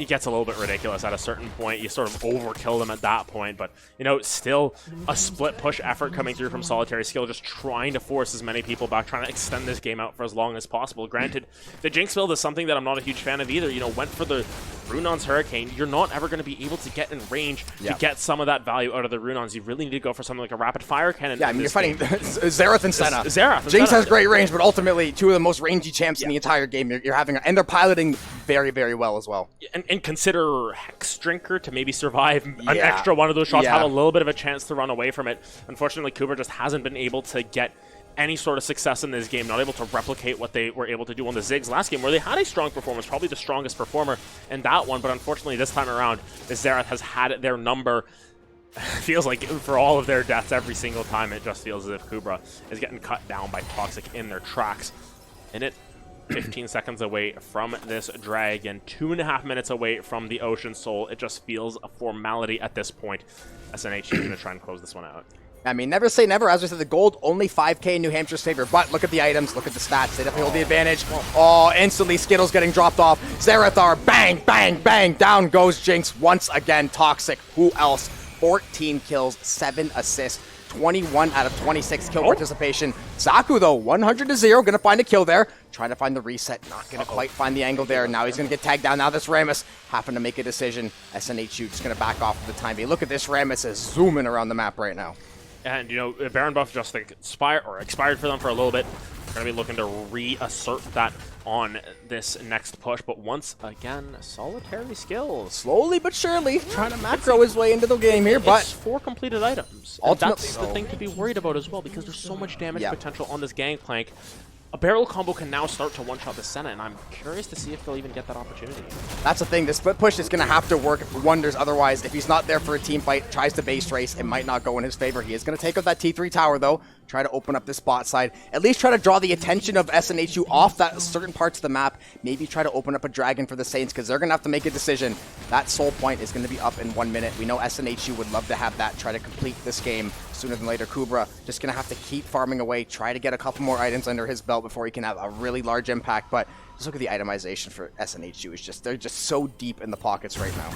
B: gets a little bit ridiculous at a certain point. You sort of overkill them at that point, but still a split push effort coming through from Solitary Skill, just trying to force as many people back, trying to extend this game out for as long as possible. Granted, the Jinx build is something that I'm not a huge fan of either. Went for the Runon's Hurricane. You're not ever going to be able to get in range to get some of that value out of the Runons. You really need to go for something like a Rapid Fire Cannon.
A: Yeah, I mean, you're fighting Xerath and Senna.
B: Jinx
A: has great range, but ultimately 2 of the most rangy champs in the entire game you're having, and they're piloting very, very well as well.
B: And consider Hex Drinker to maybe survive an extra one of those shots, have a little bit of a chance to run away from it. Unfortunately, Cooper just hasn't been able to get any sort of success in this game, not able to replicate what they were able to do on the Ziggs last game, where they had a strong performance, probably the strongest performer in that one, but unfortunately this time around, the Xerath has had their number. Feels like for all of their deaths every single time, it just feels as if Kubra is getting cut down by Toxic in their tracks. And it 15 seconds away from this dragon, 2.5 minutes away from the Ocean Soul. It just feels a formality at this point. SNH is going to try and close this one out.
A: I mean, never say never. As we said, the gold, only 5k in New Hampshire's favor. But look at the items, look at the stats. They definitely hold the advantage. Oh, instantly Skittles getting dropped off. Zerathar, bang, bang, bang. Down goes Jinx once again. Toxic. Who else? 14 kills, 7 assists. 21 out of 26 kill participation. Zaku, though, 100-0. Gonna find a kill there. Trying to find the reset. Not gonna quite find the angle there. Now he's gonna get tagged down. Now this Rammus having to make a decision. SNHU just gonna back off for the time being. Look at this Rammus is zooming around the map right now.
B: And, you know, Baron buff just expired for them for a little bit. They're going to be looking to reassert that on this next push. But once again, solitary skills.
A: Slowly but surely trying to macro his way into the game here, but
B: it's 4 completed items.
A: Ultimately,
B: that's the thing to be worried about as well, because there's so much damage potential on this Gangplank. A barrel combo can now start to one-shot the Senna, and I'm curious to see if they'll even get that opportunity.
A: That's the thing. The split push is going to have to work wonders. Otherwise, if he's not there for a team fight, tries to base race, it might not go in his favor. He is going to take out that T3 tower, though. Try to open up this bot side. At least try to draw the attention of SNHU off that certain parts of the map. Maybe try to open up a dragon for the Saints, because they're going to have to make a decision. That soul point is going to be up in 1 minute. We know SNHU would love to have that. Try to complete this game sooner than later. Kubra just going to have to keep farming away. Try to get a couple more items under his belt before he can have a really large impact. But just look at the itemization for SNHU. It's just, they're just so deep in the pockets right now.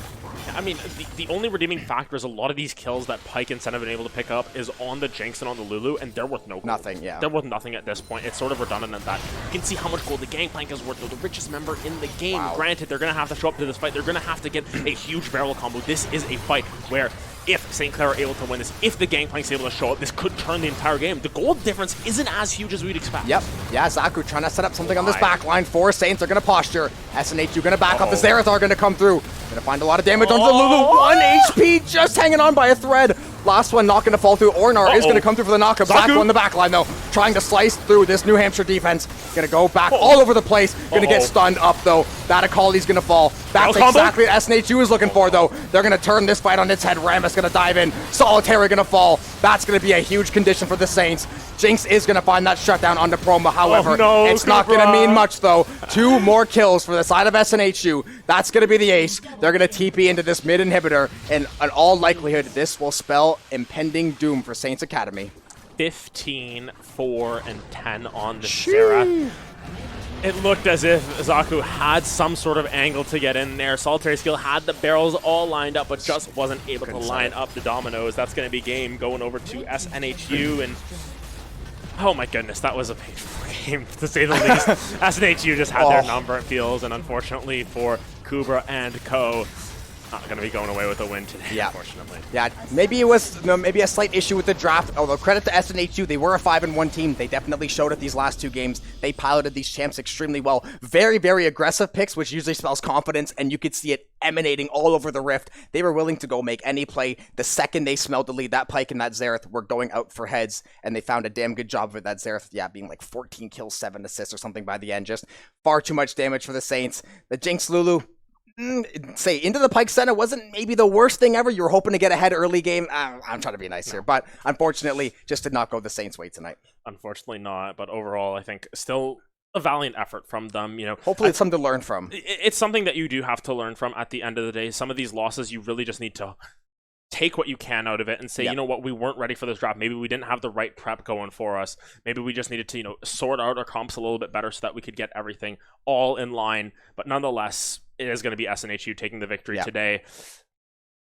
B: I mean, the only redeeming factor is a lot of these kills that Pyke and Sen have been able to pick up is on the Jinx and on the Lulu, and they're worth no gold.
A: Nothing, yeah.
B: They're worth nothing at this point. It's sort of redundant at that. You can see how much gold the Gangplank is worth, though. The richest member in the game.
A: Wow.
B: Granted, they're going to have to show up to this fight. They're going to have to get a huge barrel combo. This is a fight where if St. Clair are able to win this, if the Gangplank's able to show up, this could turn the entire game. The gold difference isn't as huge as we'd expect.
A: Yep. Yeah, Zaku trying to set up something on this back line for Saints. They're going to posture. SNHU going to back up. The Zerathar going to come through. Going to find a lot of damage onto the Lulu. 1 HP just hanging on by a thread. Last one not going to fall through. Ornar is going to come through for the knockup. Zaku on the back line, though. Trying to slice through this New Hampshire defense. Going to go back all over the place. Going to get stunned up, though. That Akali's going to fall. That's exactly what SNHU is looking for, though. They're going to turn this fight on its head. Rammus going to dive in. Solitary going to fall. That's going to be a huge condition for the Saints. Jinx is going to find that shutdown onto Proma. However, it's not going to mean much, though. 2 more kills for the side of SNHU. That's going to be the ace. They're going to TP into this mid inhibitor, and in all likelihood, this will spell impending doom for Saints Academy.
B: 15, 4, and 10 on the Zera. It looked as if Zaku had some sort of angle to get in there. Solitary Skill had the barrels all lined up, but just wasn't able to line up the dominoes. That's going to be game going over to SNHU, and oh my goodness, that was a painful game, to say the least. SNHU just had their number, it feels, and unfortunately for Kubra and Co., not going to be going away with a win today, unfortunately. Yeah, maybe it was maybe a slight issue with the draft, although credit to SNHU, they were a 5-1 team. They definitely showed it these last 2 games. They piloted these champs extremely well. Very, very aggressive picks, which usually spells confidence, and you could see it emanating all over the Rift. They were willing to go make any play. The second they smelled the lead, that Pyke and that Xerath were going out for heads, and they found a damn good job of it. That Xerath, being like 14 kills, 7 assists or something by the end. Just far too much damage for the Saints. The Jinx Lulu, say into the Pyke Senna wasn't maybe the worst thing ever. You were hoping to get ahead early game. I'm trying to be nice here, but unfortunately just did not go the Saints' way tonight. Unfortunately not, but overall I think still a valiant effort from them. Hopefully it's something to learn from. It's something that you do have to learn from at the end of the day. Some of these losses you really just need to take what you can out of it and say, you know what, we weren't ready for this draft. Maybe we didn't have the right prep going for us. Maybe we just needed to, sort out our comps a little bit better so that we could get everything all in line. But nonetheless, it is going to be SNHU taking the victory today.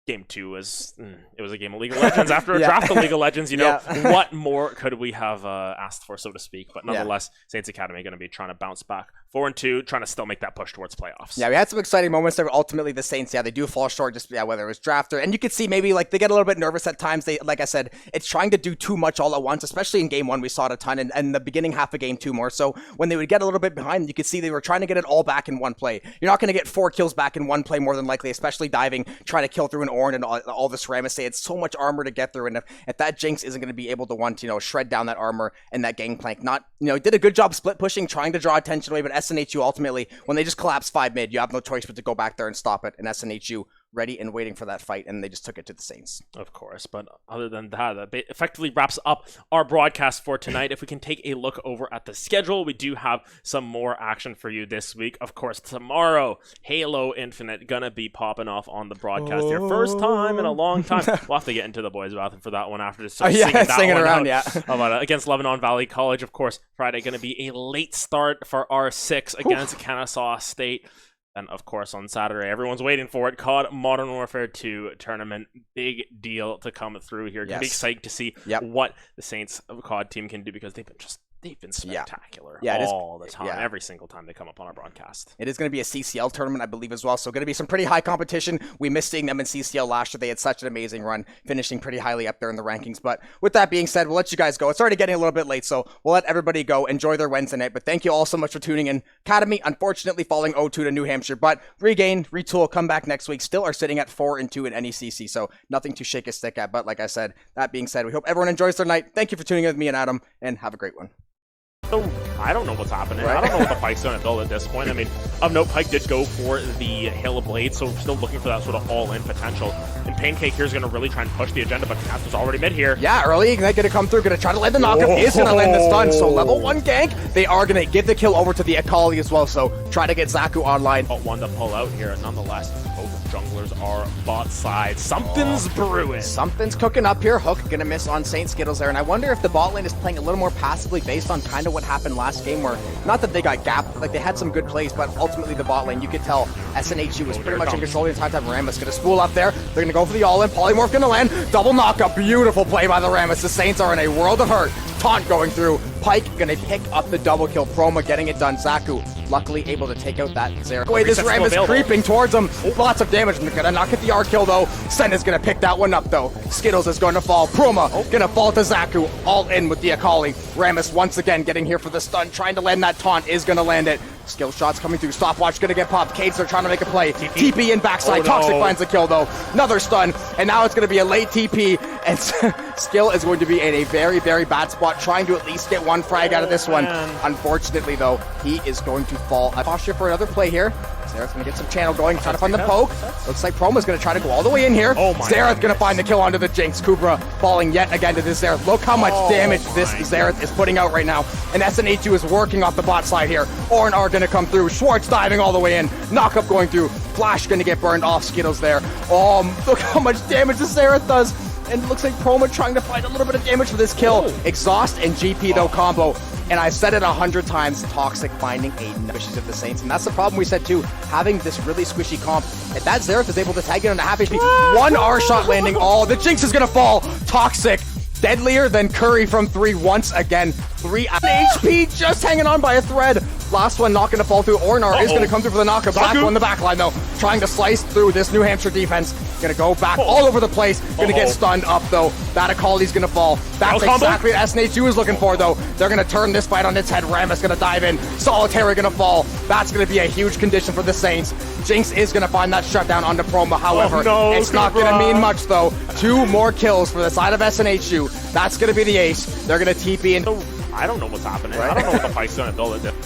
B: Game 2 was it was a game of League of Legends after a draft of League of Legends. What more could we have asked for, so to speak? But nonetheless, Saints Academy going to be trying to bounce back 4-2, trying to still make that push towards playoffs. Yeah, we had some exciting moments there. Ultimately, the Saints, they do fall short. Just whether it was draft and you could see maybe they get a little bit nervous at times. They, like I said, it's trying to do too much all at once. Especially in game 1, we saw it a ton, and the beginning half of game 2 more. So when they would get a little bit behind, you could see they were trying to get it all back in one play. You're not going to get 4 kills back in one play more than likely, especially diving, trying to kill through an Ornn and all this Rammus. They had so much armor to get through, and if that Jinx isn't going to be able to shred down that armor and that Gangplank, did a good job split pushing, trying to draw attention away, but SNHU ultimately, when they just collapse 5 mid, you have no choice but to go back there and stop it, and SNHU
A: ready and waiting for that fight, and they just took it to the Saints.
B: Of course, but other than that effectively wraps up our broadcast for tonight. If we can take a look over at the schedule, we do have some more action for you this week. Of course, tomorrow, Halo Infinite gonna be popping off on the broadcast here. First time in a long time. We'll have to get into the boys' bathroom for that one after this.
A: Singing around,
B: against Lebanon Valley College. Of course, Friday gonna be a late start for R6 against Kennesaw State. And of course, on Saturday, everyone's waiting for it. COD Modern Warfare 2 tournament. Big deal to come through here. Gonna be excited to see what the Saints of COD team can do, because they've been spectacular all the time, every single time they come up on our broadcast.
A: It is going to be a CCL tournament, I believe, as well, so going to be some pretty high competition. We missed seeing them in CCL last year. They had such an amazing run, finishing pretty highly up there in the rankings. But with that being said, we'll let you guys go. It's already getting a little bit late, so we'll let everybody go. Enjoy their Wednesday night, but thank you all so much for tuning in. Academy, unfortunately, falling 0-2 to New Hampshire, but regain, retool, come back next week. Still are sitting at 4-2 in NECC, so nothing to shake a stick at. But like I said, that being said, we hope everyone enjoys their night. Thank you for tuning in with me and Adam, and have a great one.
B: So, I don't know what's happening. I don't know what the Pike's going to build at this point. I mean, of note, Pike did go for the Halo Blade, so still looking for that sort of all-in potential. And Pancake here is going to really try and push the agenda, but Caster's already mid here.
A: Yeah, early Ignite going to come through, going to try to land the knockup, is going to land the stun. So level 1 gank, they are going to give the kill over to the Akali as well, so try to get Zaku online.
B: But one to pull out here, nonetheless. Both junglers are bot side. Something's brewing.
A: Something's cooking up here. Hook going to miss on Saint Skittles there, and I wonder if the bot lane is playing a little more passively based on kind of what happened last game, where not that they got gapped, like they had some good plays, but ultimately the bot lane, you could tell SNHU was pretty much in control the entire time. Rammus going to spool up there. They're going to go for the all-in. Polymorph going to land. Double knockup. Beautiful play by the Rammus. The Saints are in a world of hurt. Taunt going through. Pike going to pick up the double kill. Proma getting it done. Zaku luckily able to take out that Zera. Wait, this Rammus creeping towards him. Lots of damage. Going to not get the R kill though. Sen is going to pick that one up though. Skittles is going to fall. Proma going to fall to Zaku. All in with the Akali. Rammus once again getting here for the stun. Trying to land that taunt. Is going to land it. Skill shots coming through. Stopwatch going to get popped. Cades are trying to make a play. TP in backside. Toxic finds the kill though. Another stun. And now it's going to be a late TP. And Skill is going to be in a very, very bad spot. Trying to at least get one frag out of this one. Unfortunately though, he is going to fall. I posture for another play here. Zerath's going to get some channel going. Trying to find the poke. Looks like Proma's going to try to go all the way in here. Zerath going to find the kill onto the Jinx. Kubra falling yet again to this Zerath. Look how much damage this Zerath is putting out right now. And SNH2 is working off the bot side here. Orn are going to come through. Schwartz diving all the way in. Knockup going through. Flash going to get burned off Skittles there. Look how much damage this Zerath does. And it looks like Proma trying to find a little bit of damage for this kill. Exhaust and GP though combo. And I said it 100 times, Toxic finding a wishes of the Saints. And that's the problem we said too, having this really squishy comp. If that Zerath is able to tag it on a half HP, one R shot landing, the Jinx is gonna fall. Toxic, deadlier than Curry from 3 once again. 3 HP just hanging on by a thread. Last one not going to fall through. Ornar is going to come through for the knockup. Zaku on the back line though, trying to slice through this New Hampshire defense. Going to go back all over the place. Going to get stunned up though. That Akali's going to fall. That's exactly what SNH2 is looking for though. They're going to turn this fight on its head. Rammus going to dive in. Solitary going to fall. That's going to be a huge condition for the Saints. Jinx is going to find that shutdown onto Proma. However, it's not going to mean much though. 2 more kills for the side of SNH2. That's going to be the ace. They're going to TP in.
B: I don't know what's happening. I don't know what the Pike's going to build at this